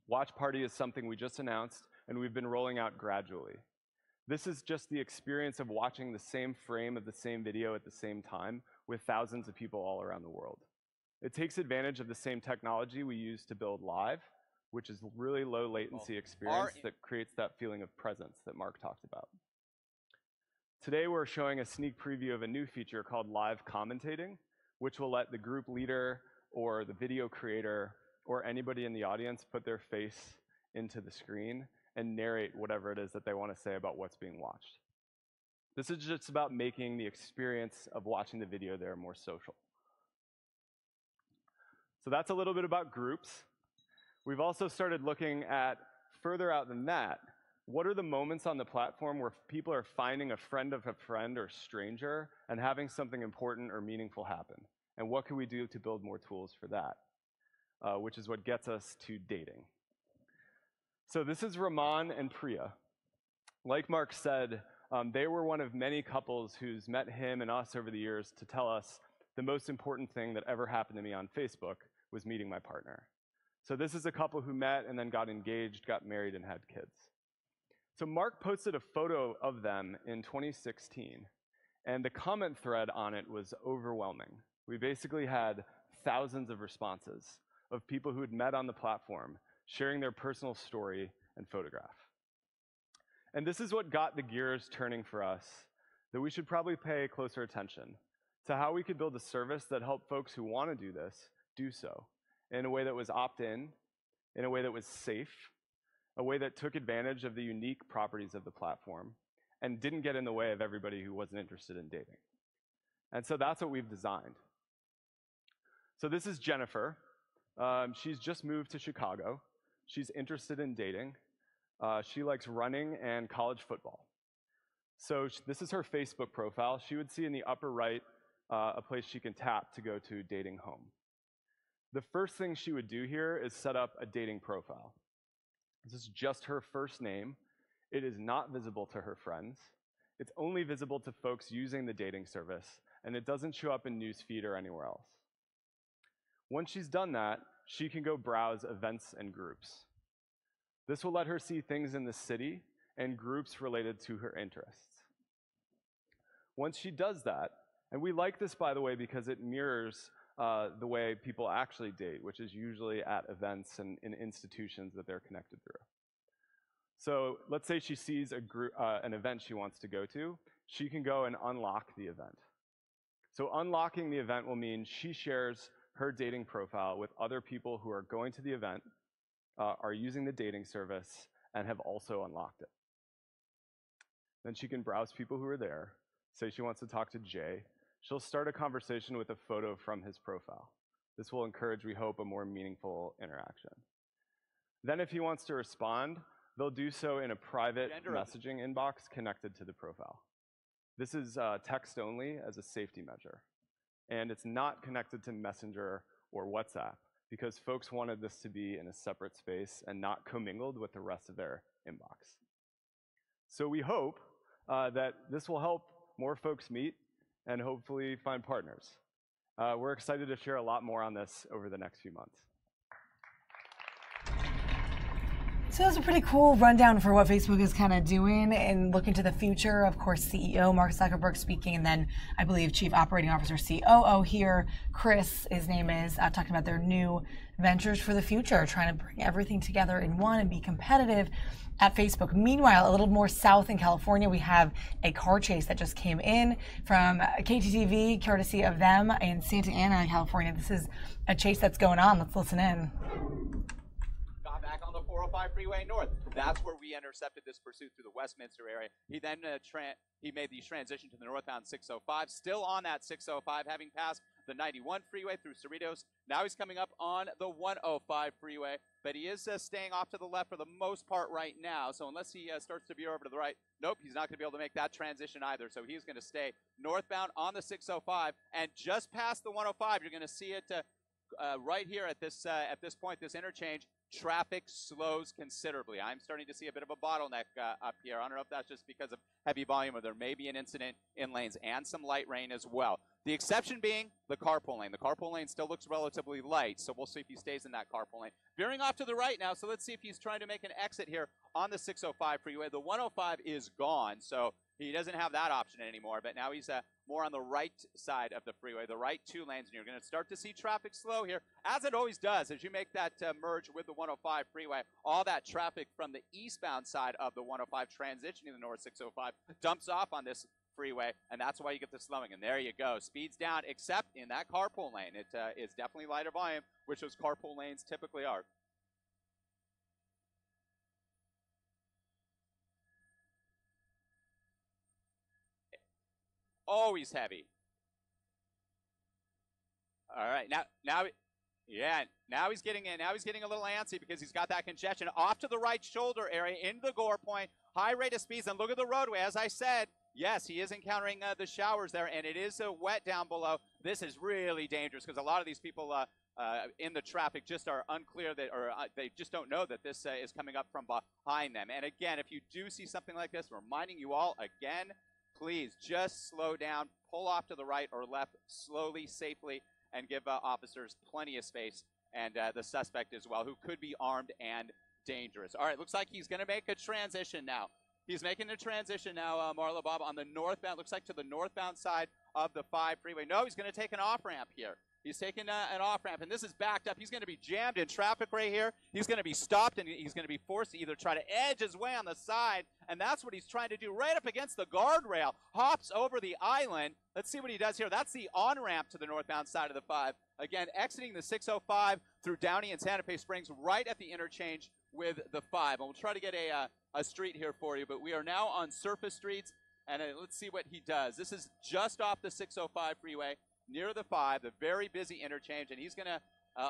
Watch Party is something we just announced, and we've been rolling out gradually. This is just the experience of watching the same frame of the same video at the same time with thousands of people all around the world. It takes advantage of the same technology we use to build Live, which is really low latency experience that creates that feeling of presence that Mark talked about. Today we're showing a sneak preview of a new feature called Live Commentating, which will let the group leader or the video creator or anybody in the audience put their face into the screen and narrate whatever it is that they want to say about what's being watched. This is just about making the experience of watching the video there more social. So that's a little bit about groups. We've also started looking at, further out than that, what are the moments on the platform where people are finding a friend of a friend or stranger and having something important or meaningful happen? And what can we do to build more tools for that? Which is what gets us to dating. So this is Rahman and Priya. Like Mark said, they were one of many couples who's met him and us over the years to tell us the most important thing that ever happened to me on Facebook was meeting my partner. So this is a couple who met and then got engaged, got married, and had kids. So Mark posted a photo of them in 2016, and the comment thread on it was overwhelming. We basically had thousands of responses of people who had met on the platform, sharing their personal story and photograph. And this is what got the gears turning for us, that we should probably pay closer attention to how we could build a service that helped folks who want to do this do so in a way that was opt-in, in a way that was safe, a way that took advantage of the unique properties of the platform, and didn't get in the way of everybody who wasn't interested in dating. And so that's what we've designed. So this is Jennifer. She's just moved to Chicago. She's interested in dating. She likes running and college football. So this is her Facebook profile. She would see in the upper right a place she can tap to go to Dating Home. The first thing she would do here is set up a dating profile. This is just her first name. It is not visible to her friends. It's only visible to folks using the dating service, and it doesn't show up in newsfeed or anywhere else. Once she's done that, she can go browse events and groups. This will let her see things in the city and groups related to her interests. Once she does that, and we like this, by the way, because it mirrors the way people actually date, which is usually at events and in institutions that they're connected through. So let's say she sees an event she wants to go to. She can go and unlock the event. So unlocking the event will mean she shares her dating profile with other people who are going to the event, are using the dating service, and have also unlocked it. Then she can browse people who are there. Say she wants to talk to Jay. She'll start a conversation with a photo from his profile. This will encourage, we hope, a more meaningful interaction. Then if he wants to respond, they'll do so in a private messaging inbox connected to the profile. This is text only as a safety measure. And it's not connected to Messenger or WhatsApp because folks wanted this to be in a separate space and not commingled with the rest of their inbox. So we hope that this will help more folks meet and hopefully find partners. We're excited to share a lot more on this over the next few months. So that's a pretty cool rundown for what Facebook is kind of doing and looking to the future. Of course, CEO Mark Zuckerberg speaking, and then I believe Chief Operating Officer, COO here, Chris, his name is, talking about their new ventures for the future, trying to bring everything together in one and be competitive at Facebook. Meanwhile, a little more south in California, we have a car chase that just came in from KTTV, courtesy of them in Santa Ana, California. This is a chase that's going on. Let's listen in. Back on the 405 freeway north. That's where we intercepted this pursuit through the Westminster area. He then he made the transition to the northbound 605, still on that 605, having passed the 91 freeway through Cerritos. Now he's coming up on the 105 freeway, but he is staying off to the left for the most part right now. So unless he starts to veer over to the right, nope, he's not going to be able to make that transition either. So he's going to stay northbound on the 605, and just past the 105, you're going to see it right here at this point, this interchange. Traffic slows considerably. I'm starting to see a bit of a bottleneck up here. I don't know if that's just because of heavy volume or there may be an incident in lanes and some light rain as well. The exception being the carpool lane. The carpool lane still looks relatively light, so we'll see if he stays in that carpool lane. Veering off to the right now, so let's see if he's trying to make an exit here on the 605 freeway. The 105 is gone, so he doesn't have that option anymore, but now he's more on the right side of the freeway, the right two lanes, and you're going to start to see traffic slow here, as it always does, as you make that merge with the 105 freeway. All that traffic from the eastbound side of the 105 transitioning to the north 605 dumps off on this freeway, and that's why you get the slowing. And there you go. Speeds down, except in that carpool lane. It is definitely lighter volume, which those carpool lanes typically are. Always heavy. All right, now he's getting in. Now he's getting a little antsy because he's got that congestion off to the right shoulder area into the gore point. High rate of speeds, and look at the roadway. As I said, yes, he is encountering the showers there, and it is wet down below. This is really dangerous because a lot of these people in the traffic just are unclear that, or they just don't know that this is coming up from behind them. And again, if you do see something like this, reminding you all again, please just slow down, pull off to the right or left slowly, safely, and give officers plenty of space, and the suspect as well, who could be armed and dangerous. All right, looks like he's going to make a transition now. He's making a transition now, Marla Bob, on the northbound, looks like to the northbound side of the 5 freeway. No, he's going to take an off-ramp here. He's taking an off-ramp, and this is backed up. He's going to be jammed in traffic right here. He's going to be stopped, and he's going to be forced to either try to edge his way on the side, and that's what he's trying to do right up against the guardrail. Hops over the island. Let's see what he does here. That's the on-ramp to the northbound side of the 5. Again, exiting the 605 through Downey and Santa Fe Springs right at the interchange with the 5. And we'll try to get a street here for you, but we are now on surface streets, and let's see what he does. This is just off the 605 freeway, near the 5, the very busy interchange, and he's going to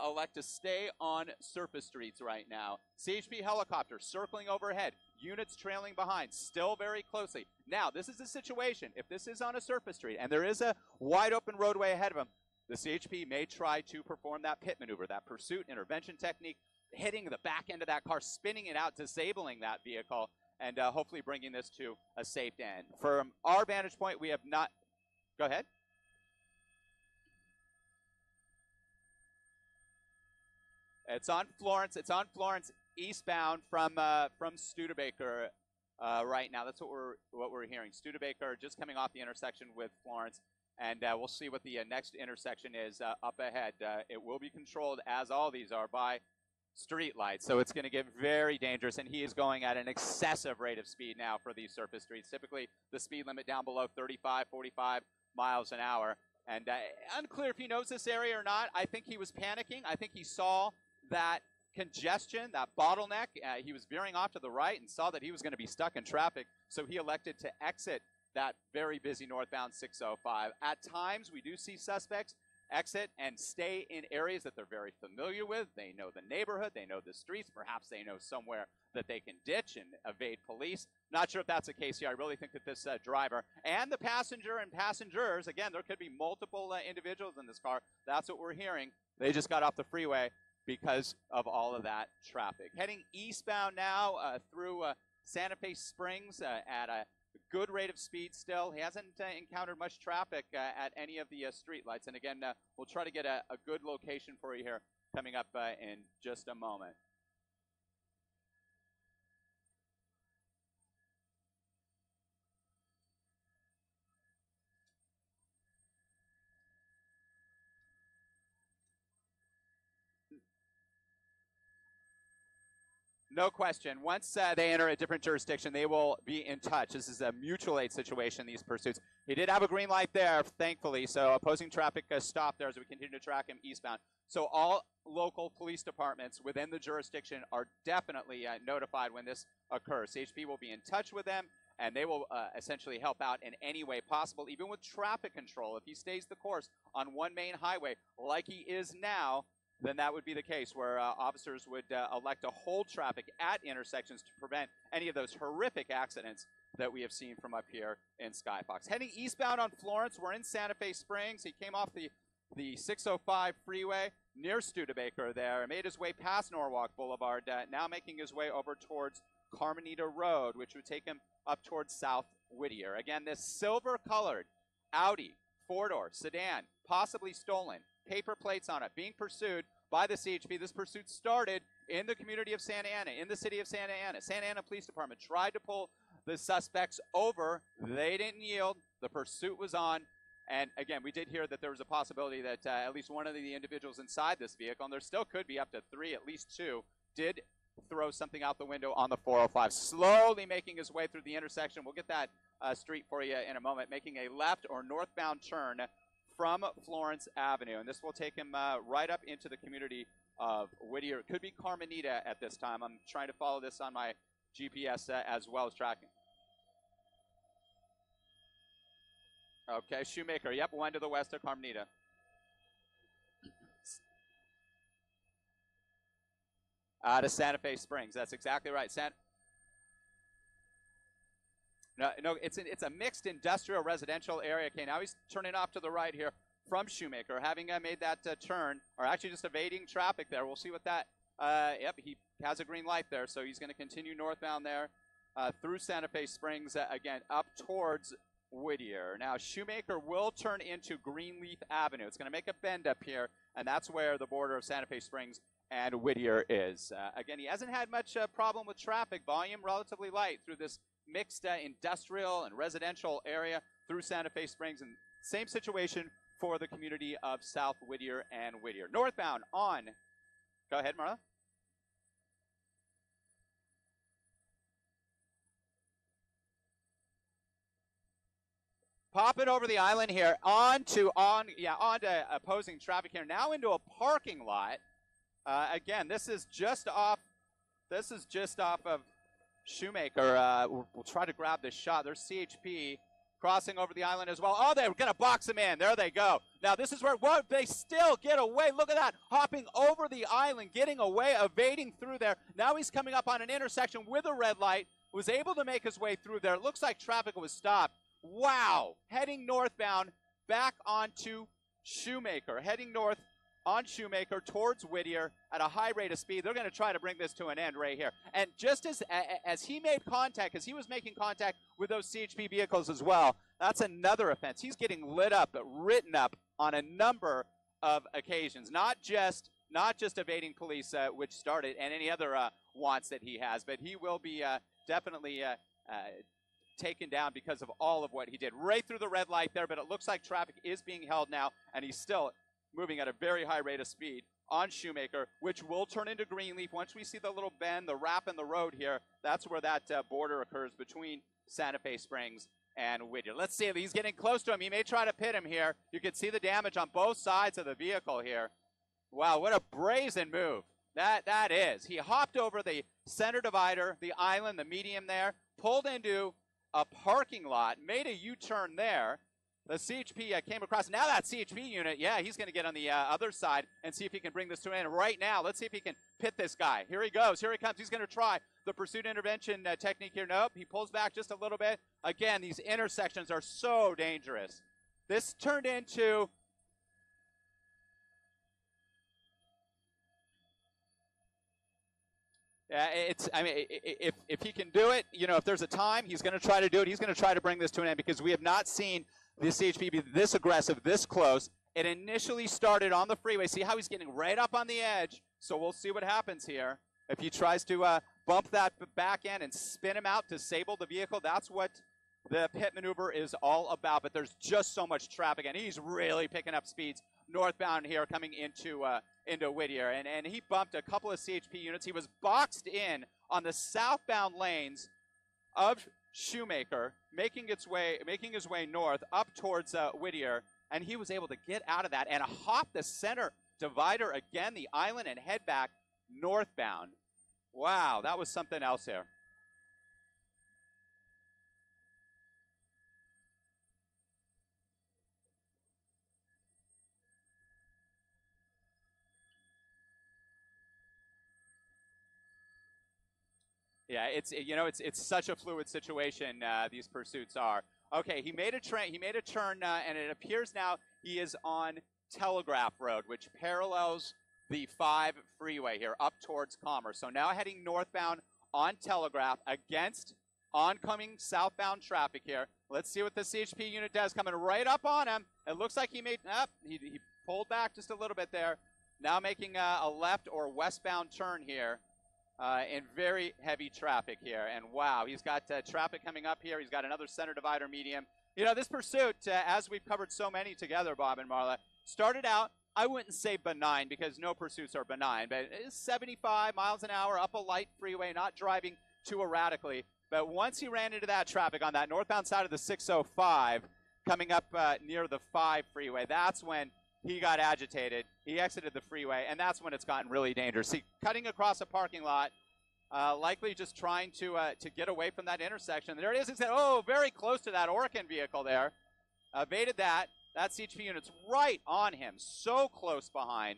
elect to stay on surface streets right now. CHP helicopter circling overhead, units trailing behind, still very closely. Now, this is a situation, if this is on a surface street and there is a wide open roadway ahead of him, the CHP may try to perform that pit maneuver, that pursuit intervention technique, hitting the back end of that car, spinning it out, disabling that vehicle, and hopefully bringing this to a safe end. From our vantage point, we have not... Go ahead. It's on Florence. It's on Florence eastbound from Studebaker right now. That's what we're hearing. Studebaker just coming off the intersection with Florence, and we'll see what the next intersection is up ahead. It will be controlled, as all these are, by street lights, so it's going to get very dangerous, and he is going at an excessive rate of speed now for these surface streets. Typically, the speed limit down below 35, 45 miles an hour, and unclear if he knows this area or not. I think he was panicking. I think he saw that congestion, that bottleneck. He was veering off to the right and saw that he was going to be stuck in traffic, so he elected to exit that very busy northbound 605. At times, we do see suspects exit and stay in areas that they're very familiar with. They know the neighborhood, they know the streets, perhaps they know somewhere that they can ditch and evade police. Not sure if that's the case here. I really think that this driver and the passenger and passengers, again, there could be multiple individuals in this car. That's what we're hearing. They just got off the freeway because of all of that traffic. Heading eastbound now through Santa Fe Springs at a good rate of speed still. He hasn't encountered much traffic at any of the street lights. And again, we'll try to get a good location for you here coming up in just a moment. No question. Once they enter a different jurisdiction, they will be in touch. This is a mutual aid situation, these pursuits. He did have a green light there, thankfully, so opposing traffic stopped there as we continue to track him eastbound. So all local police departments within the jurisdiction are definitely notified when this occurs. CHP will be in touch with them, and they will essentially help out in any way possible, even with traffic control. If he stays the course on one main highway like he is now, then that would be the case where officers would elect to hold traffic at intersections to prevent any of those horrific accidents that we have seen from up here in Skyfox. Heading eastbound on Florence, we're in Santa Fe Springs. He came off the 605 freeway near Studebaker there, made his way past Norwalk Boulevard, now making his way over towards Carmenita Road, which would take him up towards South Whittier. Again, this silver-colored Audi four-door sedan, possibly stolen, paper plates on it, being pursued by the CHP. This pursuit started in the community of Santa Ana, in the city of Santa Ana. Santa Ana Police Department tried to pull the suspects over. They didn't yield. The pursuit was on. And again, we did hear that there was a possibility that at least one of the individuals inside this vehicle, and there still could be up to three, at least two, did throw something out the window on the 405, slowly making his way through the intersection. We'll get that street for you in a moment, making a left or northbound turn from Florence Avenue. And this will take him right up into the community of Whittier. It could be Carmenita at this time. I'm trying to follow this on my GPS as well as tracking. Okay, Shoemaker. Yep, one to the west of Carmenita. To Santa Fe Springs. That's exactly right. No, it's a mixed industrial residential area. Okay, now he's turning off to the right here from Shoemaker, having made that turn, or actually just evading traffic there. We'll see what that, yep, he has a green light there, so he's going to continue northbound there through Santa Fe Springs, again, up towards Whittier. Now, Shoemaker will turn into Greenleaf Avenue. It's going to make a bend up here, and that's where the border of Santa Fe Springs and Whittier is. Again, he hasn't had much problem with traffic. Volume relatively light through this mixed industrial and residential area through Santa Fe Springs, and same situation for the community of South Whittier and Whittier. Northbound on, go ahead, Marla. Popping over the island here onto opposing traffic here, now into a parking lot. Again, this is just off of Shoemaker. We'll try to grab this shot. There's CHP crossing over the island as well. Oh, they're going to box him in. There they go. Now, this is where they still get away. Look at that. Hopping over the island, getting away, evading through there. Now he's coming up on an intersection with a red light. Was able to make his way through there. It looks like traffic was stopped. Wow. Heading northbound back onto Shoemaker. Heading north on Shoemaker towards Whittier at a high rate of speed. They're going to try to bring this to an end right here. And just as he made contact, as he was making contact with those CHP vehicles as well, that's another offense. He's getting lit up, written up on a number of occasions, not just not just evading police, which started, and any other wants that he has, but he will be definitely taken down because of all of what he did. Right through the red light there, but it looks like traffic is being held now, and he's still moving at a very high rate of speed on Shoemaker, which will turn into Greenleaf. Once we see the little bend, the wrap in the road here, that's where that border occurs between Santa Fe Springs and Whittier. Let's see if he's getting close to him. He may try to pit him here. You can see the damage on both sides of the vehicle here. Wow, what a brazen move that is. He hopped over the center divider, the island, the medium there, pulled into a parking lot, made a U-turn there. The CHP came across. Now that CHP unit, yeah, he's going to get on the other side and see if he can bring this to an end right now. Let's see if he can pit this guy. Here he goes. Here he comes. He's going to try the pursuit intervention technique here. Nope. He pulls back just a little bit. Again, these intersections are so dangerous. This turned into I mean, if he can do it, you know, if there's a time, he's going to try to do it. He's going to try to bring this to an end because we have not seen this CHP be this aggressive, this close. It initially started on the freeway. See how he's getting right up on the edge. So we'll see what happens here. If he tries to bump that back end and spin him out, disable the vehicle, that's what the pit maneuver is all about. But there's just so much traffic, and he's really picking up speeds northbound here coming into Whittier. And he bumped a couple of CHP units. He was boxed in on the southbound lanes of Shoemaker, making his way north up towards Whittier, and he was able to get out of that and hop the center divider again, the island, and head back northbound. Wow, that was something else here. Yeah, it's such a fluid situation. These pursuits are. Okay, he made a turn, and it appears now he is on Telegraph Road, which parallels the 5 freeway here up towards Commerce. So now heading northbound on Telegraph against oncoming southbound traffic here. Let's see what the CHP unit does. Coming right up on him. It looks like he pulled back just a little bit there. Now making a left or westbound turn here. In very heavy traffic here. And wow, he's got traffic coming up here. He's got another center divider medium. You know, this pursuit, as we've covered so many together, Bob and Marla, started out, I wouldn't say benign because no pursuits are benign, but it's 75 miles an hour up a light freeway, not driving too erratically. But once he ran into that traffic on that northbound side of the 605, coming up near the 5 freeway, that's when he got agitated. He exited the freeway, and that's when it's gotten really dangerous. See, cutting across a parking lot, likely just trying to get away from that intersection. There it is. He said, oh, very close to that Orkin vehicle there. Evaded that. That CHP unit's right on him, so close behind.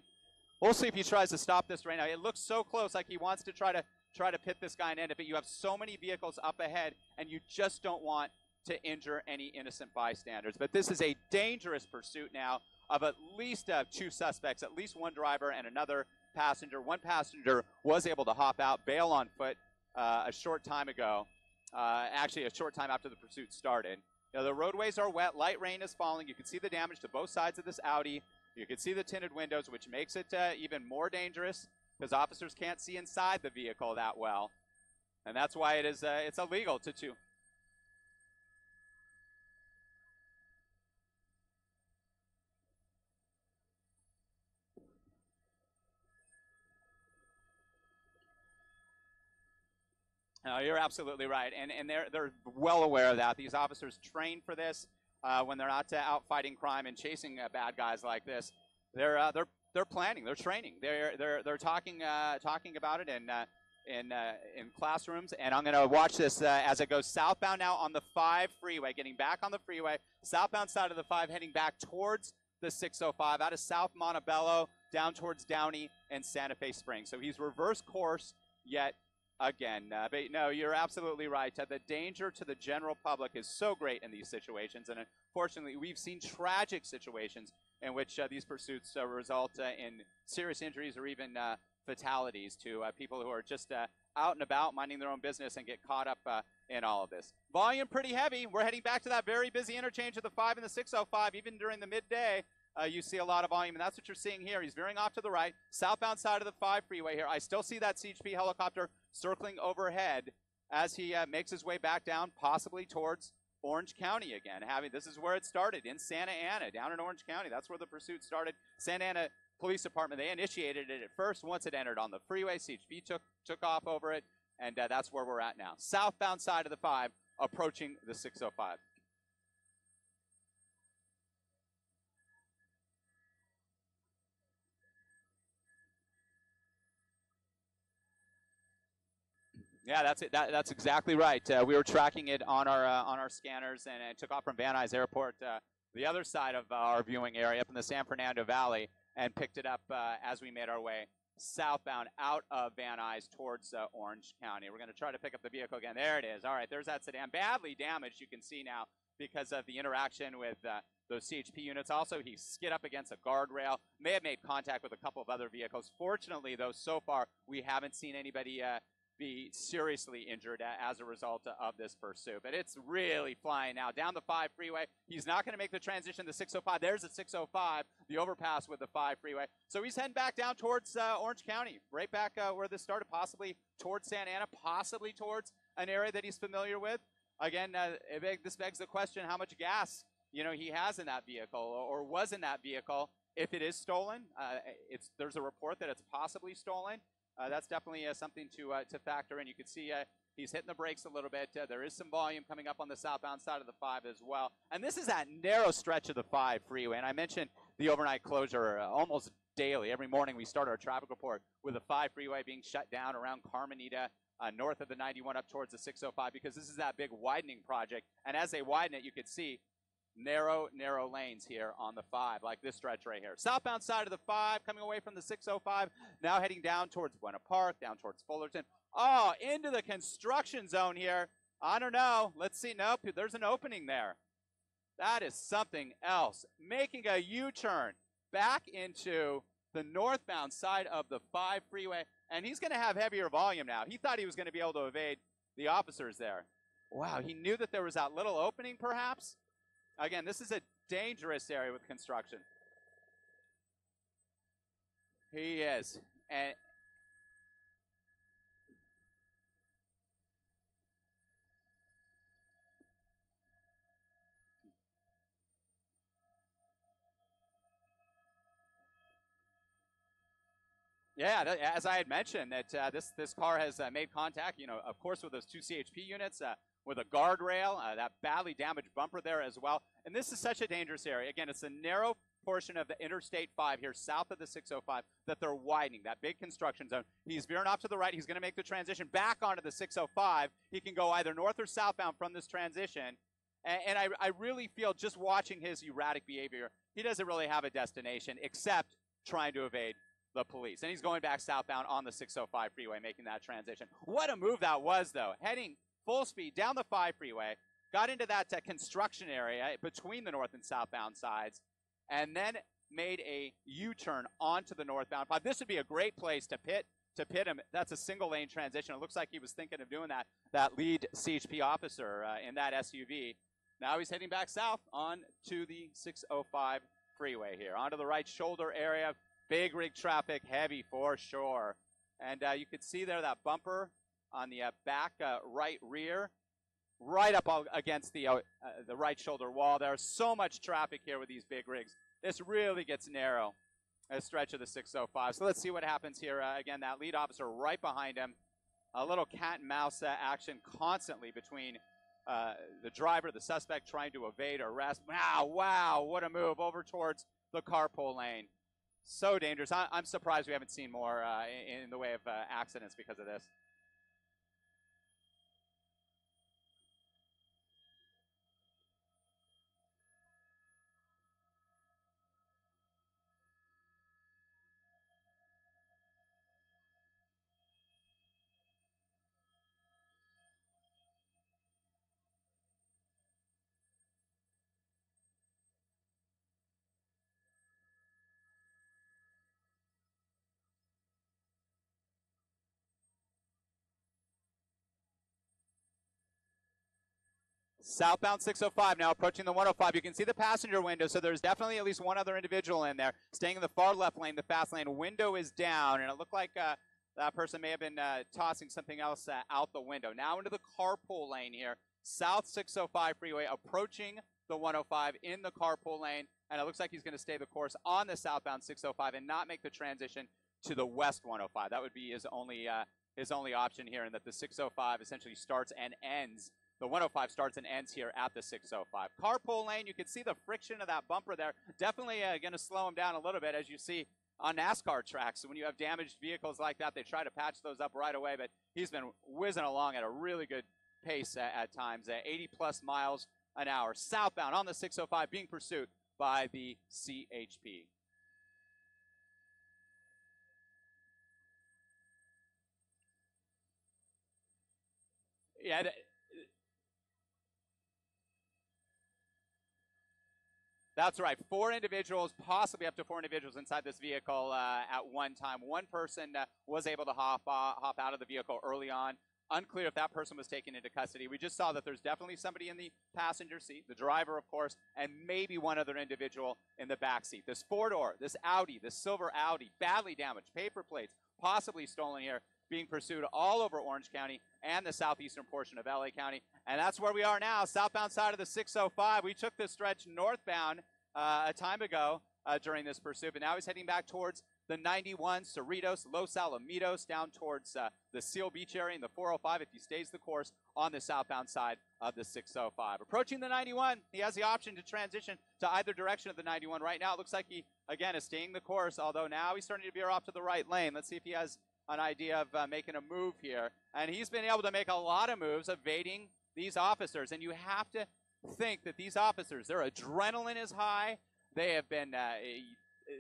We'll see if he tries to stop this right now. It looks so close, like he wants to try to pit this guy and end it, but you have so many vehicles up ahead, and you just don't want to injure any innocent bystanders. But this is a dangerous pursuit now of at least 2 suspects, at least 1 driver and another passenger. 1 passenger was able to hop out, bail on foot a short time ago, actually a short time after the pursuit started. You know, the roadways are wet, light rain is falling. You can see the damage to both sides of this Audi. You can see the tinted windows, which makes it even more dangerous because officers can't see inside the vehicle that well. And that's why it's illegal to No, you're absolutely right, and they're well aware of that. These officers train for this when they're not out fighting crime and chasing bad guys like this. They're planning, they're training, they're talking about it in classrooms. And I'm going to watch this as it goes southbound now on the 5 freeway, getting back on the freeway, southbound side of the 5, heading back towards the 605 out of South Montebello down towards Downey and Santa Fe Springs. So he's reversed course yet. Again, but no, you're absolutely right. The danger to the general public is so great in these situations, and unfortunately, we've seen tragic situations in which these pursuits result in serious injuries or even fatalities to people who are just out and about, minding their own business, and get caught up in all of this. Volume pretty heavy. We're heading back to that very busy interchange of the 5 and the 605, even during the midday. you see a lot of volume, and that's what you're seeing here. He's veering off to the right, southbound side of the 5 freeway here. I still see that CHP helicopter circling overhead as he makes his way back down, possibly towards Orange County again. This is where it started, in Santa Ana, down in Orange County. That's where the pursuit started. Santa Ana Police Department, they initiated it at first. Once it entered on the freeway, CHP took off over it, and that's where we're at now. Southbound side of the 5, approaching the 605. Yeah, that's it. That's exactly right. We were tracking it on our scanners, and it took off from Van Nuys Airport, the other side of our viewing area, up in the San Fernando Valley, and picked it up as we made our way southbound out of Van Nuys towards Orange County. We're going to try to pick up the vehicle again. There it is. All right, there's that sedan, badly damaged. You can see now because of the interaction with those CHP units. Also, he skid up against a guardrail. May have made contact with a couple of other vehicles. Fortunately, though, so far we haven't seen anybody be seriously injured as a result of this pursuit. But it's really flying now. Down the 5 freeway. He's not going to make the transition to 605. There's the 605, the overpass with the 5 freeway. So he's heading back down towards Orange County, right back where this started, possibly towards Santa Ana, possibly towards an area that he's familiar with. Again, this begs the question, how much gas he has in that vehicle or was in that vehicle. If it is stolen, there's a report that it's possibly stolen. That's definitely something to factor in. You can see he's hitting the brakes a little bit. There is some volume coming up on the southbound side of the 5 as well. And this is that narrow stretch of the 5 freeway. And I mentioned the overnight closure almost daily. Every morning we start our traffic report with the 5 freeway being shut down around Carmenita, north of the 91 up towards the 605, because this is that big widening project. And as they widen it, you can see narrow lanes here on the 5, like this stretch right here. Southbound side of the 5, coming away from the 605, now heading down towards Buena Park, down towards Fullerton. Oh, into the construction zone here. I don't know. Let's see. Nope, there's an opening there. That is something else. Making a U-turn back into the northbound side of the 5 freeway, and he's going to have heavier volume now. He thought he was going to be able to evade the officers there. Wow, he knew that there was that little opening, perhaps. Again, this is a dangerous area with construction. He is. And yeah, as I had mentioned, that this car has made contact, of course, with those 2 CHP units, with a guardrail, that badly damaged bumper there as well. And this is such a dangerous area. Again, it's a narrow portion of the Interstate 5 here south of the 605 that they're widening, that big construction zone. He's veering off to the right. He's going to make the transition back onto the 605. He can go either north or southbound from this transition. And I really feel, just watching his erratic behavior, he doesn't really have a destination except trying to evade the police. And he's going back southbound on the 605 freeway, making that transition. What a move that was, though. Heading full speed down the 5 freeway, got into that construction area between the north and southbound sides, and then made a U-turn onto the northbound 5. This would be a great place to pit him. That's a single lane transition. It looks like he was thinking of doing that lead CHP officer in that SUV. Now he's heading back south on to the 605 freeway here, onto the right shoulder area. Big rig traffic, heavy for sure. And you can see there that bumper on the back right rear, right up against the right shoulder wall. There's so much traffic here with these big rigs. This really gets narrow, a stretch of the 605. So let's see what happens here. Again, that lead officer right behind him. A little cat and mouse action constantly between the driver, the suspect trying to evade arrest. Wow, what a move over towards the carpool lane. So dangerous. I'm surprised we haven't seen more in the way of accidents because of this. Southbound 605 now approaching the 105. You can see the passenger window, so there's definitely at least one other individual in there. Staying in the far left lane, the fast lane. Window is down, and it looked like that person may have been tossing something else out the window. Now into the carpool lane here. South 605 freeway approaching the 105 in the carpool lane, and it looks like he's going to stay the course on the southbound 605 and not make the transition to the west 105. That would be his only option here, and that the 605 essentially starts and ends. The 105 starts and ends here at the 605. Carpool lane, you can see the friction of that bumper there. Definitely going to slow him down a little bit, as you see on NASCAR tracks. When you have damaged vehicles like that, they try to patch those up right away, but he's been whizzing along at a really good pace at times, 80-plus miles an hour. Southbound on the 605 being pursued by the CHP. Yeah, that's right. 4 individuals, possibly up to 4 individuals inside this vehicle at one time. One person was able to hop out of the vehicle early on. Unclear if that person was taken into custody. We just saw that there's definitely somebody in the passenger seat, the driver, of course, and maybe one other individual in the back seat. This 4-door, this Audi, this silver Audi, badly damaged, paper plates, possibly stolen here, being pursued all over Orange County and the southeastern portion of LA County. And that's where we are now, southbound side of the 605. We took this stretch northbound a time ago during this pursuit, but now he's heading back towards the 91, Cerritos, Los Alamitos, down towards the Seal Beach area in the 405 if he stays the course on the southbound side of the 605. Approaching the 91, he has the option to transition to either direction of the 91. Right now, it looks like he, again, is staying the course, although now he's starting to veer off to the right lane. Let's see if he has an idea of making a move here. And he's been able to make a lot of moves evading these officers. And you have to think that these officers, their adrenaline is high. They have been,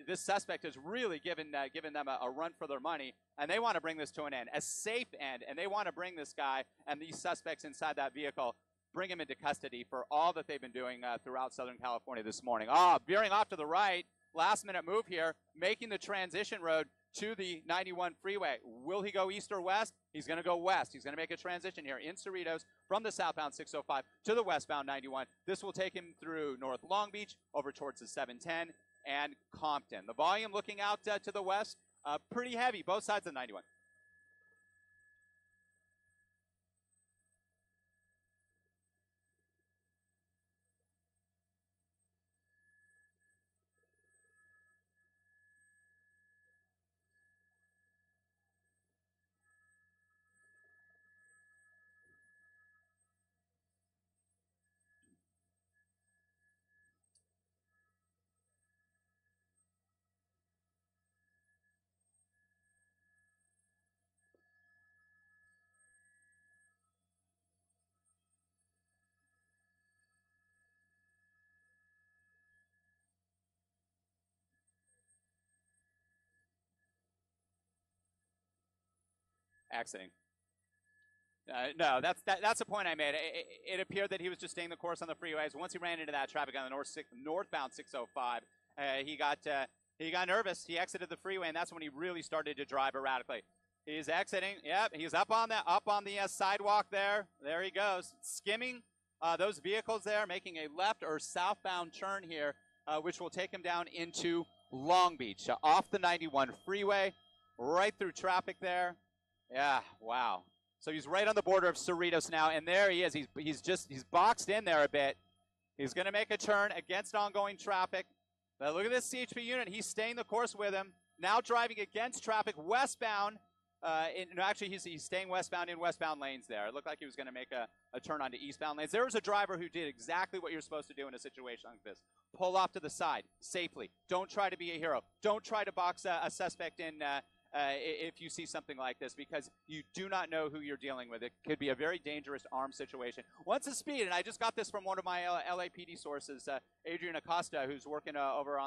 this suspect has really given them a run for their money, and they want to bring this to an end, a safe end, and they want to bring this guy and these suspects inside that vehicle, bring him into custody for all that they've been doing throughout Southern California this morning. Veering off to the right, last-minute move here, making the transition road to the 91 freeway. Will he go east or west? He's going to go west. He's going to make a transition here in Cerritos from the southbound 605 to the westbound 91. This will take him through North Long Beach, over towards the 710 and Compton. The volume looking out to the west, pretty heavy, both sides of the 91. Exiting. No, that's the point I made. It appeared that he was just staying the course on the freeways. Once he ran into that traffic on the northbound 605, he got nervous. He exited the freeway, and that's when he really started to drive erratically. He's exiting. Yep, he's up on the sidewalk there. There he goes, skimming those vehicles there, making a left or southbound turn here, which will take him down into Long Beach, off the 91 freeway, right through traffic there. Yeah, wow. So he's right on the border of Cerritos now, and there he is. He's boxed in there a bit. He's going to make a turn against ongoing traffic. Now look at this CHP unit. He's staying the course with him. Now driving against traffic westbound. Actually, he's staying westbound in westbound lanes there. It looked like he was going to make a turn onto eastbound lanes. There was a driver who did exactly what you're supposed to do in a situation like this. Pull off to the side safely. Don't try to be a hero. Don't try to box a suspect in if you see something like this, because you do not know who you're dealing with. It could be a very dangerous armed situation. Once the speed, and I just got this from one of my LAPD sources, Adrian Acosta, who's working over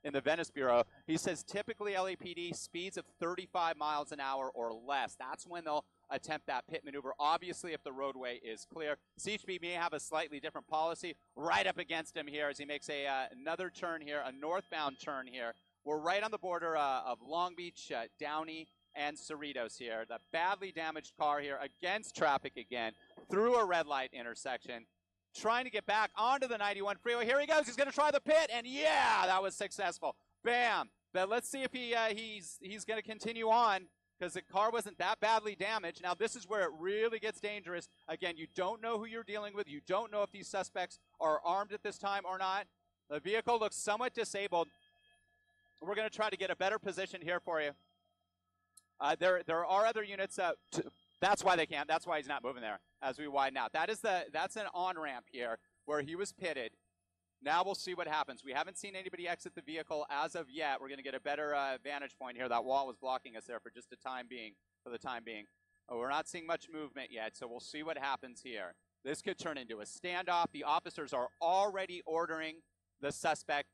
in the Venice Bureau. He says typically LAPD speeds of 35 miles an hour or less. That's when they'll attempt that pit maneuver. Obviously, if the roadway is clear. CHP may have a slightly different policy. Right up against him here as he makes another turn here, a northbound turn here. We're right on the border of Long Beach, Downey, and Cerritos here. The badly damaged car here against traffic again, through a red light intersection. trying to get back onto the 91 freeway. Here he goes. He's going to try the pit, and yeah, that was successful. Bam. But let's see if he's going to continue on, because the car wasn't that badly damaged. Now, this is where it really gets dangerous. Again, you don't know who you're dealing with. You don't know if these suspects are armed at this time or not. The vehicle looks somewhat disabled. We're going to try to get a better position here for you. There are other units. That's why they can't. That's why he's not moving there as we widen out. That's an on-ramp here where he was pitted. Now we'll see what happens. We haven't seen anybody exit the vehicle as of yet. We're going to get a better vantage point here. That wall was blocking us there for just the time being. We're not seeing much movement yet, so we'll see what happens here. This could turn into a standoff. The officers are already ordering the suspects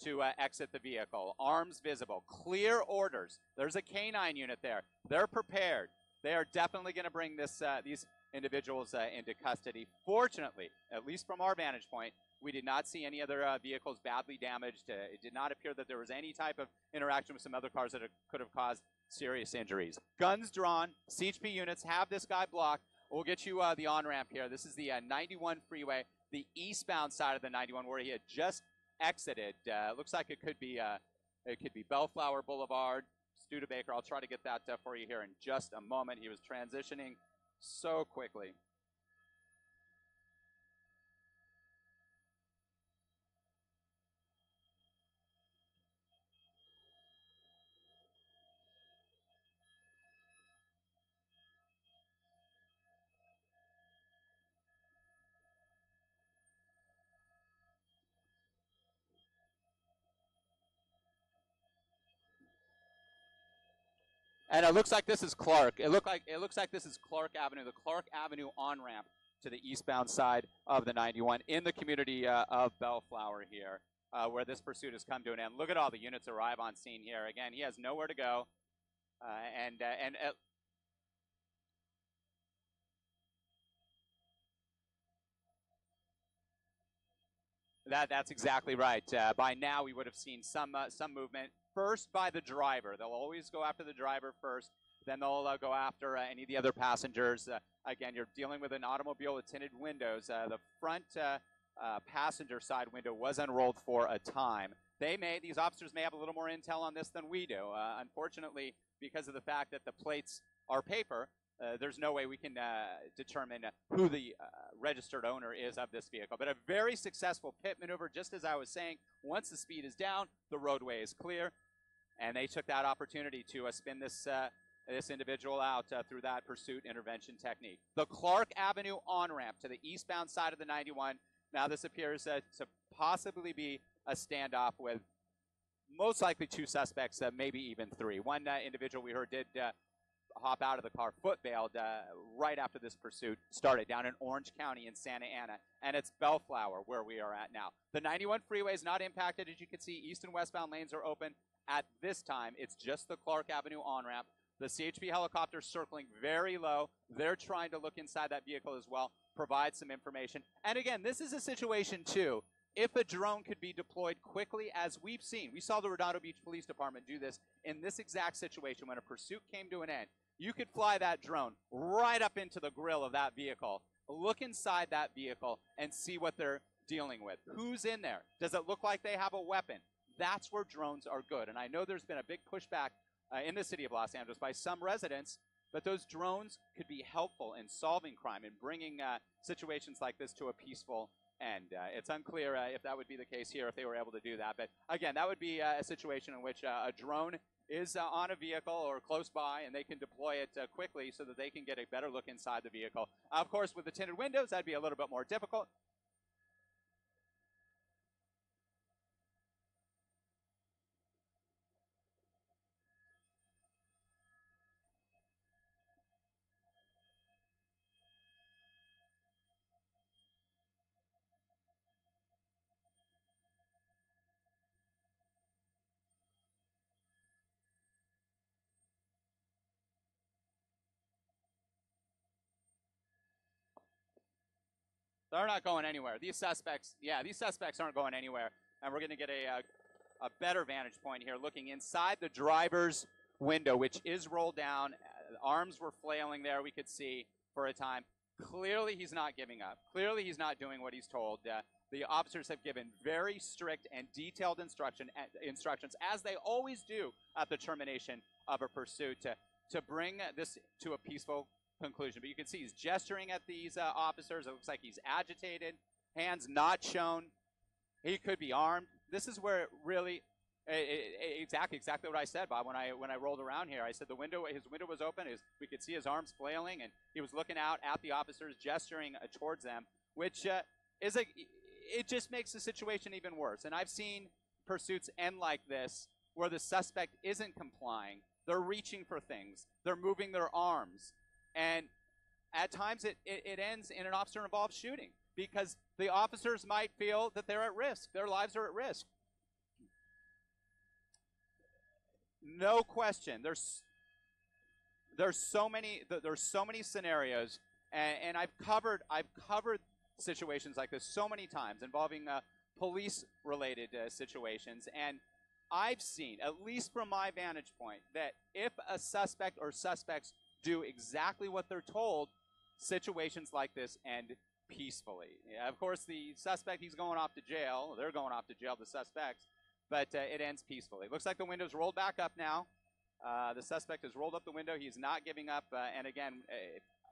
to exit the vehicle. Arms visible. Clear orders. There's a K-9 unit there. They're prepared. They are definitely going to bring these individuals into custody. Fortunately, at least from our vantage point, we did not see any other vehicles badly damaged. It did not appear that there was any type of interaction with some other cars that could have caused serious injuries. Guns drawn. CHP units have this guy blocked. We'll get you the on-ramp here. This is the 91 freeway, the eastbound side of the 91 where he had just exited. Looks like it could be Bellflower Boulevard, Studebaker. I'll try to get that for you here in just a moment. He was transitioning so quickly. And it looks like this is Clark. It looks like this is Clark Avenue, the Clark Avenue on-ramp to the eastbound side of the 91 in the community of Bellflower here, where this pursuit has come to an end. Look at all the units arrive on scene here. Again, he has nowhere to go, That's exactly right. By now, we would have seen some movement. First by the driver. They'll always go after the driver first. Then they'll go after any of the other passengers. Again, you're dealing with an automobile with tinted windows. The front passenger side window was unrolled for a time. These officers may have a little more intel on this than we do. Unfortunately, because of the fact that the plates are paper, there's no way we can determine who the registered owner is of this vehicle. But a very successful pit maneuver, just as I was saying. Once the speed is down, the roadway is clear, and they took that opportunity to spin this individual out through that pursuit intervention technique. The Clark Avenue on-ramp to the eastbound side of the 91. Now this appears to possibly be a standoff with most likely two suspects, maybe even three. One individual we heard did hop out of the car, foot-bailed right after this pursuit started down in Orange County in Santa Ana, and it's Bellflower where we are at now. The 91 freeway is not impacted. As you can see, east and westbound lanes are open. At this time, it's just the Clark Avenue on-ramp. The CHP helicopter circling very low. They're trying to look inside that vehicle as well, provide some information. And again, this is a situation, too, if a drone could be deployed quickly, as we've seen. We saw the Redondo Beach Police Department do this in this exact situation when a pursuit came to an end. You could fly that drone right up into the grill of that vehicle, look inside that vehicle, and see what they're dealing with. Who's in there? Does it look like they have a weapon? That's where drones are good. And I know there's been a big pushback in the city of Los Angeles by some residents, but those drones could be helpful in solving crime and bringing situations like this to a peaceful end. It's unclear if that would be the case here, if they were able to do that. But again, that would be a situation in which a drone is on a vehicle or close by, and they can deploy it quickly so that they can get a better look inside the vehicle. Of course, with the tinted windows, that'd be a little bit more difficult. They're not going anywhere. These suspects aren't going anywhere. And we're going to get a better vantage point here, looking inside the driver's window, which is rolled down. Arms were flailing there, we could see for a time. Clearly, he's not giving up. Clearly, he's not doing what he's told. The officers have given very strict and detailed instructions, as they always do at the termination of a pursuit, to bring this to a peaceful conclusion. But you can see he's gesturing at these officers. It looks like he's agitated, hands not shown. He could be armed. This is where it really, exactly what I said, Bob. When I rolled around here, I said his window was open. We could see his arms flailing, and he was looking out at the officers, gesturing towards them, which it just makes the situation even worse. And I've seen pursuits end like this, where the suspect isn't complying. They're reaching for things. They're moving their arms, and at times it ends in an officer-involved shooting, because the officers might feel that they're at risk. Their lives are at risk. No question. There's so many scenarios, and I've covered situations like this so many times involving police-related situations, and I've seen, at least from my vantage point, that if a suspect or suspects do exactly what they're told, situations like this end peacefully. Yeah, of course, the suspect, he's going off to jail. They're going off to jail, the suspects, but it ends peacefully. Looks like the window's rolled back up now. The suspect has rolled up the window. He's not giving up. And again,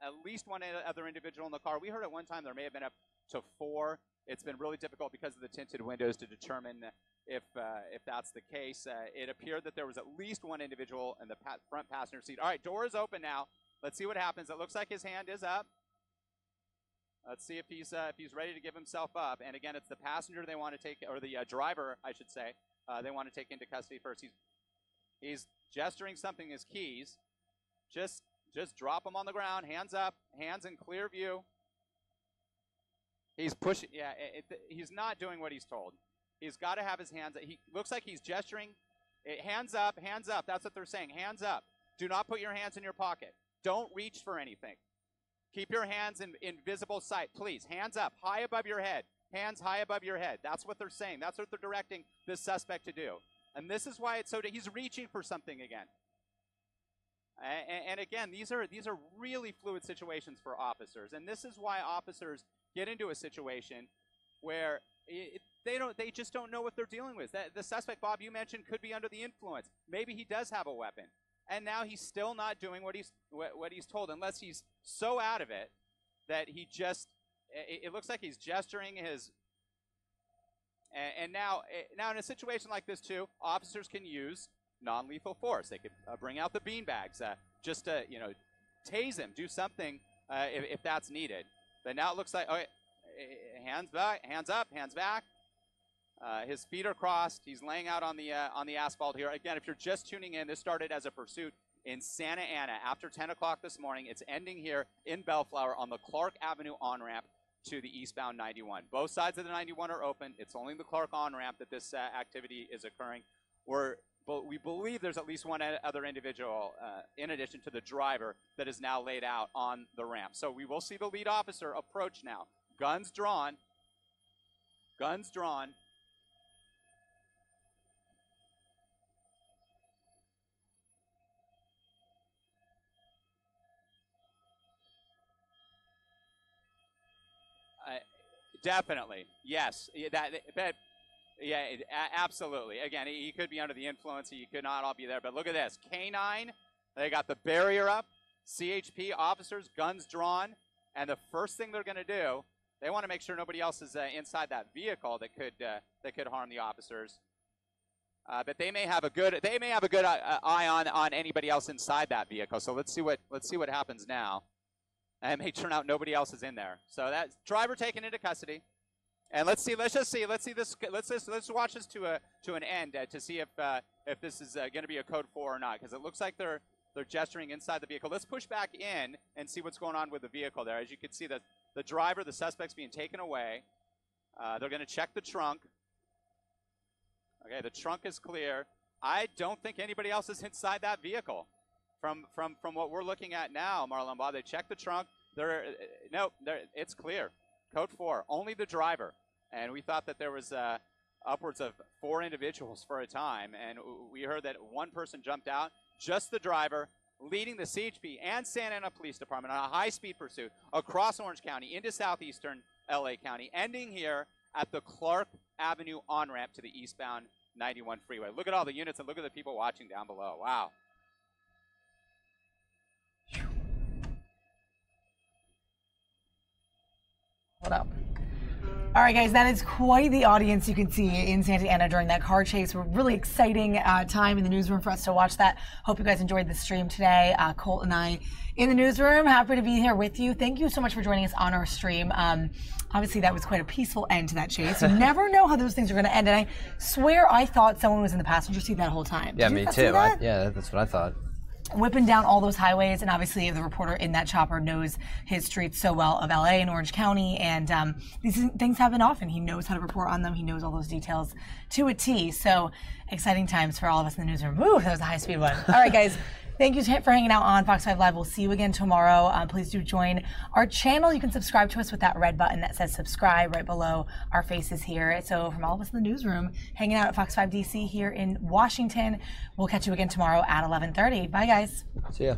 at least one other individual in the car. We heard at one time there may have been up to 4. It's been really difficult because of the tinted windows to determine if that's the case. It appeared that there was at least one individual in the front passenger seat. All right, door is open now. Let's see what happens. It looks like his hand is up. Let's see if he's ready to give himself up. And again, it's the passenger they want to take, or the driver, I should say, they want to take into custody first. He's gesturing something, his keys. Just drop them on the ground, hands up, hands in clear view. He's pushing. Yeah, he's not doing what he's told. He's got to have his hands. He looks like he's gesturing. Hands up, hands up. That's what they're saying. Hands up. Do not put your hands in your pocket. Don't reach for anything. Keep your hands in visible sight, please. Hands up, high above your head. Hands high above your head. That's what they're saying. That's what they're directing this suspect to do. And this is why it's so. He's reaching for something again. And again, these are really fluid situations for officers, and this is why officers get into a situation where they just don't know what they're dealing with. The suspect, Bob, you mentioned, could be under the influence. Maybe he does have a weapon, and now he's still not doing what he's told, unless he's so out of it that he just. It looks like he's gesturing his. And now in a situation like this too, officers can use non-lethal force. They could bring out the beanbags, just to tase him, do something if that's needed. But now it looks like hands back, hands up, hands back. His feet are crossed. He's laying out on the asphalt here. Again, if you're just tuning in, this started as a pursuit in Santa Ana after 10 o'clock this morning. It's ending here in Bellflower on the Clark Avenue on-ramp to the eastbound 91. Both sides of the 91 are open. It's only the Clark on-ramp that this activity is occurring. But we believe there's at least one other individual, in addition to the driver, that is now laid out on the ramp. So we will see the lead officer approach now. Guns drawn. Guns drawn. Definitely, yes. Absolutely. Again, he could be under the influence. He could not all be there. But look at this. K9, they got the barrier up. CHP officers, guns drawn. And the first thing they're going to do, they want to make sure nobody else is inside that vehicle that could harm the officers. But they may have a good eye on anybody else inside that vehicle. So let's see what happens now. And it may turn out nobody else is in there. So that driver taken into custody. And let's watch this to an end to see if this is going to be a code 4 or not, because it looks like they're gesturing inside the vehicle. Let's push back in and see what's going on with the vehicle there. As you can see, the driver, the suspect's being taken away. They're going to check the trunk. Okay, the trunk is clear. I don't think anybody else is inside that vehicle. From what we're looking at now, Marlon Bob, they checked the trunk. It's clear. Code 4, only the driver. And we thought that there was upwards of 4 individuals for a time, and we heard that one person jumped out, just the driver, leading the CHP and Santa Ana Police Department on a high-speed pursuit across Orange County into southeastern LA County, ending here at the Clark Avenue on-ramp to the eastbound 91 freeway. Look at all the units and look at the people watching down below. Wow. Hold up. All right, guys, that is quite the audience you can see in Santa Ana during that car chase. We're really exciting time in the newsroom for us to watch that. Hope you guys enjoyed the stream today. Colt and I in the newsroom, happy to be here with you. Thank you so much for joining us on our stream. Obviously, that was quite a peaceful end to that chase. You never know how those things are going to end, and I swear I thought someone was in the passenger seat that whole time. Yeah, Did you me not too. see that? Yeah, that's what I thought. Whipping down all those highways, and obviously the reporter in that chopper knows his streets so well of LA and Orange County, and these things happen often. He knows how to report on them. He knows all those details to a T. So exciting times for all of us in the newsroom. Woo, that was a high-speed one. All right, guys. Thank you for hanging out on Fox 5 Live. We'll see you again tomorrow. Please do join our channel. You can subscribe to us with that red button that says subscribe right below our faces here. So from all of us in the newsroom, hanging out at Fox 5 DC here in Washington, we'll catch you again tomorrow at 11:30. Bye, guys. See ya.